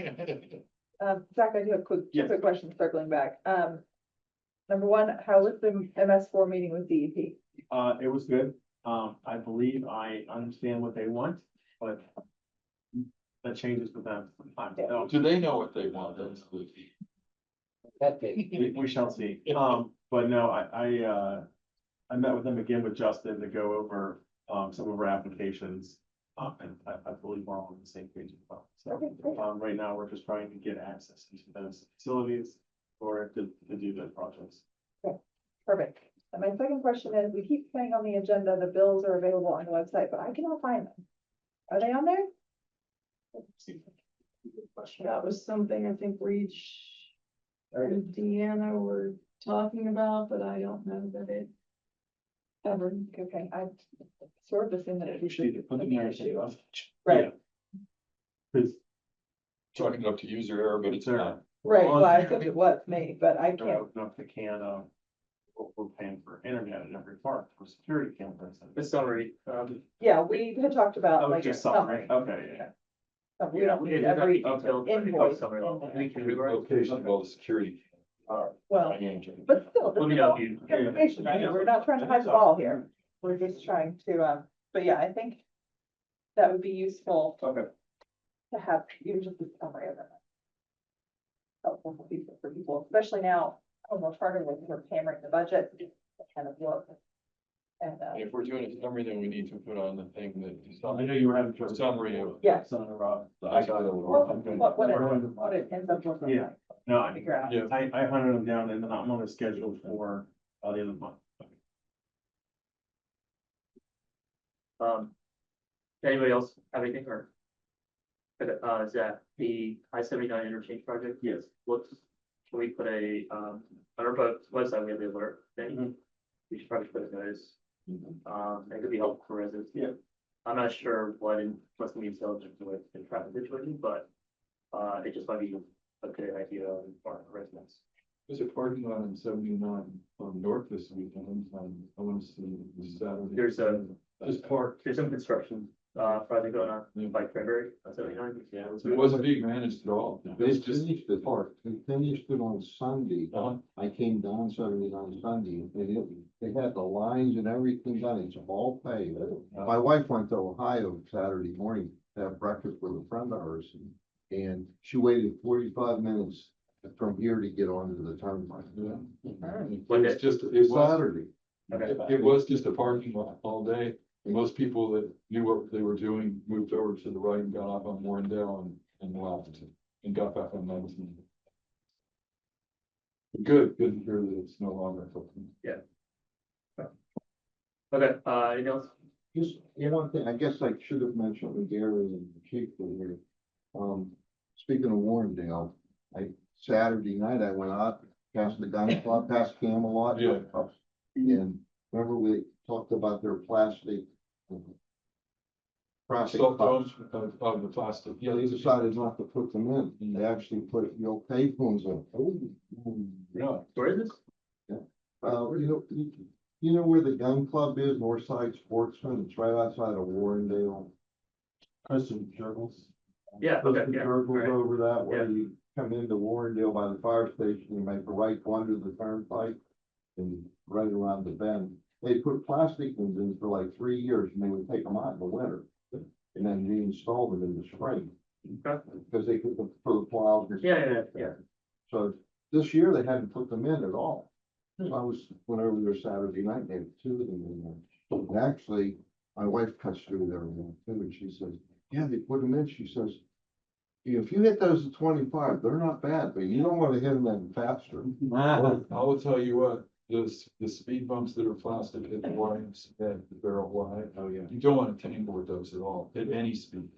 Zach, I do have two Yes. quick questions circling back. Number one, how was the MS4 meeting with DEP? It was good. I believe I understand what they want, but that changes with them sometimes. So Do they know what they want? That's the. That big. we shall see. But no, I met with them again with Justin to go over, some of our applications. And I believe we're all on the same page as well. So, Okay, great. right now, we're just trying to get access into those facilities or to do those projects. Perfect. And my second question is, we keep saying on the agenda, the bills are available on the website, but I cannot find them. Are they on there? That was something I think Reach and Deanna were talking about, but I don't know that it ever. Okay, I sort of assume that it We should either put the narrative off. Right. Cause Chalking it up to user error, but it's not. Right, well, I assumed it was me, but I can't, open up the can of what we're paying for internet at every park for security cameras. The summary, yeah, we had talked about Oh, like a just summary. okay, yeah. We don't it need doesn't have to be every detailed, but it invoice. helps summary in level. there. We can rewrite. Location of all the security. Well, but still, this Let me is know all if you. information, right? We're not trying to hide the ball here. We're just trying to, but yeah, I think that would be useful Okay. to have even just a summary of it. Helpful for people, especially now, almost harder when we're hammering the budget, to kind of look. And, If we're doing a summary, then we need to put on the thing that. I know you were having trouble. Summary of. yes, Son of Rob. I got it. what it ends up looking Yeah. like, No, I, figure out. Yeah. I hunted them down and then I'm on a schedule for, the end of the month. Anybody else have anything or? Is that the I-79 interchange project? Yes. Looks, can we put a, on our website, we have the alert thing. Mhm. We should probably put a notice. It could be helpful for residents. Yeah. I'm not sure what's gonna be intelligent with in traffic situation, but, it just might be a good idea for residents. There's a parking lot on 79 on North this weekend, I want to see this Saturday. There's Just park. There's some construction, project going on by Cranberry, on 79. Yeah. It wasn't being managed at all. They It's just, finished the park, they finished it on Sunday. Uh-huh. I came down 79 on Sunday, they had the lines and everything done, it's all paved. My wife went to Ohio Saturday morning to have breakfast with a friend of hers, and she waited 45 minutes from here to get onto the turnpike. it's just, it was, Saturday. Okay. it was just a parking lot all day. Most people that knew what they were doing moved over to the right and got off on Warrendale and left and got back on Madison. Good to hear that it's no longer. Okay, anything else? Just one thing, I guess I should have mentioned with Gary and the chief were here. Speaking of Warrendale, Saturday night I went out past the gun club, past Camelot. Yeah. And remember we talked about their plastic. Traffic Stop cups. of the plastic. Yeah, they decided not to put them in, they actually put, pay phones in. Yeah. Where is this? You know where the gun club is, Northside Sportsman, it's right outside of Warrendale. Kristen Jurgles. Yeah, okay, yeah. Circles right. over that way, Yeah. you come into Warrendale by the fire station, you make a right one to the turnpike. And right around the bend, they put plastic ones in for like 3 years and they would take them out in the winter. And then reinstall them in the spring, Okay. because they could, for the plows. and Yeah, stuff. yeah. So this year they hadn't put them in at all. So I was, went over there Saturday night, they had two of them in there. And actually, my wife cuts through there too, and she says, yeah, they put them in, she says, if you hit those at 25, they're not bad, but you don't want to hit them any faster. Well, I will tell you what, the speed bumps that are plastic at the lines at the barrel wide. Oh, yeah. You don't want to tangle with those at all, at any speed.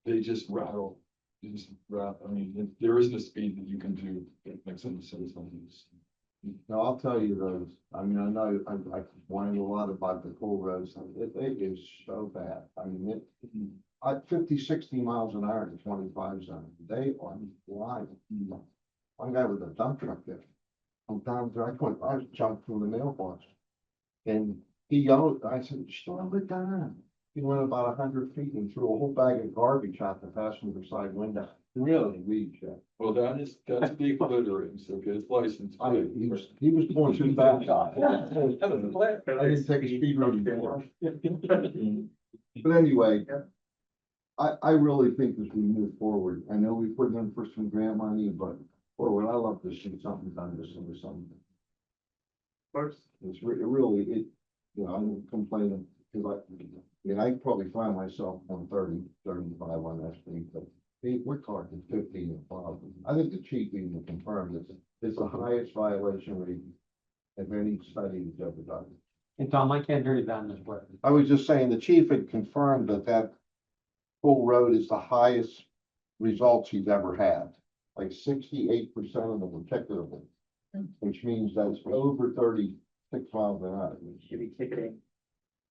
They just rattle. They just rattle. I mean, there isn't a speed that you can do that makes any sense on these. Now, I'll tell you those, I mean, I know I whine a lot about the cool roads, it is so bad, I mean, at 50, 60 miles an hour in the 25 zone, they are flying. One guy with a dump truck there, I'm down there, I jumped from the mailbox. And he yelled, I said, slow it down. He went about 100 feet and threw a whole bag of garbage out the passenger side window. Really? Weed check. Well, that's big littering, so get his license. He was going too fast. That I didn't take a speed rating for him. But anyway, I really think as we move forward, I know we put in for some grant money, but boy, would I love to see something done this summer, something. Of course. It's really, I'm complaining, because I probably find myself on 30, 35 on that street, but we're talking 15 and above. I think the chief even confirmed that it's the highest violation rate of any study that's ever done. And Tom, I can't hear you down this way. I was just saying, the chief had confirmed that full road is the highest results he's ever had. Like 68% of them were ticketable. which means that's over 36 miles an hour. Should be ticketing.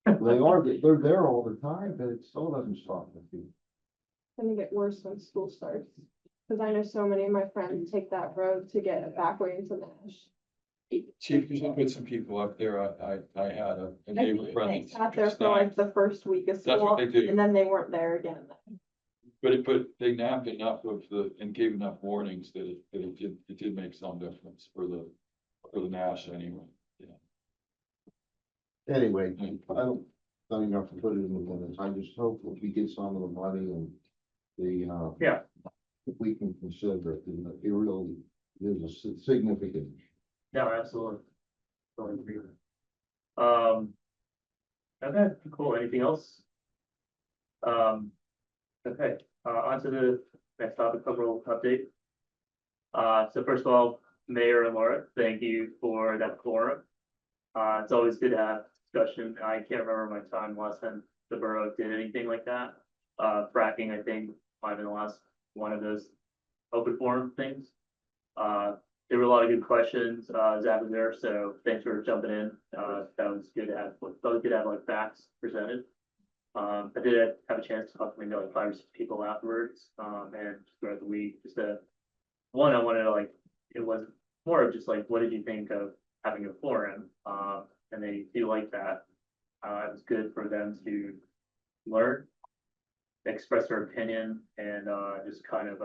They're there all the time, but it still doesn't stop the people. Gonna get worse when school starts. Cause I know so many of my friends take that road to get back way into Nash. Chief, you should put some people up there. I had a neighbor friend. They sat there for like the first week of That's school, what they do. and then they weren't there again. But they nabbed enough of and gave enough warnings that it did make some difference for the Nash anyway. Yeah. Anyway, I don't even have to put it in the minutes. I just hope if we get some of the money and the, Yeah. if we can consider it, and it really is a significant. No, absolutely. Totally agree with it. Okay, cool. Anything else? Okay, on to the next topic, overall update. So first of all, Mayor and Laura, thank you for that forum. It's always good to have discussion. I can't remember my time last time the borough did anything like that. Fracking, I think, might have been the last one of those open forum things. There were a lot of good questions. Zach was there, so thanks for jumping in. That was good to have like facts presented. I did have a chance to talk to maybe like 5 or 6 people afterwards, and just throughout the week, I wanted to like, it was more of just like, what did you think of having a forum? And they do like that. It was good for them to learn, express their opinion, and just kind of,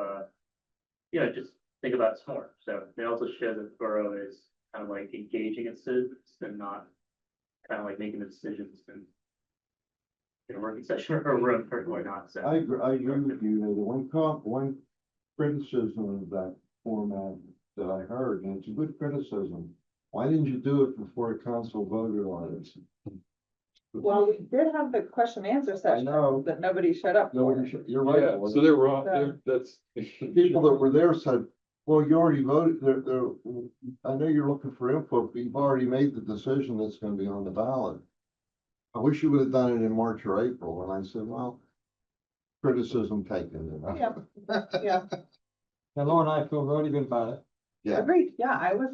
just think about it more. So they also show that the borough is kind of like engaging its citizens and not kind of like making the decisions in a working session or a room or whatnot. So I agree with you. The one criticism of that format that I heard, and it's a good criticism. Why didn't you do it before the council voted on it? Well, we did have the question and answer session, know. but nobody showed up. for it. You're right. Yeah, so they're wrong. So- That's. The people that were there said, well, you already voted, I know you're looking for input, but you've already made the decision that's gonna be on the ballot. I wish you would have done it in March or April, and I said, well, criticism taken. You know? Yeah, And Laura and I feel really good about it. Yeah. agreed. Yeah, I was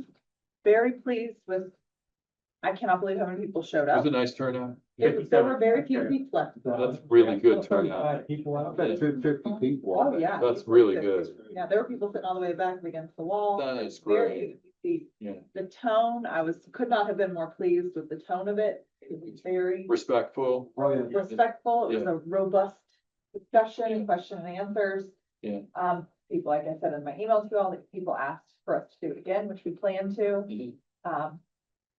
very pleased with, I cannot believe how many people showed It was up. a nice turnout. There were very few seats left. That's really good turnout. 35 people out. 50 people. Oh, yeah. That's really good. Yeah, there were people sitting all the way back against the wall. That is Very great. few seats. Yeah. The tone, could not have been more pleased with the tone of it. It was very Respectful. Oh, yeah. respectful. It was Yeah. a robust discussion, question and answers. Yeah. People, like I said in my email to you all, that people asked for us to do it again, which we plan to. Mhm. Um,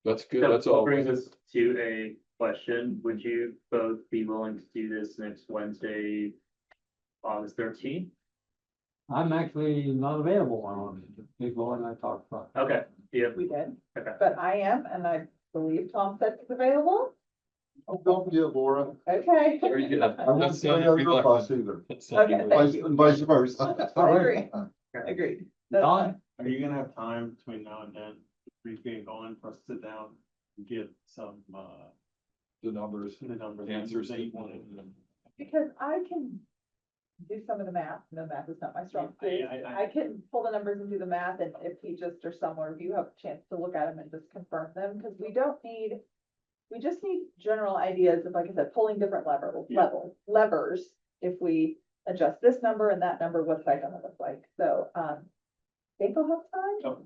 That's good. that That's all. brings us to a question. Would you both be willing to do this next Wednesday, August 13th? I'm actually not available on it. Big Laura and I talked about. Okay, yeah, we did, okay. but I am, and I believe Tom said it's available. Oh, don't be a Laura. Okay. Very good. I won't That's say sounded other bus reluctant. either. That sounded Okay, reluctant. thank you. And vice versa. I agree. Agreed. That's Don? fine. Are you gonna have time between now and then, brief getting going for us to sit down and get some, The numbers, the numbers? answers. that you wanted? Because I can do some of the math. No, math is not my strong suit. I can pull the numbers and do the math, and if he just or somewhere, if you have a chance to look at them and just confirm them, because we just need general ideas of, like I said, pulling different levers. If we adjust this number and that number, what's that gonna look like? So, think we'll have time. Oh.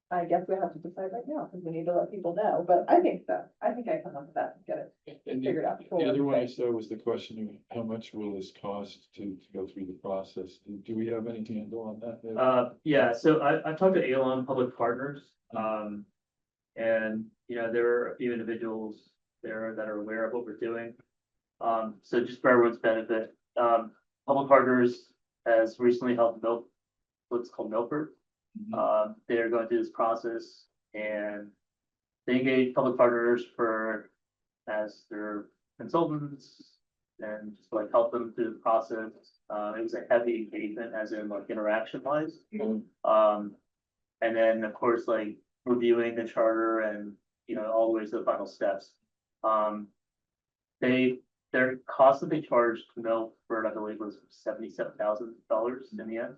I guess we have to decide right now, because we need to let people know, but I think so. I think I can look at that and get it And figured out. before the other one I Wednesday. saw was the question of how much will this cost to go through the process? Do we have any handle on that? Yeah, so I've talked to Alon Public Partners, and, there are a few individuals there that are aware of what we're doing. So just for everyone's benefit, Public Partners has recently helped what's called Milford. They're going through this process, and they engage Public Partners as their consultants and just like help them through the process. It was a heavy engagement, as in like interaction wise. And then of course, like reviewing the charter and, all the way to the final steps. Their cost that they charged Milford, I believe, was $77,000 in the end.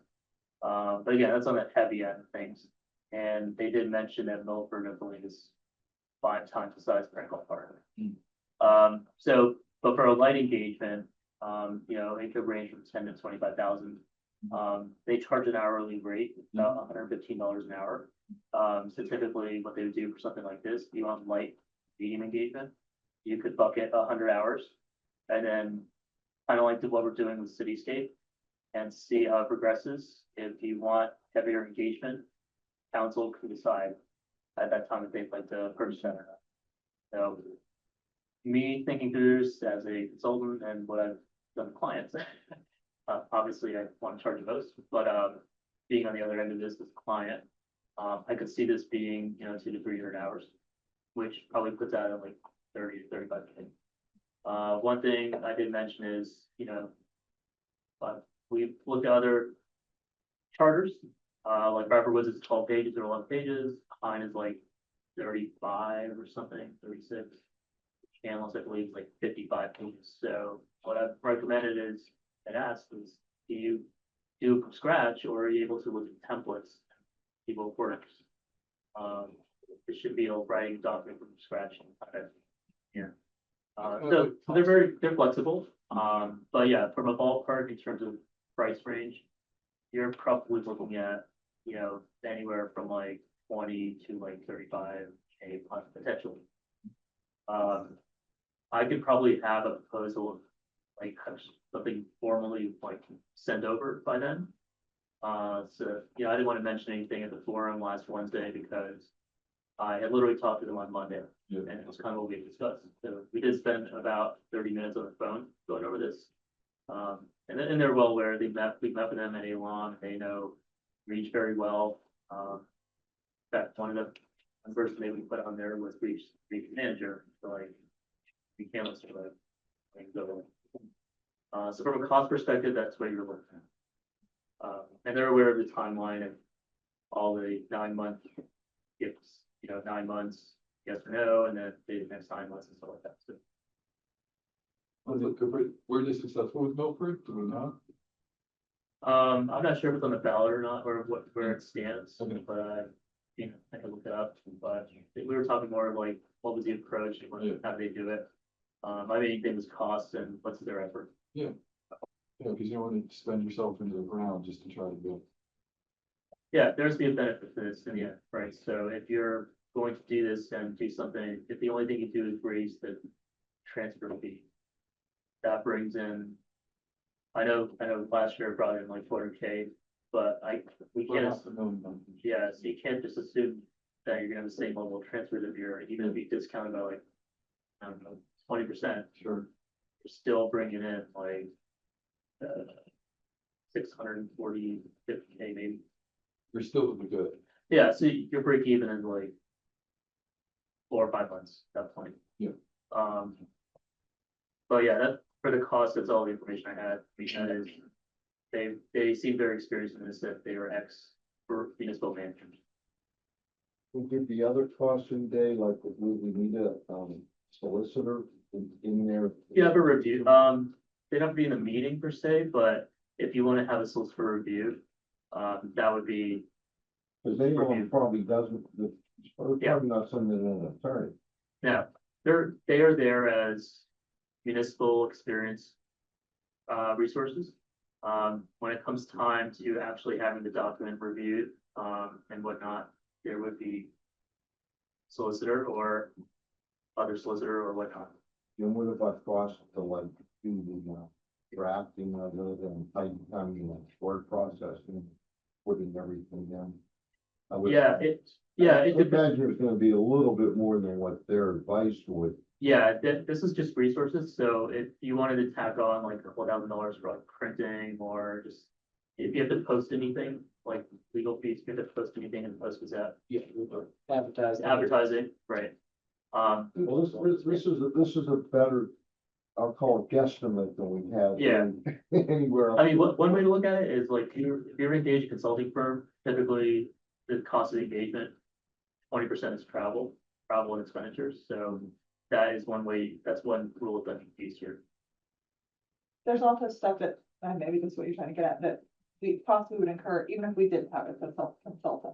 But again, that's on the heavy end of things. And they did mention that Milford, I believe, is 5 times the size of Franklin Park. So, but for a light engagement, it could range from 10 to 25,000. They charge an hourly rate, about $115 an hour. So typically what they would do for something like this, you want light, medium engagement, you could bucket 100 hours and then kind of like what we're doing with Cityscape and see how it progresses. If you want heavier engagement, council can decide at that time if they'd like to purchase that or not. So me thinking through this as a consultant and what I've done with clients, obviously I want to charge the most, but being on the other end of this as a client, I could see this being, 200 to 300 hours, which probably puts out at like 30 to 35K. One thing I did mention is, we've looked at other charters, like Bradford Woods is 12 pages or 11 pages, mine is like 35 or something, 36. Analyst, I believe, is like 55 pages. So what I've recommended is, and asked is, do you do from scratch or are you able to look at templates? People work. It should be a writing document from scratch. So they're flexible. But yeah, from a ballpark in terms of price range, you're probably looking at, anywhere from like 20 to like 35K potentially. I could probably have a proposal of like something formally like sent over by then. So, I didn't want to mention anything at the forum last Wednesday because I had literally talked to them on Monday. Yeah. And it was kind of what we discussed. So we did spend about 30 minutes on the phone going over this. And they're well aware, we've met with them at Alon, they know Reach very well. In fact, one person maybe we put on there was Reach manager, so like, we can't listen to that. So from a cost perspective, that's what you're looking at. And they're aware of the timeline and all the 9-month gifts, 9 months, yes or no, and then the next 9 months and stuff like that. So, Were they successful with Milford? Do we know? I'm not sure if it's on the ballot or not, or where it stands, Okay. but I can look it up. But we were talking more of like, what was the approach, how do they do it? My main thing was cost and what's their effort. Yeah, because you don't want to spend yourself into the ground just to try to build. Yeah, there's the benefit to this in the end, right? So if you're going to do this and do something, if the only thing you do is raise the transfer fee, that brings in, I know last year it brought in like 400K, but we can't, so you can't just assume that you're gonna have the same level of transfers every year, even if you discounted by like, I don't know, 20%. Sure. You're still bringing in like 640, 50K maybe. You're still good. Yeah, so your break even in like 4 or 5 months at that point. Yeah. But yeah, that for the cost, that's all the information I had, because they seem very experienced in this, that they were for municipal managers. We did the other costs in day, like we need a solicitor in there. You have a review, they don't have to be in a meeting per se, but if you want to have a solicitor review, that would be. Because they probably doesn't, probably not sending in an attorney. Yeah, they are there as municipal experience resources. When it comes time to actually having the document reviewed and whatnot, there would be solicitor or other solicitor or whatnot. And what about cost to like do the drafting of it and typing, word processing, putting everything in? It depends. imagine it's gonna be a little bit more than what their advice would. Yeah, this is just resources, so if you wanted to tack on like $4,000 for like printing or just, if you have to post anything, like legal fees, if you have to post anything in the Post Gazette. Yeah, advertising. Advertising, right. Well, this is a better, I'll call it guesstimate than we have. Yeah. Anywhere else. I mean, one way to look at it is like, if you're engaged a consulting firm, typically the cost of the engagement, 20% is travel and expenditures, so that is one way, that's one rule of thumb you use here. There's also stuff that, maybe this is what you're trying to get at, that the cost we would incur, even if we didn't have a consultant.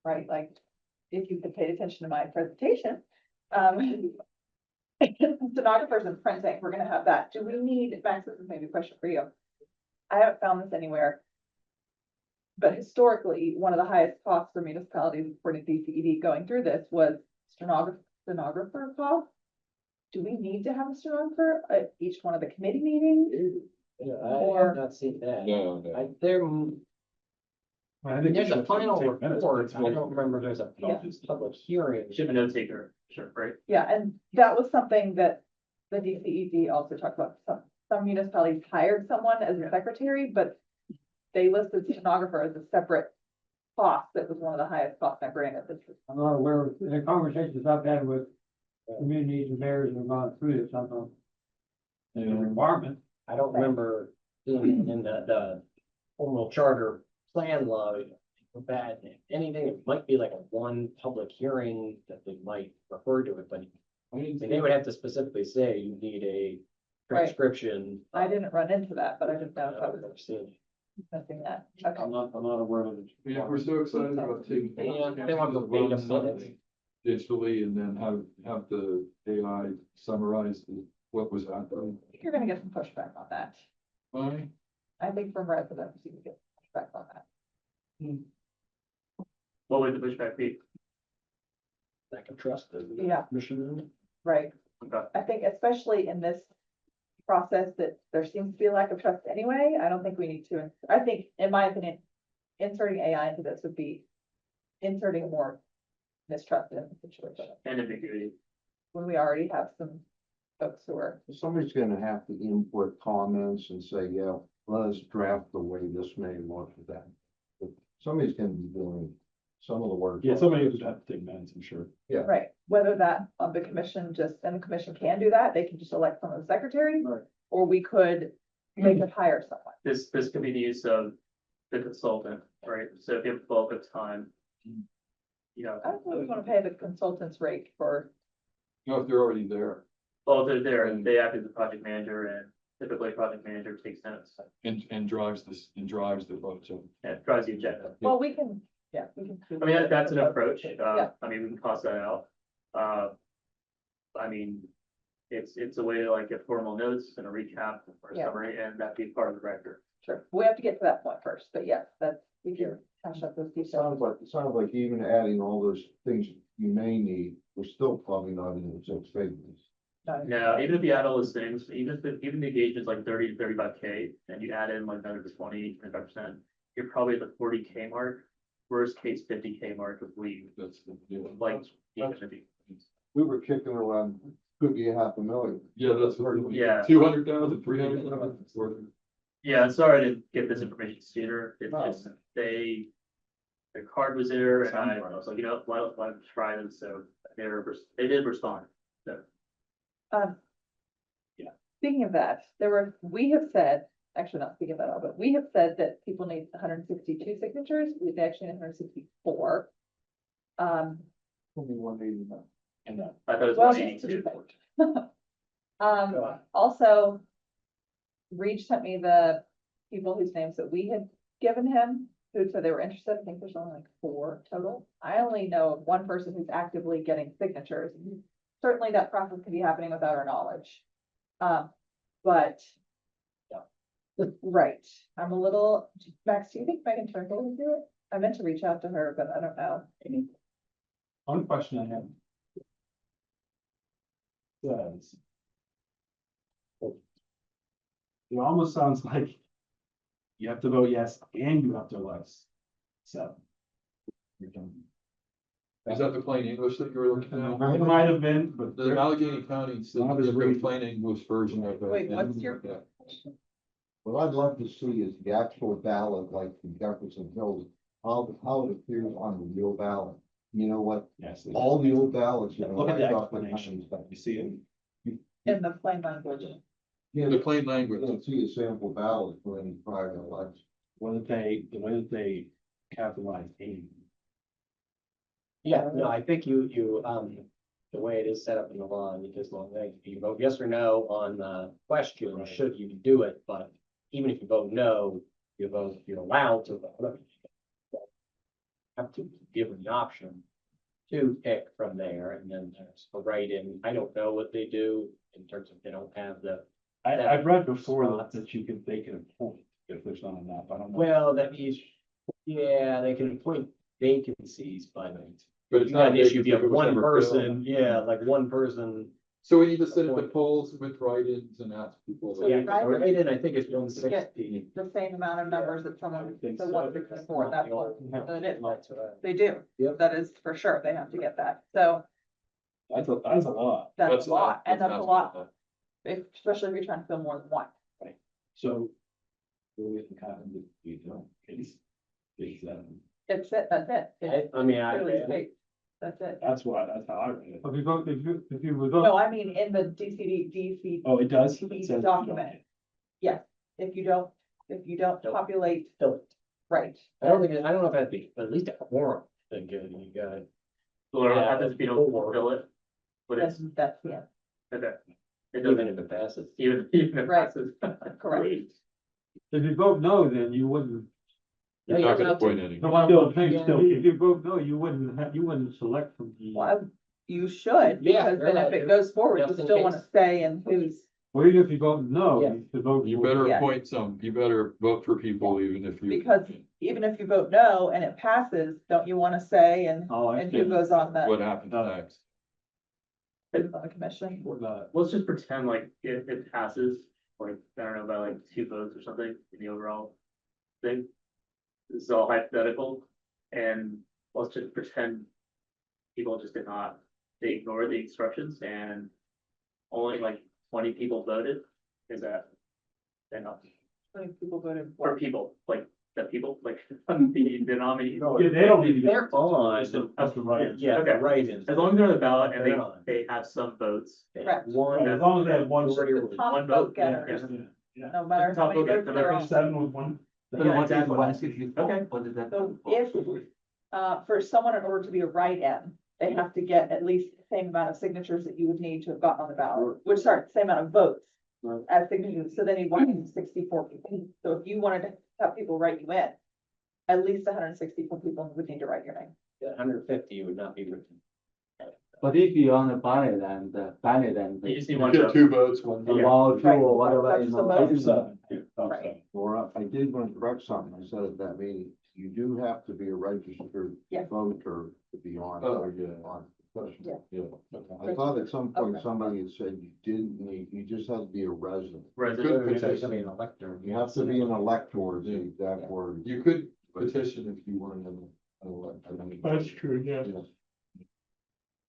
right? Like, if you had paid attention to my presentation, stenographers and printing, we're gonna have that. Do we need, Max, this is maybe a question for you. I haven't found this anywhere. But historically, one of the highest costs for municipalities, according to DCED, going through this was stenographer cost. Do we need to have a stenographer at each one of the committee meetings? Yeah, I Or- have not seen that. No, no. I think There's we a should final take minutes. report, I don't remember, there's a Yeah. public hearing. Should have a note taker, sure, right? Yeah, and that was something that the DCED also talked about. Some municipalities hired someone as a secretary, but they listed stenographer as a separate cost. That was one of the highest costs I granted. This is I'm not aware of the conversations I've had with communities and mayors who have gone through this, I don't know. The requirement. I don't remember seeing in the formal charter plan law, that anything, it might be like a one public hearing that they might refer to it, but I mean, they would have to specifically say you need a Right. transcription. I didn't run into that, but I didn't know if I I've was never seen it. missing that. Okay. I'm not aware of it. Yeah, we're so excited about taking. Yeah, they want the data minutes. Digitally and then have the AI summarize what was happening. You're gonna get some pushback on that. Fine. I think from residents, you can get pushback on that. What would the pushback be? Lack of trust. Yeah. Commission. Right. Okay. I think especially in this process that there seems to be a lack of trust anyway, I don't think we need to, I think, in my opinion, inserting AI into this would be inserting more mistrust in the situation, And ambiguity. when we already have some folks who are, Somebody's gonna have to input comments and say, yeah, let us draft the way this may look at that. But somebody's gonna be doing some of the work. Yeah, somebody would have to take minutes, I'm sure. right, whether that of the commission just, and the commission can do that, they can just elect someone as secretary. Right. Or we could, they could hire someone. This could be the use of the consultant, right? So if you have bulk of time. You know, I don't know if we wanna pay the consultant's rate for, You know, if they're already there well, they're there and they act as a project manager and typically a project manager takes notes and drives the budget. and drives the agenda. well, we can, yeah, we can. I mean, that's an approach. Yeah. I mean, we can cost that out. I mean, it's a way to like get formal notes and a recap or a Yeah. summary and that'd be part of the record. Sure, we have to get to that point first, but yes, that's, we can hash up those It details. sounds like even adding all those things you may need, we're still probably not in the 6 figures. No, even if you add all those things, even if the engagement's like 30 to 35K and you add in like another 25%, you're probably at the 40K mark. Worst case 50K mark if we That's the deal. like. even if you- We were kicking around, could be $500,000. Yeah, that's what. Yeah. 200,000, 300,000. Yeah, sorry to get this information sooner. It's No. just their card was there and I was like, you know, why don't try them? So they did respond. So. Yeah. Speaking of that, we have said, actually not speaking of that, but we have said that people need 162 signatures. We've actually had 164. Only 189. I thought it was Well, 182. Also, Reach sent me the people whose names that we had given him, who said they were interested. I think there's only like 4 total. I only know of one person who's actively getting signatures. Certainly that process could be happening without our knowledge. But. Right, I'm a little, Max, do you think Megan Turnbull would do it? I meant to reach out to her, but I don't know. One question I have. Says. It almost sounds like. You have to vote yes and you have to elect. So. You're done. Is that the plain English that you were looking at? It might have been, but. The Allegheny County, Not as the read. plain English version of that. Wait, what's your? What I'd love to see is the actual ballot, like in Jefferson Hills, how it appears on the real ballot. You know what, Yes. all the old ballots, you know. Look at the I thought explanation, you see it. In the plain language. Yeah, The plain you language. don't see a sample ballot for any private election. The way that they capitalize aim. Yeah, no, I think you, the way it is set up in the law, and because long way, you vote yes or no on the question, should you do it, but even if you vote no, you're allowed to vote. have to be given the option to pick from there, and then there's a write-in. I don't know what they do in terms of they don't have the, I've read before that you can, they can appoint if there's not enough, I don't know. well, that means, yeah, they can appoint vacancies, but But it's you got not an a issue if you have vacancy, it was one never person, yeah, like one person. So we need to sit at the polls with write-ins and ask people. So Yeah, you write- write-in, I think it's one You get sixty. the same amount of numbers that someone, think the so. one before, that's what it is. They do. Yep. That is for sure. They have to get that. So That's a lot. that's a lot, and that's a lot, lot. especially if you're trying to fill more than one. So. We can kind of, you know, it's, That's it, that's it. It's I mean, clearly states. That's it. that's how I read it. If you vote, if you would No, vote, I mean, in the DC. Oh, it does? It Each says- document. Yes, if you don't populate, Fill it. right. I don't know if that'd be, but at least a quorum, then good, you got. Laura, what Yeah, happens if you don't or- fill it? But it's, That's, yeah, okay. It Even doesn't, if it passes. even if it Right. passes. correct. if you vote no, then you wouldn't. You're not gonna appoint any. If you vote no, you wouldn't select from the. Well, you should, Yeah, because then if right. it goes forward, you Just in still wanna case. stay in who's, Well, even if you vote no, Yeah. you should vote. You for- better Yeah. appoint some, you better vote for people even if you. because even if you vote no and it passes, don't you wanna say and Oh, I who see. goes on What the, happens next? on the commission? Let's just pretend like it passes, like, I don't know, by like 2 votes or something in the overall thing. This is all hypothetical, and let's just pretend people just did not, they ignored the instructions and only like 20 people voted. Is that enough? How many people voted Or for? people, like, the people, like, the nominees? Yeah, they don't need to. They're on. That's the right. Yeah, Okay. write-ins. As long as they're on the ballot and They're on. they have some votes. Correct. One. As long as they have one. The top vote getters, no matter how Top many vote votes getter, they're on. 7 with one. Yeah, exactly. Okay. So if, for someone, in order to be a write-in, they have to get at least the same amount of signatures that you would need to have gotten on the ballot, which, sorry, same amount of votes as signatures, so then you want 64 people. So if you wanted to have people write you in, at least 164 people would need to write your name. 150 would not be written. But if you're on the ballot and You just need You one get vote. 2 votes, 1 vote. allow two Right. or whatever, That's you the know. vote. it's, Right. Laura, I did want to correct something. I said at that meeting, you do have to be a registered Yes. voter to be on. Oh, yeah. on the list. Yeah. Yeah. I thought at some point Okay. somebody had said you didn't need, you just had to be a resident. Resident. Good It's gonna be an elector. You have to be an elector, is the exact Yeah. word. You could petition if you weren't an elected. That's true, yeah. Yes.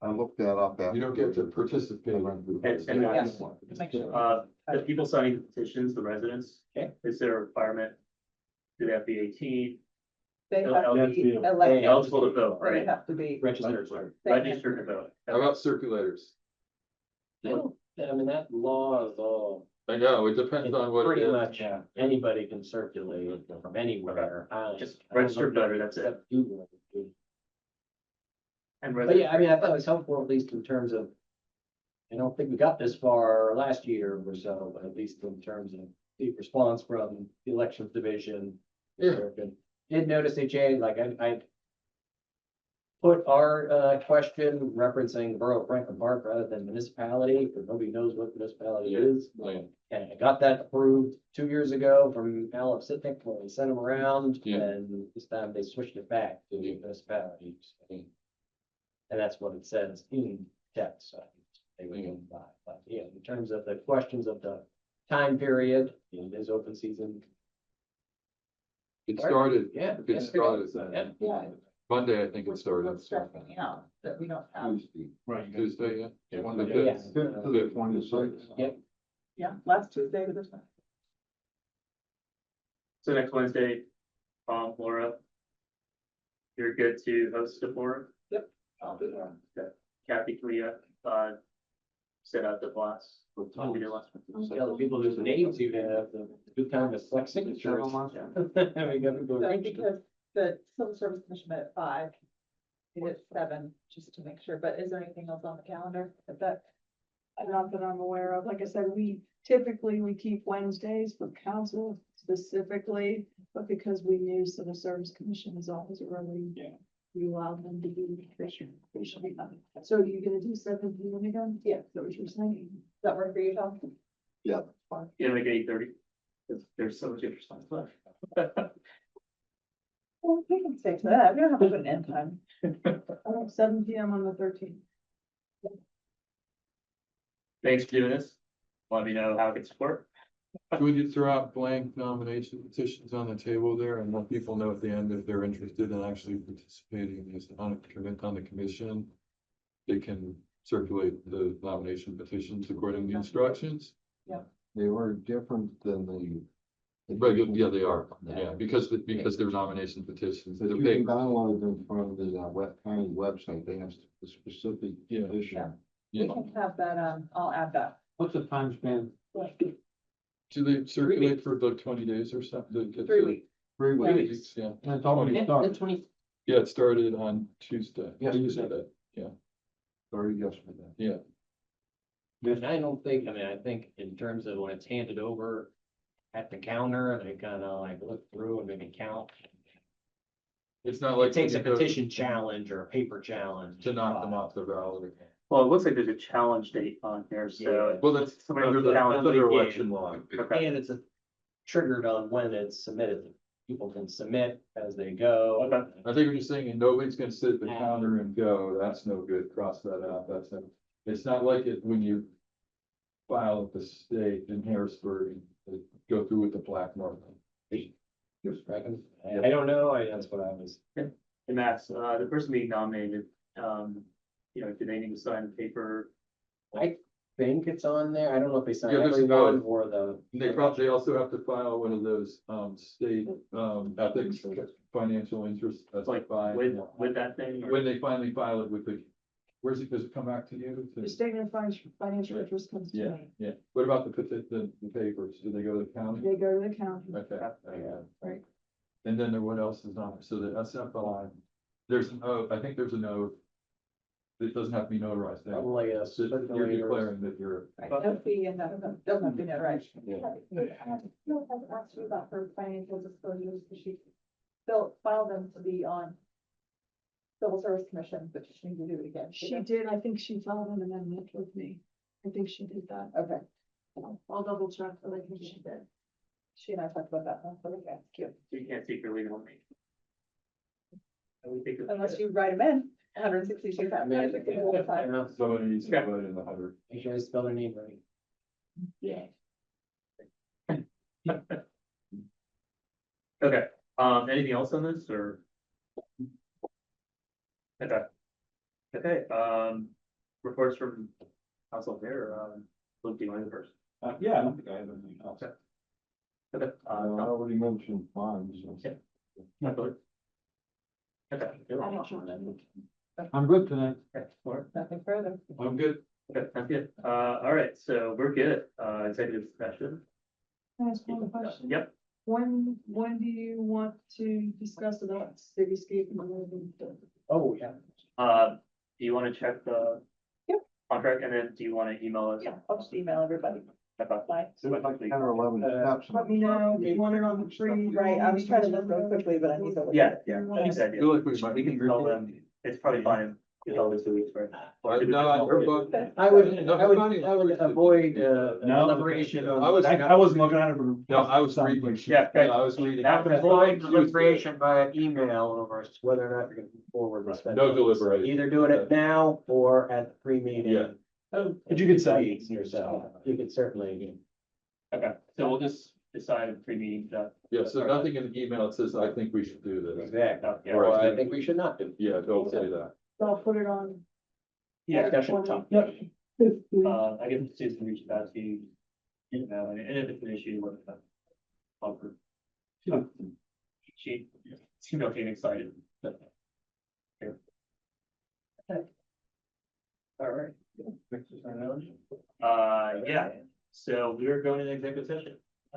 I looked that up. You don't get to participate. And Yes. Make sure. The people signing the petitions, the residents. Okay. Is there a requirement? Do they have to be 18, They have Eligible to to be be elected, eligible to vote, or they right? have to be. Registered. Registered to vote? How about circulators? I mean, that law is all. I know, it depends on what it Pretty is. much, anybody can circulate from anywhere. Just registered voter, that's it. Except Google. And But residents? yeah, I mean, I thought it was helpful, at least in terms of. I don't think we got this far last year or so, but at least in terms of the response from the elections division. Yeah. Did notice they changed, like I. Put our question referencing Borough of Franklin Park rather than municipality, because nobody knows what municipality is. Yeah. And I got that approved 2 years ago from Al Sitnick when we sent them around, Yeah. and this time they switched it back to the municipalities. And that's what it says in text, so they would go by, but yeah, in terms of the questions of the time period, it is open season. It started, Yeah. it started, Yeah. Yeah. Monday, I think it What's started. stressing me out, that we don't have, Tuesday. Right. Tuesday, yeah. Yeah. One of the Yeah. fifth. Fifth to the 26th. Yep. yeah, last Tuesday with this one. So next Wednesday, Laura. You're good to host the forum? I'll be there. Kathy, can we, set out the blast? We did last one. Yeah, the people whose names you have, the good time to select signatures. We got people So registered. because the Civil Service Commission met at 5, it is 7, just to make sure, but is there anything else on the calendar? Is that, Not that I'm aware of. Like I said, we keep Wednesdays for council specifically, but because we knew Civil Service Commission is always early. Yeah. You allow them to be, they should be done. So are you gonna do 7 p.m. again? Yeah, so what you're saying. Does that work for you, Tom? Yeah, that's fine. You know, make it 8:30. There's so much interesting stuff left. Well, we can stick to that. We don't have to put an end time. 7 p.m. on the 13th. Thanks for doing this. Let me know how it gets work. Would you throw out blank nomination petitions on the table there and let people know at the end if they're interested in actually participating as on the commission? They can circulate the nomination petitions according to instructions. They were different than the. Right, yeah, they are, yeah, because they're nomination petitions. But They're you can big. download them from the county website, they have the specific Yeah. issue. We Yeah. can have that, I'll add that. What's the time span? Do they circulate for like 20 days or something? 3 weeks. 3 Yeah. weeks, yeah. And it's already started. Yeah, it started on Tuesday. Yesterday. Yeah, Started yesterday. yeah. And I don't think, I mean, I think in terms of when it's handed over at the counter, they kind of like look through and maybe count. It's not like. It takes a when you go petition challenge or a paper challenge. To knock them off the ballot. Well, it looks like there's a challenge date on here, so. Well, that's Somebody under wants to the, challenge that's under the election law. Okay. And it's triggered on when it's submitted. People can submit as they go. Okay. I think what you're saying, and nobody's gonna sit at the counter and go, that's no good, cross that out, that's no. It's not like it when you file at the state in Harrisburg, and go through with the black mark. I don't know, that's what I was. Hey, Max, the person being nominated, you know, do they need to sign the paper? I think it's on there. I don't know if they sign Yeah, there's everyone no- or the. They also have to file one of those, state, ethics, financial interest, that's like fine. With that thing? or- When they finally file it with the, does it come back to you? The statement of financial interest comes to Yeah, me. yeah. What about the papers? Do they go to the county? They go to the county. Okay. Right. And then what else is on it? So the SFI, there's an oath, I think there's an oath. It doesn't have to be notarized now. Probably a So You're circulator. declaring that you're. No fee and that doesn't have to be right. Yeah. No, I've asked you about her financial disclosures, because she filed them to be on Civil Service Commission, but she needs to do it again. She did, I think she filed an amendment with me. I think she did that. Okay, I'll double check, but I think she did. she and I talked about that, one, but okay, cute. So you can't secretly nominate. And we think it's- Unless you write them in, 162 times. Somebody needs to put it in the 100. Make sure I spell their name right. Yeah. Okay, anything else on this or? Okay. Okay, reports from council here, Luke, do you want to go first? Yeah, I don't think I have anything else. Okay. I already mentioned mine, so. Yeah. Okay. I don't show them. I'm good tonight. Okay, Laura? Nothing further. I'm good. Okay, that's good. All right, so we're good. Executive session. Can I ask one question? Yep. When do you want to discuss about cityscape and moving? Oh, yeah. Do you want to check the Yep. contract and then do you want to email us? Yeah, I'll just email everybody. Okay. Bye. It's like 10 or 11 steps. Let me know if you want it on the tree. Right, I was trying to look real quickly, but I need to. look. Yeah, yeah. You I want think us- that, I feel like we yeah. might. We can tell them, it's probably fine. You tell them 2 weeks, right? I would avoid, deliberation. I wasn't looking at it from. No, I was reading. Yeah, okay. I was reading. That would avoid deliberation by email over whether or not you're gonna move forward with. No deliberation. Either doing it now or at the pre-meeting. Yeah. But you could say. Yourself, you could certainly. Okay, so we'll just decide in pre-meeting that. Yeah, so nothing in the email that says, I think we should do this. Exactly. Yeah. Or I think we should not do. Yeah, don't say that. So I'll put it on. Yeah. Discussion topic. Yep. I guess Susan reached out to you, you know, and if it's an issue, what the. She seemed okay and excited. but- Here. Okay. All right. Yeah, so we're going to executive session.